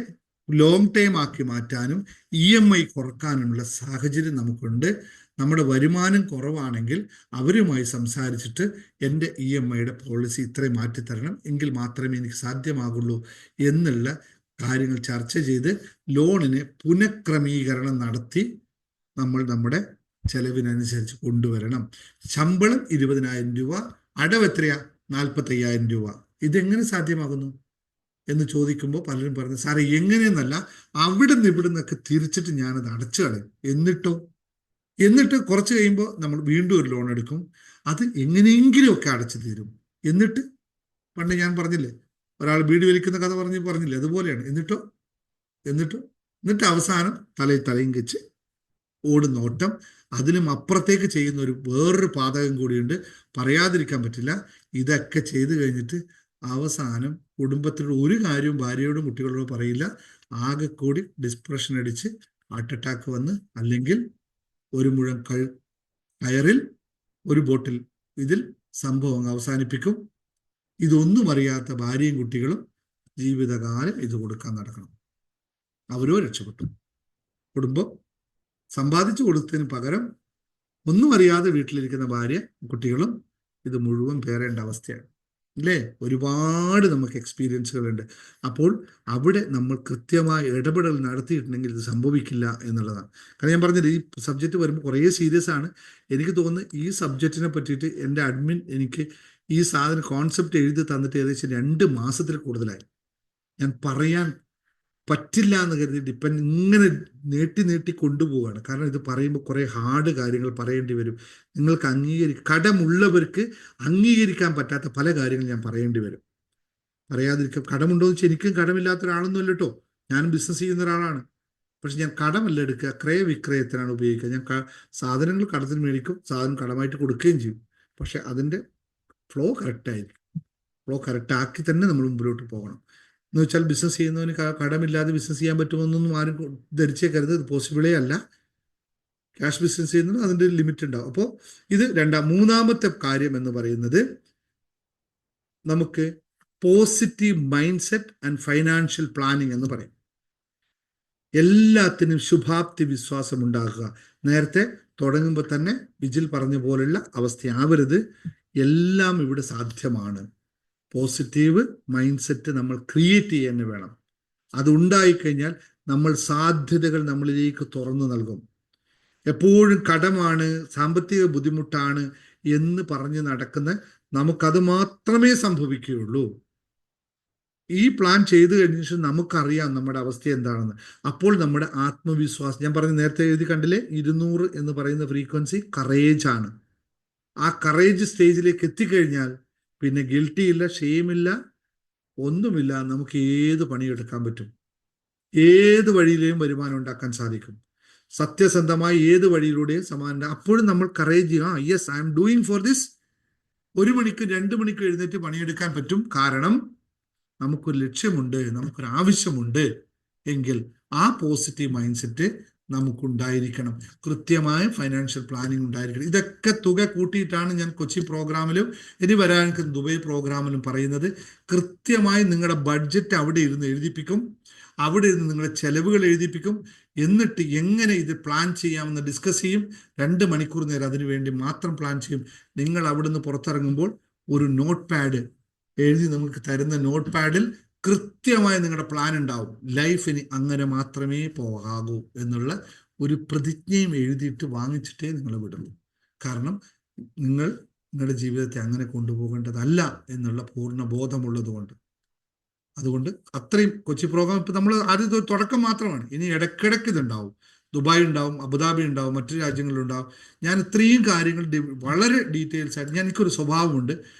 ലോങ് ടൈം ആക്കി മാറ്റാനും EMI കുറക്കാനുമുള്ള സാഹചര്യം നമുക്കുണ്ട്. നമ്മുടെ വരുമാനം കുറവാണെങ്കിൽ അവരുമായി സംസാരിച്ചിട്ട് എൻ്റെ EMIയുടെ പോളിസി ഇത്രയും മാറ്റിത്തരണം, എങ്കിൽ മാത്രമേ എനിക്ക് സാധ്യമാകുള്ളൂ എന്നുള്ള കാര്യങ്ങൾ ചർച്ച ചെയ്ത് ലോണിനെ പുനഃക്രമീകരണം നടത്തി നമ്മൾ നമ്മുടെ ചെലവിനനുസരിച്ച് കൊണ്ടുവരണം. ശമ്പളം 20,000 രൂപ, അടവ് എത്രയാ? 45,000 രൂപ. ഇതെങ്ങനെ സാധ്യമാകുന്നു എന്ന് ചോദിക്കുമ്പോൾ പലരും പറഞ്ഞു, സാറേ എങ്ങനെയെന്നല്ല, അവിടെ നിന്ന് ഇവിടെ നിന്നൊക്കെ തിരിച്ചിട്ട് ഞാനത് അടച്ചു കളയും. എന്നിട്ട് കുറച്ച് കഴിയുമ്പോൾ നമ്മൾ വീണ്ടും ഒരു ലോൺ എടുക്കും, അത് എങ്ങനെയെങ്കിലും ഒക്കെ അടച്ചു തീരും. എന്നിട്ട് പണ്ട് ഞാൻ പറഞ്ഞില്ലേ, ഒരാൾ ബീഡി വലിക്കുന്ന കഥ പറഞ്ഞില്ലേ, അതുപോലെയാണ്. എന്നിട്ട് അവസാനം തലയും വെച്ച് ഓടുന്ന ഓട്ടം. അതിനും അപ്പുറത്തേക്ക് ചെയ്യുന്ന വേറൊരു പാതകം കൂടിയുണ്ട്, പറയാതിരിക്കാൻ പറ്റില്ല. ഇതൊക്കെ ചെയ്തു കഴിഞ്ഞിട്ട് അവസാനം കുടുംബത്തിലുള്ള ഒരു കാര്യവും ഭാര്യയോടും കുട്ടികളോടും പറയില്ല. ആകെ കൂടി ഡിപ്രഷൻ അടിച്ച് ഹാർട്ട് അറ്റാക്ക് വന്ന്, അല്ലെങ്കിൽ ഒരു മുഴം കയറിൽ ഒരു ബോട്ടിൽ ഇതിൽ സംഭവം അവസാനിപ്പിക്കും. ഇതൊന്നും അറിയാത്ത ഭാര്യയും കുട്ടികളും ജീവിതകാലം ഇത് കൊടുക്കാൻ നടക്കണം. അവരോ രക്ഷപ്പെട്ടു. കുടുംബം സമ്പാദിച്ചു കൊടുത്തതിന് പകരം ഒന്നും അറിയാതെ വീട്ടിലിരിക്കുന്ന ഭാര്യ കുട്ടികളും ഇത് മുഴുവൻ പേറേണ്ട അവസ്ഥയാണ്. അല്ലേ? ഒരുപാട് നമുക്ക് എക്സ്പീരിയൻസുകളുണ്ട്. അപ്പോൾ അവിടെ നമ്മൾ കൃത്യമായ ഇടപെടൽ നടത്തിയിട്ടുണ്ടെങ്കിൽ ഇത് സംഭവിക്കില്ല എന്നുള്ളതാണ്. കാരണം ഞാൻ പറഞ്ഞത് ഈ സബ്ജക്റ്റ് വരുമ്പോൾ കുറേ സീരിയസ് ആണ്. എനിക്ക് തോന്നുന്നു ഈ സബ്ജക്റ്റിനെ പറ്റിയിട്ട് എൻ്റെ അഡ്മിൻ എനിക്ക് ഈ സാധനം കോൺസെപ്റ്റ് എഴുതി തന്നിട്ട് ഏകദേശം 2 മാസത്തിൽ കൂടുതലായി. ഞാൻ പറയാൻ പറ്റില്ല എന്ന് കരുതിയിട്ട് ഇപ്പം ഇങ്ങനെ നീട്ടി കൊണ്ടുപോവുകയാണ്. കാരണം ഇത് പറയുമ്പോൾ കുറേ ഹാർഡ് കാര്യങ്ങൾ പറയേണ്ടി വരും. നിങ്ങൾക്ക് കടമുള്ളവർക്ക് അംഗീകരിക്കാൻ പറ്റാത്ത പല കാര്യങ്ങൾ ഞാൻ പറയേണ്ടി വരും. പറയാതിരിക്കും. കടമുണ്ടോ എന്ന് വെച്ചാൽ എനിക്കും കടമില്ലാത്ത ഒരാളൊന്നും അല്ല കേട്ടോ. ഞാനും ബിസിനസ് ചെയ്യുന്ന ഒരാളാണ്. പക്ഷെ ഞാൻ കടമല്ല എടുക്കുക, ക്രയവിക്രയത്തിനാണ് ഉപയോഗിക്കുക. ഞാൻ സാധനങ്ങൾ കടത്തിന് മേടിക്കും, സാധനം കടമായിട്ട് കൊടുക്കുകയും ചെയ്യും. പക്ഷെ അതിൻ്റെ ഫ്ലോ കറക്റ്റായിരിക്കും. ഫ്ലോ കറക്റ്റാക്കി തന്നെ നമ്മൾ മുമ്പിലോട്ട് പോകണം. എന്ന് വെച്ചാൽ ബിസിനസ് ചെയ്യുന്നവന് കടമില്ലാതെ ബിസിനസ് ചെയ്യാൻ പറ്റുമെന്നൊന്നും ആരും ധരിച്ചേക്കരുത്. ഇത് പോസിബിളേ അല്ല. ക്യാഷ് ബിസിനസ് ചെയ്യുന്നത് അതിൻ്റെ ലിമിറ്റ് ഉണ്ടാവും. അപ്പോൾ ഇത് മൂന്നാമത്തെ കാര്യം എന്ന് പറയുന്നത്, നമുക്ക് positive mind set and financial planning എന്ന് പറയും. എല്ലാത്തിനും ശുഭാപ്തി വിശ്വാസം ഉണ്ടാക്കുക. നേരത്തെ തുടങ്ങുമ്പോൾ തന്നെ വിജിൽ പറഞ്ഞ പോലുള്ള അവസ്ഥയാവരുത്. എല്ലാം ഇവിടെ സാധ്യമാണ്. പോസിറ്റീവ് മൈൻഡ് സെറ്റ് നമ്മൾ ക്രിയേറ്റ് ചെയ്യാൻ വേണം. അതുണ്ടായിക്കഴിഞ്ഞാൽ നമ്മൾ സാധ്യതകൾ നമ്മളിലേക്ക് തുറന്നു നൽകും. എപ്പോഴും കടമാണ്, സാമ്പത്തിക ബുദ്ധിമുട്ടാണ് എന്ന് പറഞ്ഞ് നടക്കുന്ന നമുക്കത് മാത്രമേ സംഭവിക്കുകയുള്ളൂ. ഈ പ്ലാൻ ചെയ്തു കഴിഞ്ഞ ശേഷം നമുക്കറിയാം നമ്മുടെ അവസ്ഥ എന്താണെന്ന്. അപ്പോൾ നമ്മുടെ ആത്മവിശ്വാസം, ഞാൻ പറഞ്ഞ നേരത്തെ എഴുതി കണ്ടില്ലേ, 200 എന്ന് പറയുന്ന ഫ്രീക്വൻസി കറേജ് ആണ്. ആ കറേജ് സ്റ്റേജിലേക്ക് എത്തിക്കഴിഞ്ഞാൽ പിന്നെ ഗിൽറ്റി ഇല്ല, ഷെയിമില്ല, ഒന്നുമില്ല. നമുക്ക് ഏത് പണിയെടുക്കാൻ പറ്റും, ഏത് വഴിയിലെയും വരുമാനം ഉണ്ടാക്കാൻ സാധിക്കും. സത്യസന്ധമായി ഏത് വഴിയിലൂടെയും സമാനം. അപ്പോഴും നമ്മൾ courage, yes I am doing for this. 1 മണിക്ക് 2 മണിക്ക് എഴുന്നേറ്റ് പണിയെടുക്കാൻ പറ്റും. കാരണം നമുക്കൊരു ലക്ഷ്യമുണ്ട്, നമുക്കൊരു ആവശ്യമുണ്ട് എങ്കിൽ ആ പോസിറ്റീവ് മൈൻഡ് സെറ്റ് നമുക്കുണ്ടായിരിക്കണം. കൃത്യമായ ഫൈനാൻഷ്യൽ പ്ലാനിങ് ഉണ്ടായിരിക്കണം. ഇതൊക്കെ തുക കൂട്ടിയിട്ടാണ് ഞാൻ കൊച്ചി പ്രോഗ്രാമിലും ഇനി വരാൻ ദുബൈ പ്രോഗ്രാമിലും പറയുന്നത്. കൃത്യമായി നിങ്ങളുടെ ബഡ്ജറ്റ് അവിടെ ഇരുന്ന് എഴുതിപ്പിക്കും, അവിടെ ഇരുന്ന് നിങ്ങളുടെ ചെലവുകൾ എഴുതിപ്പിക്കും. എന്നിട്ട് എങ്ങനെ ഇത് പ്ലാൻ ചെയ്യാമെന്ന് ഡിസ്കസ് ചെയ്യും. 2 മണിക്കൂർ നേരം അതിനു വേണ്ടി മാത്രം പ്ലാൻ ചെയ്യും. നിങ്ങൾ അവിടുന്ന് പുറത്തിറങ്ങുമ്പോൾ ഒരു നോട്ട് പാഡ് എഴുതി നമുക്ക് തരുന്ന നോട്ട് പാഡിൽ കൃത്യമായി നിങ്ങളുടെ പ്ലാൻ ഉണ്ടാവും. ലൈഫ് ഇനി അങ്ങനെ മാത്രമേ പോകാവൂ എന്നുള്ള ഒരു പ്രതിജ്ഞയും എഴുതിയിട്ട് വാങ്ങിച്ചിട്ടേ നിങ്ങൾ വിടുള്ളൂ. കാരണം നിങ്ങളുടെ ജീവിതത്തെ അങ്ങനെ കൊണ്ടുപോകേണ്ടതല്ല എന്നുള്ള പൂർണ്ണ ബോധമുള്ളത് കൊണ്ട്. അതുകൊണ്ട് അത്രയും കൊച്ചി പ്രോഗ്രാം ഇപ്പം നമ്മൾ ആദ്യത്തെ തുടക്കം മാത്രമാണ്. ഇനി ഇടയ്ക്കിടയ്ക്ക് ഇതുണ്ടാവും. ദുബായ് ഉണ്ടാവും, അബുദാബി ഉണ്ടാവും, മറ്റു രാജ്യങ്ങളിലുണ്ടാവും. ഞാൻ ഇത്രയും കാര്യങ്ങൾ വളരെ ഡീറ്റെയിൽസ് ആയിട്ട്, എനിക്കൊരു സ്വഭാവമുണ്ട്.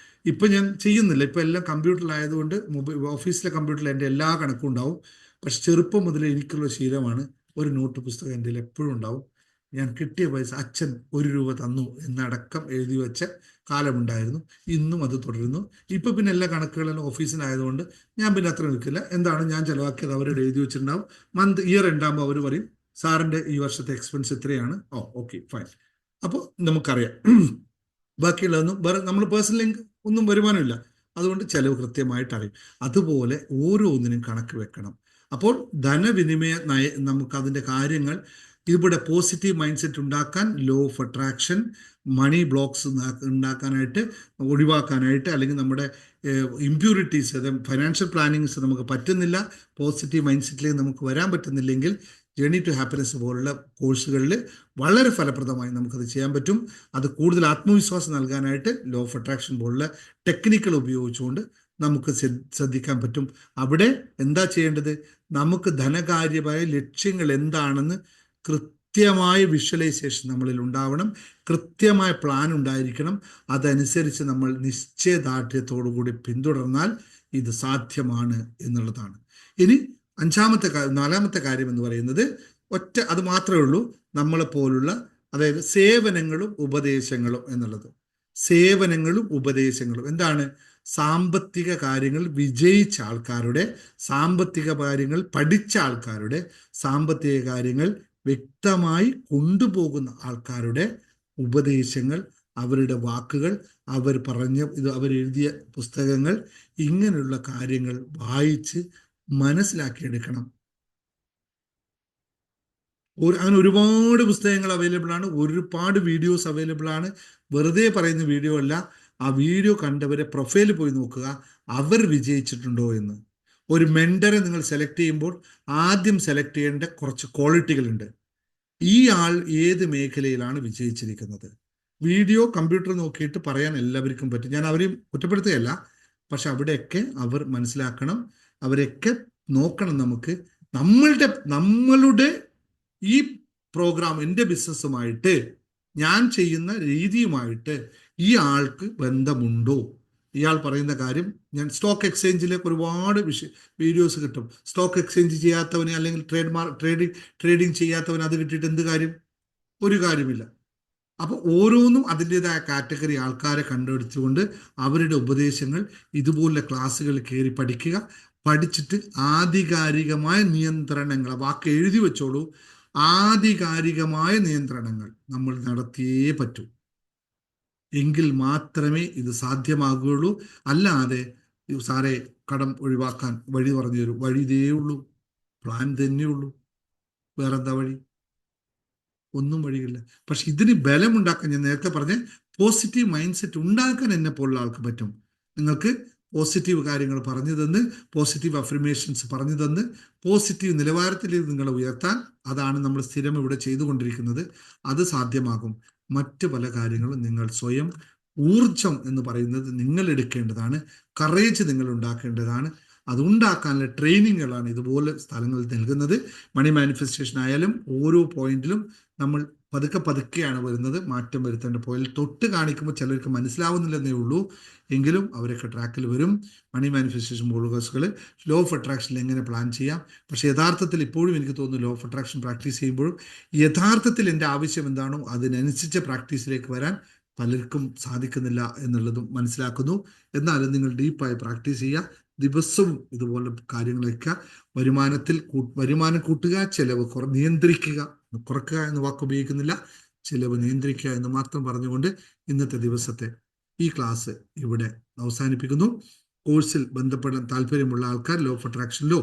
ഇപ്പം ഞാൻ ചെയ്യുന്നില്ല, ഇപ്പം എല്ലാം കമ്പ്യൂട്ടറിലായതുകൊണ്ട് ഓഫീസിലെ കമ്പ്യൂട്ടറിൽ എൻ്റെ എല്ലാ കണക്കും ഉണ്ടാവും. പക്ഷെ ചെറുപ്പം മുതലേ എനിക്കുള്ള ശീലമാണ്, ഒരു നോട്ട് പുസ്തകം എൻ്റെ എപ്പോഴും ഉണ്ടാവും. ഞാൻ കിട്ടിയ പൈസ അച്ഛൻ 1 രൂപ തന്നു എന്നടക്കം എഴുതി വെച്ച കാലമുണ്ടായിരുന്നു. ഇന്നും അത് തുടരുന്നു. ഇപ്പം പിന്നെ എല്ലാ കണക്കുകളും ഓഫീസിലായതുകൊണ്ട് ഞാൻ പിന്നെ അത്ര നിൽക്കില്ല. എന്താണ് ഞാൻ ചിലവാക്കിയത് അവരോട് എഴുതി വെച്ചിട്ടുണ്ടാവും. ഇയർ ഉണ്ടാകുമ്പോൾ അവർ പറയും, സാറിൻ്റെ ഈ വർഷത്തെ എക്സ്പെൻസ് ഇത്രയാണ്. Okay fine. അപ്പോൾ നമുക്കറിയാം. ബാക്കിയുള്ളതൊന്നും വേറെ നമ്മൾ പേഴ്സണലി ഒന്നും വരുമാനമില്ല. അതുകൊണ്ട് ചെലവ് കൃത്യമായിട്ട് അറിയും. അതുപോലെ ഓരോന്നിനും കണക്ക് വെക്കണം. അപ്പോൾ ധനവിനിമയ നമുക്ക് അതിൻ്റെ കാര്യങ്ങൾ ഇവിടെ പോസിറ്റീവ് മൈൻഡ് സെറ്റ് ഉണ്ടാക്കാൻ, law of attraction, money blocks ഉണ്ടാക്കാനായിട്ട്, ഒഴിവാക്കാനായിട്ട്, അല്ലെങ്കിൽ നമ്മുടെ ഇമ്പ്യൂരിറ്റീസ്, ഫൈനാൻഷ്യൽ പ്ലാനിങ്സ് നമുക്ക് പറ്റുന്നില്ല, പോസിറ്റീവ് മൈൻഡ് സെറ്റിലേക്ക് നമുക്ക് വരാൻ പറ്റുന്നില്ലെങ്കിൽ ജേർണി ടു ഹാപ്പിനെസ് പോലുള്ള കോഴ്സുകളിൽ വളരെ ഫലപ്രദമായി നമുക്കത് ചെയ്യാൻ പറ്റും. അത് കൂടുതൽ ആത്മവിശ്വാസം നൽകാനായിട്ട് ലോ ഓഫ് അട്രാക്ഷൻ പോലുള്ള ടെക്നിക്കുകൾ ഉപയോഗിച്ചുകൊണ്ട് നമുക്ക് ശ്രദ്ധിക്കാൻ പറ്റും. അവിടെ എന്താ ചെയ്യേണ്ടത്? നമുക്ക് ധനകാര്യമായ ലക്ഷ്യങ്ങൾ എന്താണെന്ന് കൃത്യമായ വിഷ്വലൈസേഷൻ നമ്മളിൽ ഉണ്ടാവണം. കൃത്യമായ പ്ലാൻ ഉണ്ടായിരിക്കണം. അതനുസരിച്ച് നമ്മൾ നിശ്ചയദാർഢ്യത്തോടു കൂടി പിന്തുടർന്നാൽ ഇത് സാധ്യമാണ് എന്നുള്ളതാണ്. ഇനി 4ാമത്തെ കാര്യം എന്ന് പറയുന്നത് അത് മാത്രമേ ഉള്ളൂ, നമ്മളെപ്പോലുള്ള, അതായത് സേവനങ്ങളും ഉപദേശങ്ങളും എന്നുള്ളത്. സേവനങ്ങളും ഉപദേശങ്ങളും എന്താണ്? സാമ്പത്തിക കാര്യങ്ങൾ വിജയിച്ച ആൾക്കാരുടെ, സാമ്പത്തിക കാര്യങ്ങൾ പഠിച്ച ആൾക്കാരുടെ, സാമ്പത്തിക കാര്യങ്ങൾ വ്യക്തമായി കൊണ്ടുപോകുന്ന ആൾക്കാരുടെ ഉപദേശങ്ങൾ, അവരുടെ വാക്കുകൾ, അവരെഴുതിയ പുസ്തകങ്ങൾ, ഇങ്ങനെയുള്ള കാര്യങ്ങൾ വായിച്ച് മനസ്സിലാക്കിയെടുക്കണം. അങ്ങനെ ഒരുപാട് പുസ്തകങ്ങൾ അവൈലബിൾ ആണ്, ഒരുപാട് വീഡിയോസ് അവൈലബിൾ ആണ്. വെറുതെ പറയുന്ന വീഡിയോ അല്ല. ആ വീഡിയോ കണ്ടവരെ പ്രൊഫൈൽ പോയി നോക്കുക, അവർ വിജയിച്ചിട്ടുണ്ടോ എന്ന്. ഒരു മെന്ററെ നിങ്ങൾ സെലക്ട് ചെയ്യുമ്പോൾ ആദ്യം സെലക്ട് ചെയ്യേണ്ട കുറച്ച് ക്വാളിറ്റികളുണ്ട്. ഈ ആൾ ഏത് മേഖലയിലാണ് വിജയിച്ചിരിക്കുന്നത്? വീഡിയോ കമ്പ്യൂട്ടർ നോക്കിയിട്ട് പറയാൻ എല്ലാവർക്കും പറ്റും. ഞാൻ അവരെയും കുറ്റപ്പെടുത്തുകയല്ല, പക്ഷെ അവിടെയൊക്കെ അവർ മനസ്സിലാക്കണം, അവരൊക്കെ നോക്കണം. നമ്മളുടെ ഈ പ്രോഗ്രാം, എൻ്റെ ബിസിനസ്സുമായിട്ട്, ഞാൻ ചെയ്യുന്ന രീതിയുമായിട്ട് ഈ ആൾക്ക് ബന്ധമുണ്ടോ? ഇയാൾ പറയുന്ന കാര്യം, ഞാൻ സ്റ്റോക്ക് എക്സ്ചേഞ്ചിലേക്ക് ഒരുപാട് വീഡിയോസ് കിട്ടും. സ്റ്റോക്ക് എക്സ്ചേഞ്ച് ചെയ്യാത്തവന്, അല്ലെങ്കിൽ ട്രേഡിംഗ് ചെയ്യാത്തവന് അത് കിട്ടിയിട്ട് എന്ത് കാര്യം? ഒരു കാര്യമില്ല. അപ്പോൾ ഓരോന്നും അതിൻ്റെതായ കാറ്റഗറി ആൾക്കാരെ കണ്ടുപിടിച്ചുകൊണ്ട് അവരുടെ ഉപദേശങ്ങൾ ഇതുപോലുള്ള ക്ലാസ്സുകൾ കയറി പഠിക്കുക. പഠിച്ചിട്ട് ആധികാരികമായ നിയന്ത്രണങ്ങൾ, വാക്ക് എഴുതി വെച്ചോളൂ, ആധികാരികമായ നിയന്ത്രണങ്ങൾ നമ്മൾ നടത്തിയേ പറ്റൂ. എങ്കിൽ മാത്രമേ ഇത് സാധ്യമാകുകയുള്ളൂ. അല്ലാതെ സാറേ കടം ഒഴിവാക്കാൻ വഴി പറഞ്ഞു തരൂ, വഴി ഇതേ ഉള്ളൂ, പ്ലാൻ തന്നെയുള്ളൂ. വേറെന്താ വഴി? ഒന്നും വഴിയില്ല. പക്ഷെ ഇതിന് ബലമുണ്ടാക്കാൻ ഞാൻ നേരത്തെ പറഞ്ഞ പോസിറ്റീവ് മൈൻഡ് സെറ്റ് ഉണ്ടാക്കാൻ എന്നെ പോലുള്ള ആൾക്ക് പറ്റും. നിങ്ങൾക്ക് പോസിറ്റീവ് കാര്യങ്ങൾ പറഞ്ഞു തന്ന്, പോസിറ്റീവ് അഫർമേഷൻസ് പറഞ്ഞു തന്ന്, പോസിറ്റീവ് നിലവാരത്തിൽ നിങ്ങളെ ഉയർത്താൻ, അതാണ് നമ്മൾ സ്ഥിരം ഇവിടെ ചെയ്തുകൊണ്ടിരിക്കുന്നത്. അത് സാധ്യമാകും. മറ്റ് പല കാര്യങ്ങളും നിങ്ങൾ സ്വയം ഊർജം എന്ന് പറയുന്നത് നിങ്ങൾ എടുക്കേണ്ടതാണ്. കറേജ് നിങ്ങൾ ഉണ്ടാക്കേണ്ടതാണ്. അതുണ്ടാക്കാനുള്ള ട്രെയിനിങ്ങുകളാണ് ഇതുപോലെ സ്ഥലങ്ങളിൽ നൽകുന്നത്. മണി മാനിഫെസ്റ്റേഷൻ ആയാലും ഓരോ പോയിന്റിലും നമ്മൾ പതുക്കെ പതുക്കെയാണ് വരുന്നത്. മാറ്റം വരുത്തേണ്ട പോയിന്റ് തൊട്ട് കാണിക്കുമ്പോൾ ചിലർക്ക് മനസ്സിലാവുന്നില്ലെന്നേ ഉള്ളൂ. എങ്കിലും അവരൊക്കെ ട്രാക്കിൽ വരും. മണി മാനിഫെസ്റ്റേഷൻ പ്രോഗ്രസ്സുകൾ ലോ ഓഫ് അട്രാക്ഷനിൽ എങ്ങനെ പ്ലാൻ ചെയ്യാം. പക്ഷെ യഥാർത്ഥത്തിൽ ഇപ്പോഴും എനിക്ക് തോന്നുന്നു ലോ ഓഫ് അട്രാക്ഷൻ പ്രാക്ടീസ് ചെയ്യുമ്പോഴും യഥാർത്ഥത്തിൽ എൻ്റെ ആവശ്യം എന്താണോ അതിനനുസരിച്ച് പ്രാക്ടീസിലേക്ക് വരാൻ പലർക്കും സാധിക്കുന്നില്ല എന്നുള്ളതും മനസ്സിലാക്കുന്നു. എന്നാലും നിങ്ങൾ ഡീപ്പായി പ്രാക്ടീസ് ചെയ്യുക. ദിവസവും ഇതുപോലെ കാര്യങ്ങളൊക്കെ വരുമാനം കൂട്ടുക, ചെലവ് നിയന്ത്രിക്കുക. കുറക്കുക എന്ന വാക്ക് ഉപയോഗിക്കുന്നില്ല, ചെലവ് നിയന്ത്രിക്കുക എന്ന് മാത്രം പറഞ്ഞുകൊണ്ട് ഇന്നത്തെ ദിവസത്തെ ഈ ക്ലാസ് ഇവിടെ അവസാനിപ്പിക്കുന്നു. കോഴ്സിൽ ബന്ധപ്പെടാൻ താല്പര്യമുള്ള ആൾക്കാർ, ലോ ഓഫ് അട്രാക്ഷനിലോ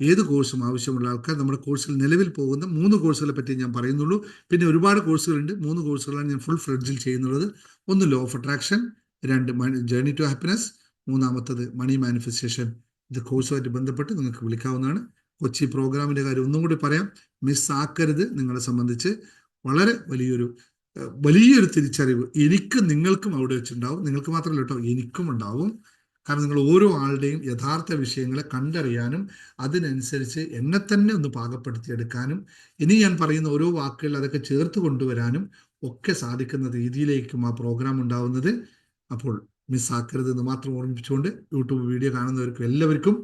ഏത് കോഴ്സും ആവശ്യമുള്ള ആൾക്കാർ, നമ്മുടെ കോഴ്സിൽ നിലവിൽ പോകുന്ന 3 കോഴ്സുകളെ പറ്റി ഞാൻ പറയുന്നുള്ളൂ. പിന്നെ ഒരുപാട് കോഴ്സുകളുണ്ട്. 3 കോഴ്സുകളാണ് ഞാൻ ഫുൾ ഫ്ലെഡ്ജിൽ ചെയ്യുന്നത്. 1 law of attraction, 2 journey to happiness, 3-മത്തത് മണി മാനിഫെസ്റ്റേഷൻ. ഇത് കോഴ്സുമായിട്ട് ബന്ധപ്പെട്ട് നിങ്ങൾക്ക് വിളിക്കാവുന്നതാണ്. കൊച്ചി പ്രോഗ്രാമിൻ്റെ കാര്യം ഒന്നും കൂടി പറയാം, മിസ്സാക്കരുത്. നിങ്ങളെ സംബന്ധിച്ച് വളരെ വലിയൊരു തിരിച്ചറിവ് എനിക്കും നിങ്ങൾക്കും അവിടെ വെച്ചുണ്ടാവും. നിങ്ങൾക്ക് മാത്രമല്ല കേട്ടോ, എനിക്കും ഉണ്ടാവും. കാരണം നിങ്ങൾ ഓരോ ആളുടെയും യഥാർത്ഥ വിഷയങ്ങളെ കണ്ടറിയാനും അതിനനുസരിച്ച് എന്നെ തന്നെ ഒന്ന് പാകപ്പെടുത്തിയെടുക്കാനും ഇനി ഞാൻ പറയുന്ന ഓരോ വാക്കുകൾ അതൊക്കെ ചേർത്ത് കൊണ്ടുവരാനും ഒക്കെ സാധിക്കുന്ന രീതിയിലേക്കും ആ പ്രോഗ്രാം ഉണ്ടാവുന്നത്. അപ്പോൾ മിസ്സാക്കരുത് എന്ന് മാത്രം ഓർമ്മിപ്പിച്ചുകൊണ്ട് യൂട്യൂബ് വീഡിയോ കാണുന്നവർക്കും എല്ലാവർക്കും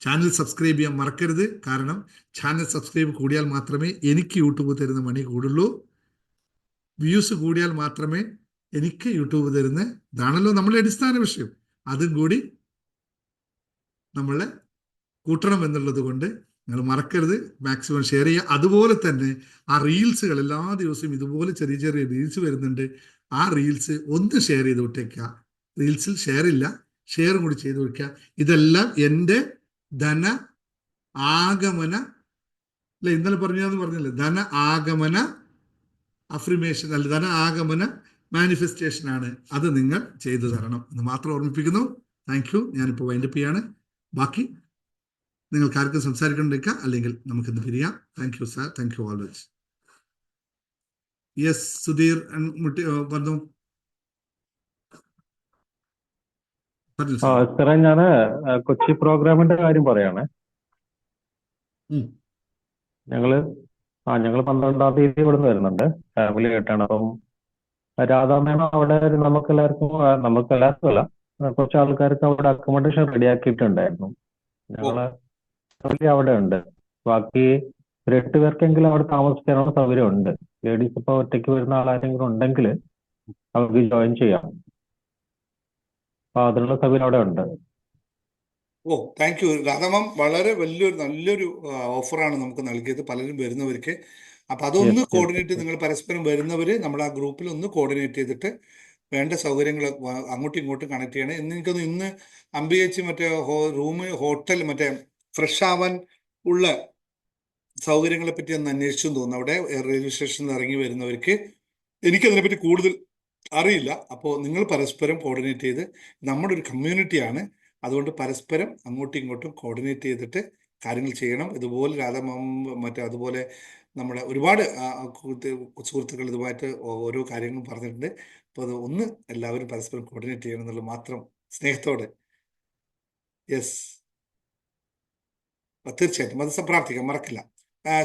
ചാനൽ സബ്സ്ക്രൈബ് ചെയ്യാൻ മറക്കരുത്. കാരണം ചാനൽ സബ്സ്ക്രൈബ് കൂടിയാൽ മാത്രമേ എനിക്ക് യൂട്യൂബ് തരുന്ന മണി കൂടുള്ളൂ. വ്യൂസ് കൂടിയാൽ മാത്രമേ എനിക്ക് യൂട്യൂബ് തരുന്ന, ഇതാണല്ലോ നമ്മളെ അടിസ്ഥാന വിഷയം. അതും കൂടി നമ്മളെ കൂട്ടണം എന്നുള്ളത് കൊണ്ട് നിങ്ങൾ മറക്കരുത്, മാക്സിമം ഷെയർ ചെയ്യുക. അതുപോലെ തന്നെ ആ റീൽസുകൾ എല്ലാ ദിവസവും ഇതുപോലെ ചെറിയ ചെറിയ റീൽസ് വരുന്നുണ്ട്. ആ റീൽസ് ഒന്ന് ഷെയർ ചെയ്ത് വിട്ടേക്കുക. റീൽസിൽ ഷെയർ ഇല്ല, ഷെയറും കൂടി ചെയ്ത് വയ്ക്കുക. ഇതെല്ലാം എൻ്റെ ധന ആഗമന, അല്ലെ ഇന്നലെ പറഞ്ഞില്ലേ, ധന ആഗമന അഫ്രിമേഷൻ അല്ല, ധന ആഗമന മാനിഫെസ്റ്റേഷൻ ആണ്. അത് നിങ്ങൾ ചെയ്തു തരണം എന്ന് മാത്രം ഓർമ്മിപ്പിക്കുന്നു. Thank you. ഞാനിപ്പോൾ വൈൻഡപ്പ് ചെയ്യാണ്. ബാക്കി നിങ്ങൾക്ക് ആർക്കും സംസാരിക്കണ്ടിരിക്കാം, അല്ലെങ്കിൽ നമുക്കിന്ന് പിരിയാം. Thank you sir, thank you always. Yes Sudheer പറഞ്ഞു. സാറേ, ഞാന് കൊച്ചി പ്രോഗ്രാമിന്റെ കാര്യം പറയാണ്. ഞങ്ങള് 12-ാം തീയതി ഇവിടെ നിന്ന് വരുന്നുണ്ട്, ഫാമിലി ആയിട്ടാണ്. അപ്പം രാധാമേണം അവിടെ നമുക്കെല്ലാവർക്കും അല്ല, കുറച്ച് ആൾക്കാർക്ക് അവിടെ അക്കോമഡേഷൻ റെഡിയാക്കിയിട്ടുണ്ടായിരുന്നു. ഞങ്ങള് ഫാമിലി അവിടെ ഉണ്ട്. ബാക്കി 8 പേർക്കെങ്കിലും അവിടെ താമസിക്കാനുള്ള സൗകര്യം ഉണ്ട്. ലേഡീസ് ഇപ്പൊ ഒറ്റയ്ക്ക് വരുന്ന ആളാരെങ്കിലും ഉണ്ടെങ്കിൽ അവർക്ക് ജോയിൻ ചെയ്യാം. അപ്പൊ അതിനുള്ള സൗകര്യം അവിടെ ഉണ്ട്. താങ്ക് യു രാധാമാം. വളരെ നല്ലൊരു ഓഫറാണ് നമുക്ക് നൽകിയത് പലരും വരുന്നവർക്ക്. അപ്പൊ അതൊന്ന് കോർഡിനേറ്റ്, നിങ്ങൾ പരസ്പരം വരുന്നവര് നമ്മൾ ആ ഗ്രൂപ്പിൽ ഒന്ന് കോർഡിനേറ്റ് ചെയ്തിട്ട് വേണ്ട സൗകര്യങ്ങൾ അങ്ങോട്ടും ഇങ്ങോട്ടും കണക്ട് ചെയ്യണം. എനിക്കൊന്ന് ഇന്ന് അമ്പിയേച്ചി മറ്റേ ഹോട്ടൽ മറ്റേ ഫ്രഷ് ആവാൻ ഉള്ള സൗകര്യങ്ങളെ പറ്റി ഒന്ന് അന്വേഷിച്ചു തോന്നുന്നു. അവിടെ റെയിൽവേ സ്റ്റേഷനിൽ ഇറങ്ങി വരുന്നവർക്ക് എനിക്കതിനെപ്പറ്റി കൂടുതൽ അറിയില്ല. അപ്പോൾ നിങ്ങൾ പരസ്പരം കോർഡിനേറ്റ് ചെയ്ത്, നമ്മുടെ ഒരു കമ്മ്യൂണിറ്റിയാണ്, അതുകൊണ്ട് പരസ്പരം അങ്ങോട്ടും ഇങ്ങോട്ടും കോർഡിനേറ്റ് ചെയ്തിട്ട് കാര്യങ്ങൾ ചെയ്യണം. ഇതുപോലെ അതുപോലെ നമ്മുടെ ഒരുപാട് സുഹൃത്തുക്കൾ ഇതുമായിട്ട് ഓരോ കാര്യങ്ങളും പറഞ്ഞിട്ടുണ്ട്. അപ്പോൾ അത് ഒന്ന് എല്ലാവരും പരസ്പരം കോർഡിനേറ്റ് ചെയ്യണം എന്നുള്ളത് മാത്രം സ്നേഹത്തോടെ. യെസ്, തീർച്ചയായിട്ടും അത് പ്രാർത്ഥിക്കാം, മറക്കില്ല.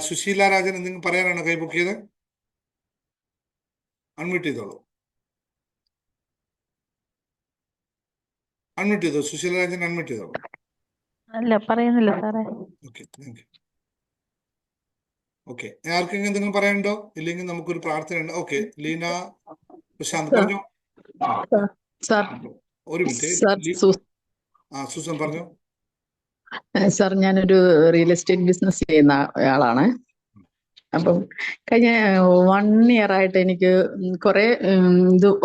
സുശീല രാജൻ എന്തെങ്കിലും പറയാനാണോ കൈ ബുക്ക് ചെയ്ത്? അൺമ്യൂട്ട് ചെയ്തോളൂ. അൺമ്യൂട്ട് ചെയ്തോ സുശീല രാജൻ, അൺമ്യൂട്ട് ചെയ്തോളൂ. അല്ല, പറയുന്നില്ല സാറേ. Okay, thank you. ഓക്കെ, ആർക്കെങ്കിലും എന്തെങ്കിലും പറയാനുണ്ടോ? ഇല്ലെങ്കിൽ നമുക്കൊരു പ്രാർത്ഥന ഉണ്ട്. ഓക്കെ, ലീന പ്രശാന്ത് പറഞ്ഞു. ഒരു മിനിറ്റ്, സൂസൻ പറഞ്ഞു. സാർ, ഞാനൊരു റിയൽ എസ്റ്റേറ്റ് ബിസിനസ് ചെയ്യുന്ന ആളാണ്. അപ്പം കഴിഞ്ഞ 1 ഇയർ ആയിട്ട് എനിക്ക് കുറെ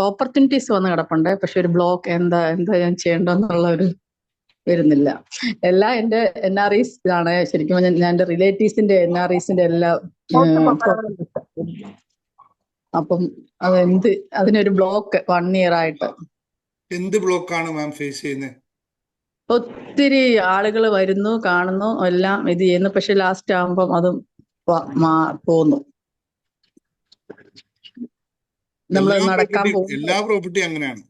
ഓപ്പർച്യൂണിറ്റീസ് വന്ന് കിടപ്പുണ്ട്. പക്ഷെ ഒരു ബ്ലോക്ക്, എന്താ ഞാൻ ചെയ്യേണ്ടെന്നുള്ള ഒരു വരുന്നില്ല. എല്ലാം എൻ്റെ NREs ആണ്. ശരിക്കും പറഞ്ഞാൽ ഞാൻ എൻ്റെ റിലേറ്റീവ്സിന്റെ NREsന്റെ എല്ലാം അപ്പം അതെന്ത് അതിനൊരു ബ്ലോക്ക് 1 year ആയിട്ട്. എന്ത് ബ്ലോക്കാണ് മാം ഫേസ് ചെയ്യുന്നത്? ഒത്തിരി ആളുകൾ വരുന്നു, കാണുന്നു, എല്ലാം ഇത് ചെയ്യുന്നു. പക്ഷെ ലാസ്റ്റ് ആകുമ്പം അത് പോന്നു. നമ്മൾ നടക്കാൻ പോകും. എല്ലാ പ്രോപ്പർട്ടി അങ്ങനെയാണ്.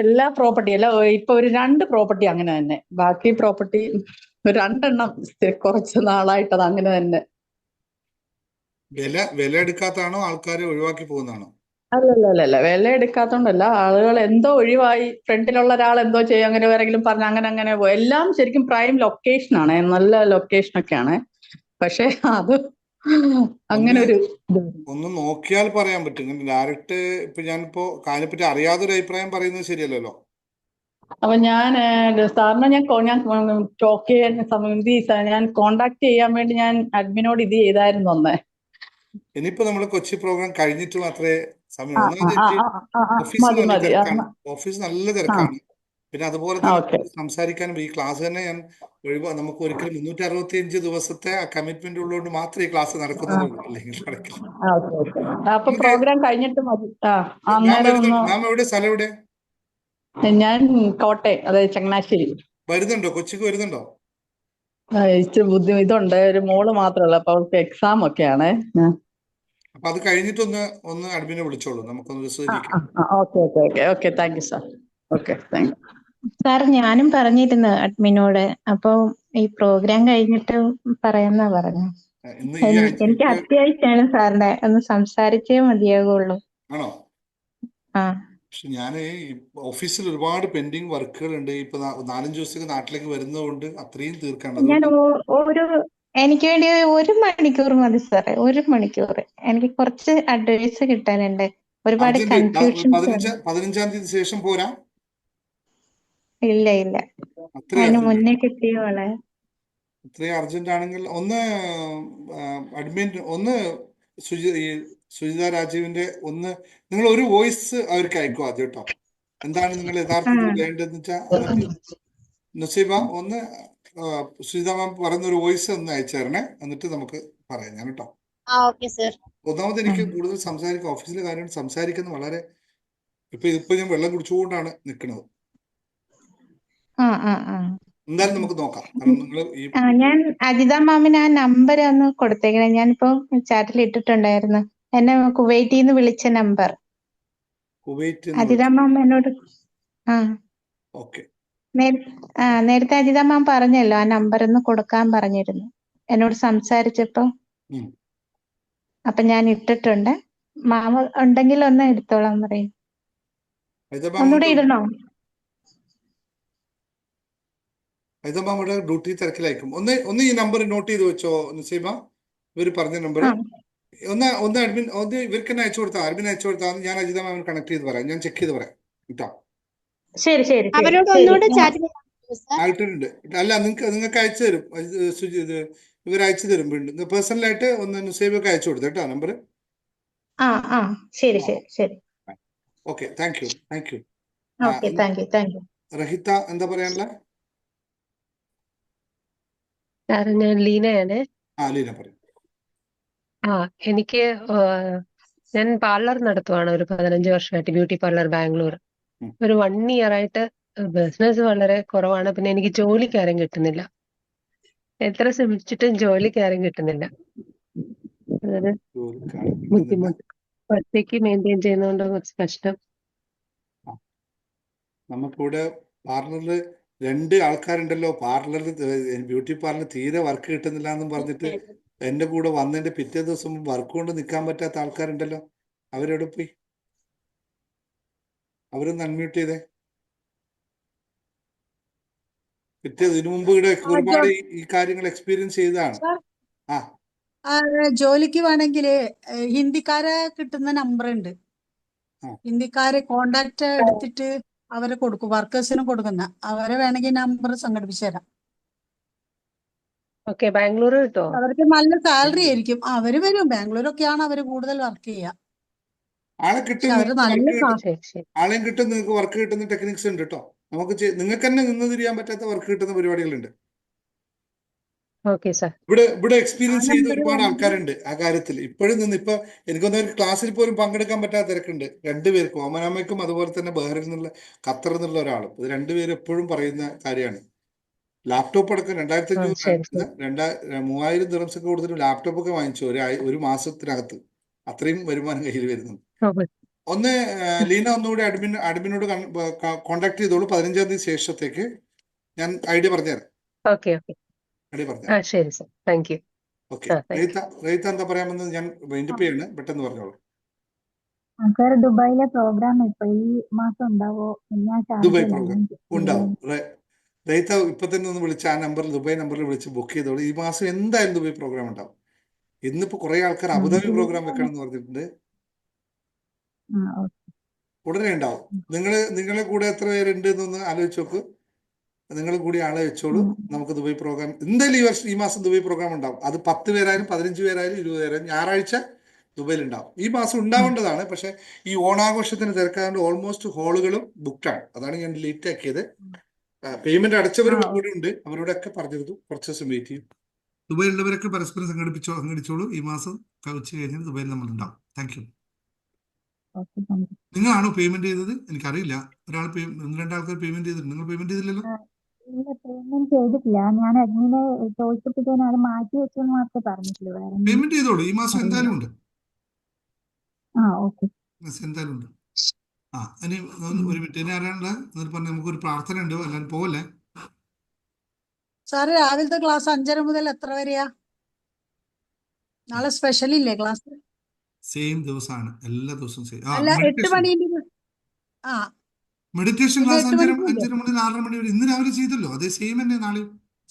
എല്ലാ പ്രോപ്പർട്ടി അല്ല, ഇപ്പൊ ഒരു 2 പ്രോപ്പർട്ടി അങ്ങനെ തന്നെ. ബാക്കി പ്രോപ്പർട്ടി ഒരു 2 എണ്ണം കുറച്ച് നാളായിട്ട് അത് അങ്ങനെ തന്നെ. വില എടുക്കാത്താണോ ആൾക്കാരെ ഒഴിവാക്കി പോകുന്നതാണോ? അല്ലല്ല, വില എടുക്കാത്തോണ്ടല്ല, ആളുകൾ എന്തോ ഒഴിവായി, ഫ്രണ്ടിലുള്ള ഒരാൾ എന്തോ ചെയ്യും, അങ്ങനെ ആരെങ്കിലും പറഞ്ഞ അങ്ങനെ പോയി. എല്ലാം ശരിക്കും പ്രൈം ലൊക്കേഷനാണ്, നല്ല ലൊക്കേഷനൊക്കെയാണ്. പക്ഷെ അത് അങ്ങനെ ഒരു ഒന്ന് നോക്കിയാൽ പറയാൻ പറ്റും. ഇങ്ങനെ ഡയറക്റ്റ് ഇപ്പൊ ഞാനിപ്പോ അതിനെപ്പറ്റി അറിയാതൊരു അഭിപ്രായം പറയുന്നത് ശരിയല്ലല്ലോ. അപ്പൊ ഞാൻ സാറിനെ ഞാൻ ടോക്ക് ചെയ്യാൻ ഞാൻ കോണ്ടാക്ട് ചെയ്യാൻ വേണ്ടി ഞാൻ അഡ്മിനോട് ഇത് ചെയ്തായിരുന്നു ഒന്ന്. ഇനിയിപ്പോ നമ്മള് കൊച്ചി പ്രോഗ്രാം കഴിഞ്ഞിട്ട് മാത്രമേ സമയം. ഓഫീസ് മതി നല്ല മതി. തിരക്കാണ്. ഓഫീസ് നല്ല തിരക്കാണ്. പിന്നെ അതുപോലെ തന്നെ സംസാരിക്കാനും ഈ ക്ലാസ് തന്നെ ഞാൻ നമുക്ക് ഒരിക്കലും 365 ദിവസത്തെ കമ്മിറ്റ്മെന്റ് ഉള്ളതുകൊണ്ട് മാത്രമേ ഈ ക്ലാസ് നടക്കുന്നുള്ളൂ. അല്ലെങ്കിൽ നടക്കില്ല. അപ്പൊ പ്രോഗ്രാം കഴിഞ്ഞിട്ട് മതി. മാം എവിടെ, സ്ഥലം എവിടെ? ഞാൻ കോട്ടയം, അതായത് ചങ്ങനാശ്ശേരി. വരുന്നുണ്ടോ? കൊച്ചിക്ക് വരുന്നുണ്ടോ? ഇച്ചിരി ഇതുണ്ട്, ഒരു മോള് മാത്രമല്ല, അപ്പൊ അവൾക്ക് എക്സാം ഒക്കെയാണ്. അപ്പൊ അത് കഴിഞ്ഞിട്ട് ഒന്ന് അഡ്മിനെ വിളിച്ചോളൂ, നമുക്കൊന്ന് വിശദീകരിക്കാം. Okay thank you sir. Okay thank you sir. ഞാനും പറഞ്ഞിരുന്നു അഡ്മിനോട്, അപ്പൊ ഈ പ്രോഗ്രാം കഴിഞ്ഞിട്ട് പറയാന്നാ പറഞ്ഞു. എനിക്ക് അത്യാവശ്യമാണ് സാറിനെ, ഒന്ന് സംസാരിച്ചേ മതിയാകുള്ളൂ. ആണോ? ആ. പക്ഷെ ഞാൻ ഓഫീസിൽ ഒരുപാട് പെൻഡിങ് വർക്കുകൾ ഉണ്ട്. ഇപ്പൊ 4-5 ദിവസത്തേക്ക് നാട്ടിലേക്ക് വരുന്നതുകൊണ്ട് അത്രയും തീർക്കാണ്. ഞാൻ എനിക്ക് വേണ്ടി 1 മണിക്കൂർ മതി സാറേ, 1 മണിക്കൂർ. എനിക്ക് കുറച്ച് അഡ്വൈസ് കിട്ടാനുണ്ട്. ഒരുപാട് കൺഫ്യൂഷൻ. 15-ാം തീയതി ശേഷം പോരാ? ഇല്ല, അതിന് മുന്നേ കിട്ടിയോളെ. ഇത്രയും അർജന്റ് ആണെങ്കിൽ ഒന്ന് അഡ്മിൻ സുജിത രാജീവിന്റെ നിങ്ങൾ ഒരു വോയിസ് അവർക്ക് അയക്കും ആദ്യം കേട്ടോ. എന്താണ് നിങ്ങൾ യഥാർത്ഥത്തിൽ വേണ്ടതെന്ന് വെച്ചാൽ, എന്നിട്ട് നസീബ സുജിത മാം പറയുന്ന ഒരു വോയിസ് ഒന്ന് അയച്ചു തരണേ, എന്നിട്ട് നമുക്ക് പറയാം ഞാൻ കേട്ടോ. ഒന്നാമത് എനിക്ക് കൂടുതൽ സംസാരിക്കാം, ഓഫീസിലെ കാര്യം സംസാരിക്കുന്നത് വളരെ ഇപ്പൊ ഞാൻ വെള്ളം കുടിച്ചുകൊണ്ടാണ് നിൽക്കുന്നത്. എന്തായാലും നമുക്ക് നോക്കാം. ഞാൻ അജിത മാമിന് ആ നമ്പർ ഒന്ന് കൊടുത്തേക്കണേ. ഞാനിപ്പോ ചാറ്റിൽ ഇട്ടിട്ടുണ്ടായിരുന്നു, എന്നെ കുവൈറ്റിൽ നിന്ന് വിളിച്ച നമ്പർ. അജിത മാം എന്നോട് നേരത്തെ അജിത മാം പറഞ്ഞല്ലോ, ആ നമ്പർ ഒന്ന് കൊടുക്കാൻ പറഞ്ഞിരുന്നു എന്നോട് സംസാരിച്ചപ്പോ. അപ്പൊ ഞാൻ ഇട്ടിട്ടുണ്ട്. മാമ ഉണ്ടെങ്കിൽ ഒന്ന് എടുത്തോളാൻ പറയും. ഒന്നുകൂടെ ഇടണോ? ഹൈദരാബാദ് ഡ്യൂട്ടി തിരക്കിലായിരിക്കും. ഒന്ന് ഈ നമ്പർ നോട്ട് ചെയ്ത് വെച്ചോ നസീബ, ഇവർ പറഞ്ഞ നമ്പർ. ഒന്ന് അഡ്മിൻ ഇവർക്ക് തന്നെ അയച്ചു കൊടുത്താൽ, അഡ്മിൻ അയച്ചു കൊടുത്താൽ ഞാൻ അജിത മാമിന് കണക്ട് ചെയ്ത് പറയാം, ഞാൻ ചെക്ക് ചെയ്ത് പറയാം കേട്ടോ. ശരി. ആയിട്ടുണ്ട്. അല്ല, നിങ്ങൾക്ക് അയച്ചു തരും, ഇവർ അയച്ചു തരും. വീണ്ടും പേഴ്സണലായിട്ട് ഒന്ന് നസീബൊക്കെ അയച്ചു കൊടുത്തു കേട്ടോ നമ്പർ. ശരി. Okay, thank you. Thank you. Rahitha എന്താ പറയാനുള്ള? ഞാൻ ലീനയാണ്. ലീന പറയും. എനിക്ക് ഞാൻ പാർലർ നടത്തുവാണ് ഒരു 15 വർഷമായിട്ട്, ബ്യൂട്ടി പാർലർ ബാംഗ്ലൂർ. ഒരു 1 year ആയിട്ട് ബിസിനസ് വളരെ കുറവാണ്. പിന്നെ എനിക്ക് ജോലിക്കാരും കിട്ടുന്നില്ല, എത്ര ശ്രമിച്ചിട്ടും ജോലിക്കാരും കിട്ടുന്നില്ല. അതൊരു ബുദ്ധിമുട്ട്, ഒറ്റയ്ക്ക് മെയിൻറ്റെയിൻ ചെയ്യുന്നതുകൊണ്ട് കുറച്ച് കഷ്ടം. നമുക്കിവിടെ പാർലറിൽ 2 ആൾക്കാരുണ്ടല്ലോ, ബ്യൂട്ടി പാർലർ തീരെ വർക്ക് കിട്ടുന്നില്ല എന്നും പറഞ്ഞിട്ട് എന്റെ കൂടെ വന്നതിന്റെ പിറ്റേ ദിവസം വർക്ക് കൊണ്ട് നിൽക്കാൻ പറ്റാത്ത ആൾക്കാരുണ്ടല്ലോ. അവരെവിടെ പോയി? അവരൊന്ന് അൺമ്യൂട്ട് ചെയ്തേ. ഇതിനു മുമ്പ് ഇവിടെ ഒരുപാട് ഈ കാര്യങ്ങൾ എക്സ്പീരിയൻസ് ചെയ്തതാണ്. ജോലിക്ക് വേണമെങ്കിൽ ഹിന്ദിക്കാരെ കിട്ടുന്ന നമ്പർ ഉണ്ട്. ഹിന്ദിക്കാരെ കോണ്ടാക്ട് എടുത്തിട്ട് അവരെ കൊടുക്കും, വർക്കേഴ്സിന് കൊടുക്കുന്ന. അവരെ വേണമെങ്കിൽ നമ്പർ സംഘടിപ്പിച്ചു തരാം. ബാംഗ്ലൂർ കിട്ടോ? അവർക്ക് നല്ല സാലറി ആയിരിക്കും. അവര് വരും, ബാംഗ്ലൂരൊക്കെയാണ് അവര് കൂടുതൽ വർക്ക് ചെയ്യുക. ആളെയും കിട്ടും, നിങ്ങൾക്ക് വർക്ക് കിട്ടുന്ന ടെക്നിക്സ് ഉണ്ട് കേട്ടോ. നിങ്ങൾക്ക് തന്നെ നിന്ന് തിരിയാൻ പറ്റാത്ത വർക്ക് കിട്ടുന്ന പരിപാടികളുണ്ട്. Okay sir. ഇവിടെ എക്സ്പീരിയൻസ് ചെയ്ത നമ്പർ ഒരുപാട് ആൾക്കാരുണ്ട് ആ കാര്യത്തിൽ. ഇപ്പോഴും നിന്ന് ഇപ്പൊ എനിക്കൊന്നും ഒരു ക്ലാസ്സിൽ പോലും പങ്കെടുക്കാൻ പറ്റാത്ത തിരക്കുണ്ട്. രണ്ടുപേർക്കും, ഓമനാമയ്ക്കും അതുപോലെ തന്നെ ബഹറിൽ നിന്നുള്ള ഖത്തറിൽ നിന്നുള്ള ഒരാളും. ഇത് രണ്ടുപേരും എപ്പോഴും പറയുന്ന കാര്യമാണ്. ലാപ്ടോപ്പ് അടക്കം 2500 3000 ദിറംസ് ഒക്കെ കൊടുത്തിട്ട് ലാപ്ടോപ്പ് ഒക്കെ വാങ്ങിച്ചു ഒരു മാസത്തിനകത്ത്. അത്രയും വരുമാനം കയ്യിൽ വരുന്നുണ്ട്. ഒന്ന് ലീന ഒന്നുകൂടി അഡ്മിനോട് കോണ്ടാക്ട് ചെയ്തോളൂ. 15-ാം തീയതി ശേഷത്തേക്ക് ഞാൻ ഐഡിയ പറഞ്ഞുതരാം. Okay okay. ഐഡിയ പറഞ്ഞുതരാം. ശരി sir, thank you. Okay. Reetha എന്താ പറയാമെന്ന് ഞാൻ വൈൻഡപ്പ് ചെയ്യാണ്. പെട്ടെന്ന് പറഞ്ഞോളൂ. സാർ, ദുബായിലെ പ്രോഗ്രാം ഇപ്പൊ ഈ മാസം ഉണ്ടാവോ? ദുബായ് പ്രോഗ്രാം ഉണ്ടാവും. റീത്ത ഇപ്പൊ തന്നെ ഒന്ന് വിളിച്ച് ആ നമ്പറിൽ, ദുബായ് നമ്പറിൽ വിളിച്ച് ബുക്ക് ചെയ്തോളൂ. ഈ മാസം എന്തായാലും ദുബായ് പ്രോഗ്രാം ഉണ്ടാവും. ഇന്നിപ്പോ കുറെ ആൾക്കാർ അബുദാബി പ്രോഗ്രാം വെക്കണം എന്ന് പറഞ്ഞിട്ടുണ്ട്. ഉടനെ ഉണ്ടാവും. നിങ്ങളെ കൂടെ എത്ര പേരുണ്ട് എന്നൊന്ന് ആലോചിച്ച് നോക്ക്. നിങ്ങൾ കൂടി ആളെ വെച്ചോളൂ. നമുക്ക് ദുബായ് പ്രോഗ്രാം എന്തായാലും ഈ മാസം ദുബായ് പ്രോഗ്രാം ഉണ്ടാവും. അത് 10 പേരായാലും 15 പേരായാലും 20 പേരായാലും ഞായറാഴ്ച ദുബായിൽ ഉണ്ടാവും. ഈ മാസം ഉണ്ടാവേണ്ടതാണ്. പക്ഷെ ഈ ഓണാഘോഷത്തിന് തിരക്കാണ്ട് ഓൾമോസ്റ്റ് ഹോളുകളും ബുക്ക്ഡാണ്. അതാണ് ഞാൻ ലേറ്റ് ആക്കിയത്. പേയ്മെന്റ് അടച്ചവരും കൂടെ ഉണ്ട്. അവരോടൊക്കെ പറഞ്ഞിരുന്നു കുറച്ച് ദിവസം വെയിറ്റ് ചെയ്യും. ദുബായിലുള്ളവരൊക്കെ പരസ്പരം സംഘടിച്ചോളൂ. ഈ മാസം ഉച്ച കഴിഞ്ഞാൽ ദുബായിൽ നമ്മളുണ്ടാവും. Thank you. നിങ്ങളാണോ പേയ്മെന്റ് ചെയ്തത്? എനിക്കറിയില്ല. രണ്ടാൾക്കാർ പേയ്മെന്റ് ചെയ്തിട്ടുണ്ട്. നിങ്ങൾ പേയ്മെന്റ് ചെയ്തില്ലല്ലോ? പേയ്മെന്റ് ചെയ്തിട്ടില്ല. ഞാൻ അഡ്മിനെ ചോദിച്ചപ്പോഴത്തേനും അത് മാറ്റി വെച്ചെന്ന് മാത്രമേ പറഞ്ഞിട്ടുള്ളൂ. പേയ്മെന്റ് ചെയ്തോളൂ. ഈ മാസം എന്തായാലും ഉണ്ട്. ഓക്കെ. എന്തായാലും ഉണ്ട്. ഇനി ഒരു മിനിറ്റ്. ഇനി ആരാണ് പറഞ്ഞ നമുക്കൊരു പ്രാർത്ഥന ഉണ്ട്. എല്ലാവരും പോവല്ലേ? സാറ് രാവിലത്തെ ക്ലാസ് 5:30 മുതൽ എത്ര വരെയാ? നാളെ സ്പെഷ്യൽ ഇല്ലേ ക്ലാസ്? സെയിം ദിവസമാണ്. എല്ലാ ദിവസവും സെയിം. അല്ല, 8 മണി. മെഡിറ്റേഷൻ ക്ലാസ് 5:30 മുതൽ 6:30 മണി വരെ. ഇന്ന് രാവിലെ ചെയ്തല്ലോ. അതേ സെയിം തന്നെ നാളെ.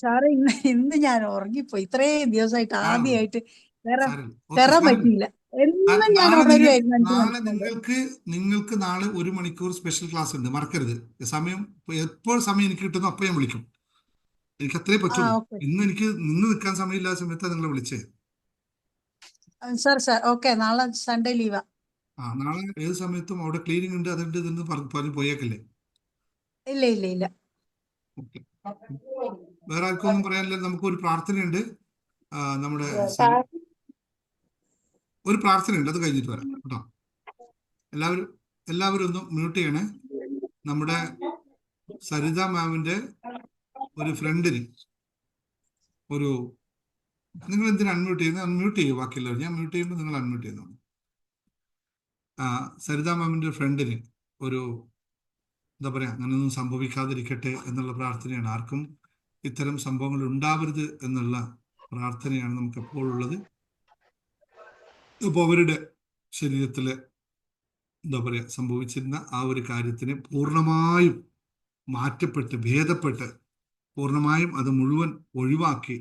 സാറേ, ഇന്ന് ഞാൻ ഉറങ്ങിപ്പോയി. ഇത്രയും ദിവസമായിട്ട് ആദ്യമായിട്ട് കയറാൻ പറ്റിയില്ല. എന്നും ഞാൻ ഉണരുമായിരുന്നു 5 മണിക്ക്. നിങ്ങൾക്ക് നാളെ 1 മണിക്കൂർ സ്പെഷ്യൽ ക്ലാസ് ഉണ്ട്. മറക്കരുത്. സമയം എപ്പോൾ സമയം എനിക്ക് കിട്ടുന്നു അപ്പോൾ ഞാൻ വിളിക്കും. എനിക്ക് അത്രേ പറ്റുള്ളൂ. ഇന്ന് എനിക്ക് നിന്ന് നിൽക്കാൻ സമയമില്ലാത്ത സമയത്താണ് നിങ്ങളെ വിളിച്ചേ. Sir okay. നാളെ സൺഡേ ലീവാ. നാളെ ഏത് സമയത്തും അവിടെ ക്ലീനിങ് ഉണ്ട്, അതുണ്ട്, ഇതെന്ന് പറഞ്ഞു പോയേക്കല്ലേ? ഇല്ല ഇല്ല ഇല്ല. ഓക്കെ. വേറെ ആർക്കൊന്നും പറയാനില്ല. നമുക്കൊരു പ്രാർത്ഥനയുണ്ട്. നമ്മുടെ ഒരു പ്രാർത്ഥനയുണ്ട്. അത് കഴിഞ്ഞിട്ട് വരാം കേട്ടോ. എല്ലാവരും ഒന്ന് മ്യൂട്ട് ചെയ്യണേ. നമ്മുടെ സരിത മാമിന്റെ ഒരു ഫ്രണ്ടിന് നിങ്ങൾ എന്തിനാ അൺമ്യൂട്ട് ചെയ്യുന്നത്? അൺമ്യൂട്ട് ചെയ്യൂ ബാക്കിയുള്ളവർ. ഞാൻ മ്യൂട്ട് ചെയ്യുമ്പോൾ നിങ്ങൾ അൺമ്യൂട്ട് ചെയ്യുന്നു. സരിത മാമിന്റെ ഫ്രണ്ടിന് എന്താ പറയാ, അങ്ങനെയൊന്നും സംഭവിക്കാതിരിക്കട്ടെ എന്നുള്ള പ്രാർത്ഥനയാണ്. ആർക്കും ഇത്തരം സംഭവങ്ങൾ ഉണ്ടാവരുത് എന്നുള്ള പ്രാർത്ഥനയാണ് നമുക്ക് എപ്പോഴുള്ളത്. അപ്പോൾ അവരുടെ ശരീരത്തില് എന്താ പറയാ സംഭവിച്ചിരുന്ന ആ ഒരു കാര്യത്തിനെ പൂർണ്ണമായും മാറ്റപ്പെട്ട് ഭേദപ്പെട്ട് പൂർണ്ണമായും അത് മുഴുവൻ ഒഴിവാക്കി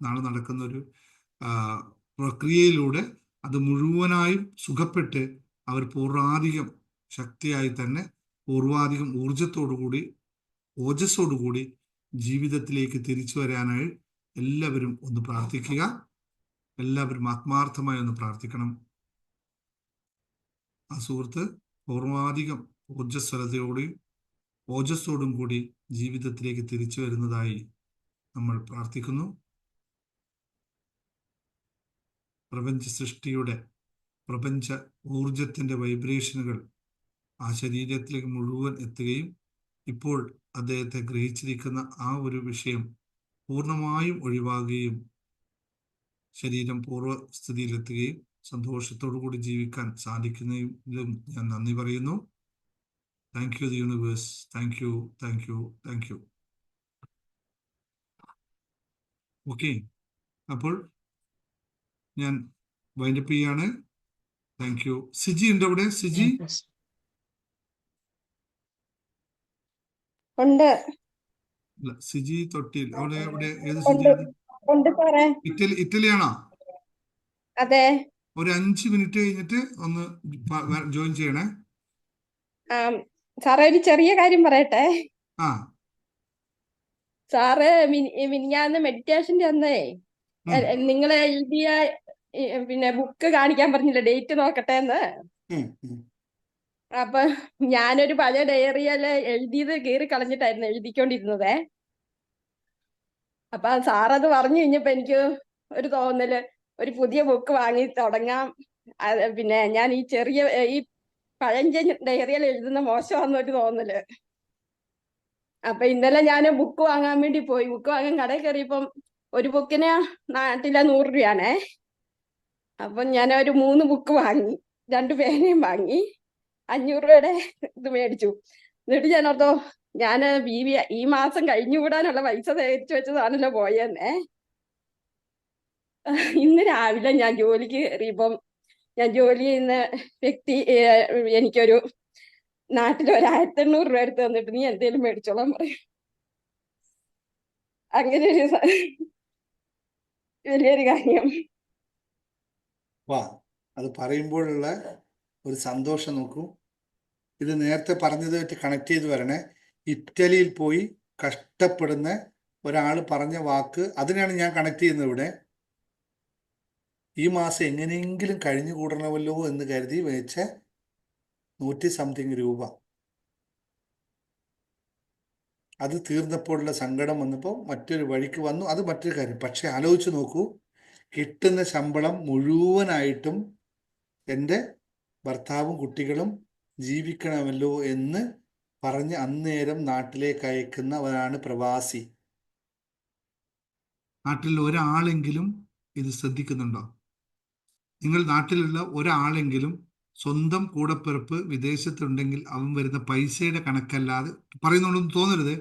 നാളെ നടക്കുന്ന ഒരു പ്രക്രിയയിലൂടെ അത് മുഴുവനായും സുഖപ്പെട്ട് അവർ പൂർവാധികം ശക്തിയായി തന്നെ പൂർവാധികം ഓജസ്സോടുകൂടി ജീവിതത്തിലേക്ക് തിരിച്ചു വരാനായി എല്ലാവരും ഒന്ന് പ്രാർത്ഥിക്കുക. എല്ലാവരും ആത്മാർത്ഥമായി ഒന്ന് പ്രാർത്ഥിക്കണം. ആ സുഹൃത്ത് പൂർവാധികം ഓജസ്സോടും കൂടി ജീവിതത്തിലേക്ക് തിരിച്ചു വരുന്നതായി നമ്മൾ പ്രാർത്ഥിക്കുന്നു. പ്രപഞ്ച ഊർജത്തിന്റെ വൈബ്രേഷനുകൾ ആ ശരീരത്തിലേക്ക് മുഴുവൻ എത്തുകയും ഇപ്പോൾ അദ്ദേഹത്തെ ഗ്രഹിച്ചിരിക്കുന്ന ആ ഒരു വിഷയം പൂർണ്ണമായും ഒഴിവാകുകയും ശരീരം പൂർവ്വസ്ഥിതിയിലെത്തുകയും സന്തോഷത്തോടു കൂടി ജീവിക്കാൻ സാധിക്കുന്നതിലും ഞാൻ നന്ദി പറയുന്നു. Thank you the universe. Thank you, thank you, thank you. Okay, അപ്പോൾ ഞാൻ വൈൻഡപ്പ് ചെയ്യാണ്. Thank U. സിജി ഉണ്ട് അവിടെ? സിജി ഉണ്ട്. സിജി തൊട്ടിൽ അവിടെ ഏത് സിജിയാണ്? ഇറ്റലിയാണോ? അതെ. ഒരു 5 മിനിറ്റ് കഴിഞ്ഞിട്ട് ഒന്ന് ജോയിൻ ചെയ്യണേ. സാറേ, ഒരു ചെറിയ കാര്യം പറയട്ടെ. സാറ് മിനിഞ്ഞാന്ന് മെഡിറ്റേഷന്റെ അന്നേ നിങ്ങളെ എഴുതിയ പിന്നെ ബുക്ക് കാണിക്കാൻ പറഞ്ഞില്ല, ഡേറ്റ് നോക്കട്ടെ എന്ന്. അപ്പൊ ഞാനൊരു പഴയ ഡയറിയില് എഴുതിയത് കീറി കളഞ്ഞിട്ടായിരുന്നു എഴുതിക്കൊണ്ടിരുന്നതേ. അപ്പൊ സാറത് പറഞ്ഞു കഴിഞ്ഞപ്പോ എനിക്ക് ഒരു തോന്നല്, ഒരു പുതിയ ബുക്ക് വാങ്ങി തുടങ്ങാം. പിന്നെ ഞാൻ ഈ പഴഞ്ചൻ ഡയറിയിൽ എഴുതുന്ന മോശമാണെന്നൊരു തോന്നല്. അപ്പൊ ഇന്നലെ ഞാൻ ബുക്ക് വാങ്ങാൻ വേണ്ടി പോയി. ബുക്ക് വാങ്ങാൻ കടയിൽ കയറിയപ്പം ഒരു ബുക്കിന് നാട്ടിലെ 100 രൂപയാണേ. അപ്പൊ ഞാൻ ഒരു 3 ബുക്ക് വാങ്ങി, 2 പേനയും വാങ്ങി, 500 രൂപയുടെ ഇത് മേടിച്ചു. എന്നിട്ട് ഞാൻ ഓർത്തോ, ഞാന് ഈ മാസം കഴിഞ്ഞുകൂടാനുള്ള പൈസ തേച്ചു വെച്ചതാണല്ലോ പോയെന്നേ. ഇന്ന് രാവിലെ ഞാൻ ജോലിക്ക് കയറിയപ്പം ഞാൻ ജോലി ചെയ്യുന്ന വ്യക്തി എനിക്കൊരു നാട്ടിൽ 1800 രൂപ എടുത്ത് തന്നിട്ട് നീ എന്തേലും മേടിച്ചോളാൻ പറയും. അങ്ങനെ ഒരു വലിയൊരു കാര്യം. വാ, അത് പറയുമ്പോഴുള്ള ഒരു സന്തോഷം നോക്കൂ. ഇത് നേരത്തെ പറഞ്ഞതുമായിട്ട് കണക്ട് ചെയ്ത് വരണേ. ഇറ്റലിയിൽ പോയി കഷ്ടപ്പെടുന്ന ഒരാൾ പറഞ്ഞ വാക്ക്, അതിനാണ് ഞാൻ കണക്ട് ചെയ്യുന്നത് ഇവിടെ. ഈ മാസം എങ്ങനെയെങ്കിലും കഴിഞ്ഞു കൂടണമല്ലോ എന്ന് കരുതി വെച്ച 100 സംതിങ് രൂപ, അത് തീർന്നപ്പോഴുള്ള സങ്കടം വന്നപ്പോൾ മറ്റൊരു വഴിക്ക് വന്നു. അത് മറ്റൊരു കാര്യം. പക്ഷെ ആലോചിച്ച് നോക്കൂ, കിട്ടുന്ന ശമ്പളം മുഴുവനായിട്ടും എൻ്റെ ഭർത്താവും കുട്ടികളും ജീവിക്കണമല്ലോ എന്ന് പറഞ്ഞ് അന്നേരം നാട്ടിലേക്ക് അയക്കുന്നവരാണ് പ്രവാസി. നാട്ടിൽ ഒരാളെങ്കിലും ഇത് ശ്രദ്ധിക്കുന്നുണ്ടോ? നിങ്ങൾ നാട്ടിലുള്ള ഒരാളെങ്കിലും സ്വന്തം കൂടപ്പിറപ്പ് വിദേശത്തുണ്ടെങ്കിൽ അവൻ വരുന്ന പൈസയുടെ കണക്കല്ലാതെ, പറയുന്നുണ്ടെന്ന് തോന്നരുത്,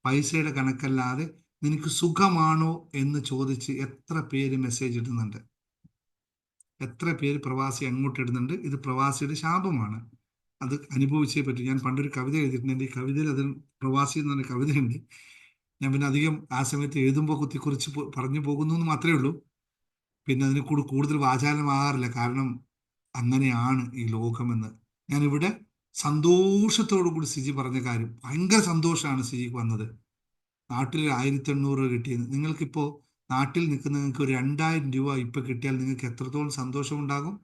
പൈസയുടെ കണക്കല്ലാതെ നിനക്ക് സുഖമാണോ എന്ന് ചോദിച്ച് എത്ര പേര് മെസ്സേജ് ഇടുന്നുണ്ട്, എത്ര പേര് പ്രവാസി അങ്ങോട്ട് ഇടുന്നുണ്ട്. ഇത് പ്രവാസിയുടെ ശാപമാണ്. അത് അനുഭവിച്ചേ പറ്റും. ഞാൻ പണ്ടൊരു കവിത എഴുതിയിട്ടുണ്ട്. എൻ്റെ ഈ കവിതയിൽ അതിൽ പ്രവാസി എന്ന് പറഞ്ഞ കവിതയുണ്ട്. ഞാൻ പിന്നെ അധികം ആ സമയത്ത് എഴുതുമ്പോൾ കുറിച്ച് പറഞ്ഞു പോകുന്നു എന്ന് മാത്രമേ ഉള്ളൂ. പിന്നെ അതിനെ കൂടുതൽ വാചാലമാകാറില്ല. കാരണം അങ്ങനെയാണ് ഈ ലോകമെന്ന്. ഞാനിവിടെ സന്തോഷത്തോടു കൂടി സിജി പറഞ്ഞ കാര്യം, ഭയങ്കര സന്തോഷമാണ് സിജിക്ക് വന്നത്. നാട്ടിൽ 1800 രൂപ കിട്ടിയത്. നിങ്ങൾക്കിപ്പോൾ നാട്ടിൽ നിൽക്കുന്ന നിങ്ങൾക്ക് ഒരു 2000 രൂപ ഇപ്പം കിട്ടിയാൽ നിങ്ങൾക്ക് എത്രത്തോളം സന്തോഷമുണ്ടാകും?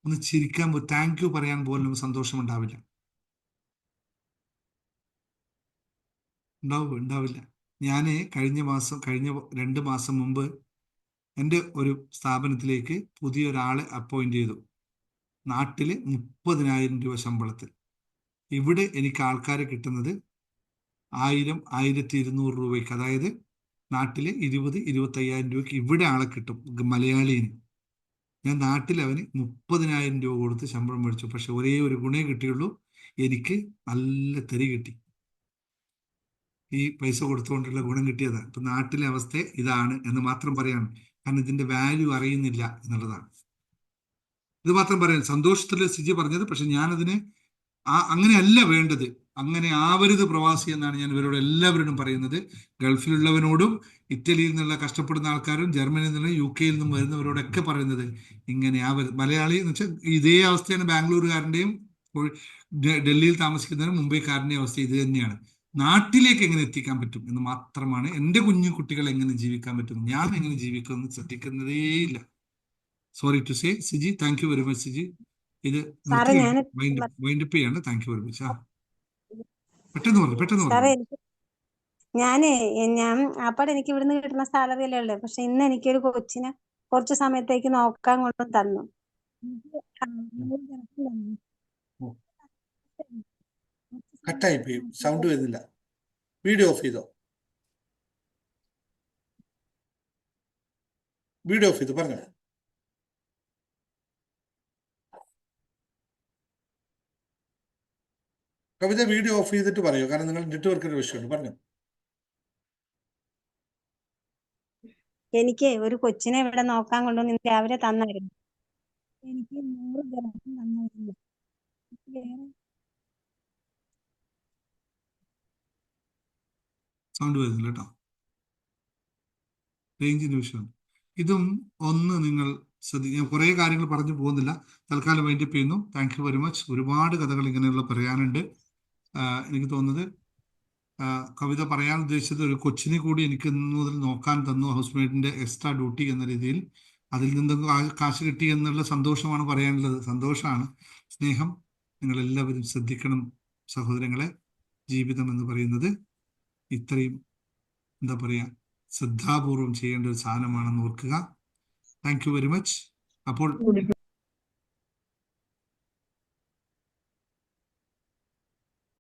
ഒന്ന് ചിരിക്കാൻ, താങ്ക് യു പറയാൻ പോലും സന്തോഷമുണ്ടാവില്ല. ഉണ്ടാവില്ല. ഞാൻ കഴിഞ്ഞ 2 മാസം മുമ്പ് എൻ്റെ ഒരു സ്ഥാപനത്തിലേക്ക് പുതിയൊരാളെ അപ്പോയിന്റ് ചെയ്തു. നാട്ടിൽ 30,000 രൂപ ശമ്പളത്തിൽ. ഇവിടെ എനിക്ക് ആൾക്കാരെ കിട്ടുന്നത് 1000, 1200 രൂപയ്ക്ക്. അതായത് നാട്ടിൽ 20-25,000 രൂപയ്ക്ക് ഇവിടെ ആളെ കിട്ടും, മലയാളീന്. ഞാൻ നാട്ടിൽ അവന് 30,000 രൂപ കൊടുത്ത് ശമ്പളം മേടിച്ചു. പക്ഷെ ഒരേ ഒരു ഗുണേ കിട്ടിയുള്ളൂ, എനിക്ക് നല്ല തെറി കിട്ടി. ഈ പൈസ കൊടുത്തുകൊണ്ടുള്ള ഗുണം കിട്ടിയതാണ്. ഇപ്പം നാട്ടിലെ അവസ്ഥ ഇതാണ് എന്ന് മാത്രം പറയാണ്. കാരണം ഇതിന്റെ വാല്യൂ അറിയുന്നില്ല എന്നുള്ളതാണ്. ഇത് മാത്രം പറയാൻ സന്തോഷത്തില് സിജി പറഞ്ഞത്. പക്ഷെ ഞാനതിന് അങ്ങനെയല്ല വേണ്ടത്. അങ്ങനെ ആവരുത് പ്രവാസി എന്നാണ് ഞാൻ ഇവരോട് എല്ലാവരോടും പറയുന്നത്. ഗൾഫിലുള്ളവനോടും ഇറ്റലിയിൽ നിന്നുള്ള കഷ്ടപ്പെടുന്ന ആൾക്കാരും ജർമ്മനിയിൽ നിന്നും UK നിന്നും വരുന്നവരോടൊക്കെ പറയുന്നത് ഇങ്ങനെ ആവരുത്. മലയാളി എന്ന് വെച്ചാൽ ഇതേ അവസ്ഥയാണ് ബാംഗ്ലൂരുകാരൻ്റെയും ഡൽഹിയിൽ താമസിക്കുന്നവരും മുംബൈക്കാരൻ്റെയും അവസ്ഥ ഇത് തന്നെയാണ്. നാട്ടിലേക്ക് എങ്ങനെ എത്തിക്കാൻ പറ്റും എന്ന് മാത്രമാണ്. എൻ്റെ കുഞ്ഞു കുട്ടികൾ എങ്ങനെ ജീവിക്കാൻ പറ്റും, ഞാൻ എങ്ങനെ ജീവിക്കുമെന്ന് ശ്രദ്ധിക്കുന്നതേയില്ല. Sorry to say. Siji, thank you very much Siji. ഇത് വൈൻഡപ്പ് ചെയ്യാണ്. Thank you very much. പെട്ടെന്ന് പറഞ്ഞു. ഞാൻ അപ്പാടെ എനിക്ക് ഇവിടുന്ന് കിട്ടുന്ന സാലറി അല്ലേ ഉള്ളു. പക്ഷെ ഇന്ന് എനിക്കൊരു കൊച്ചിനെ കുറച്ച് സമയത്തേക്ക് നോക്കാൻ കൊണ്ട് തന്നു. കട്ടായി പോയി, സൗണ്ട് വരുന്നില്ല. വീഡിയോ ഓഫ് ചെയ്തോ? വീഡിയോ ഓഫ് ചെയ്തു, പറഞ്ഞോ. കവിത വീഡിയോ ഓഫ് ചെയ്തിട്ട് പറയൂ, കാരണം നിങ്ങൾ നെറ്റ്വർക്കിന്റെ വിഷയമുണ്ട്. പറഞ്ഞു. എനിക്ക് ഒരു കൊച്ചിനെ ഇവിടെ നോക്കാൻ കൊണ്ടുവന്ന് രാവിലെ തന്നായിരുന്നു. എനിക്ക് 100 ദിവസം തന്നായിരുന്നു. സൗണ്ട് വരുന്നില്ല കേട്ടോ, റേഞ്ചിന്റെ വിഷയം. ഇതും ഒന്ന് നിങ്ങൾ ഞാൻ കുറേ കാര്യങ്ങൾ പറഞ്ഞു പോകുന്നില്ല, തൽക്കാലം വൈൻഡപ്പ് ചെയ്യുന്നു. Thank you very much. ഒരുപാട് കഥകൾ ഇങ്ങനെയുള്ള പറയാനുണ്ട്. എനിക്ക് തോന്നുന്നത് കവിത പറയാൻ ഉദ്ദേശിച്ചത് ഒരു കൊച്ചിനെ കൂടി എനിക്ക് ഇന്ന് മുതൽ നോക്കാൻ തന്നു, ഹൗസ് മെയ്ഡിന്റെ എക്സ്ട്രാ ഡ്യൂട്ടി എന്ന രീതിയിൽ. അതിൽ നിന്നൊക്കെ കാശ് കിട്ടി എന്നുള്ള സന്തോഷമാണ് പറയാനുള്ളത്. സന്തോഷമാണ്, സ്നേഹം. നിങ്ങളെല്ലാവരും ശ്രദ്ധിക്കണം സഹോദരങ്ങളെ. ജീവിതം എന്ന് പറയുന്നത് ഇത്രയും എന്താ പറയുക, ശ്രദ്ധാപൂർവം ചെയ്യേണ്ട ഒരു സാധനമാണെന്ന് ഓർക്കുക. Thank you very much. അപ്പോൾ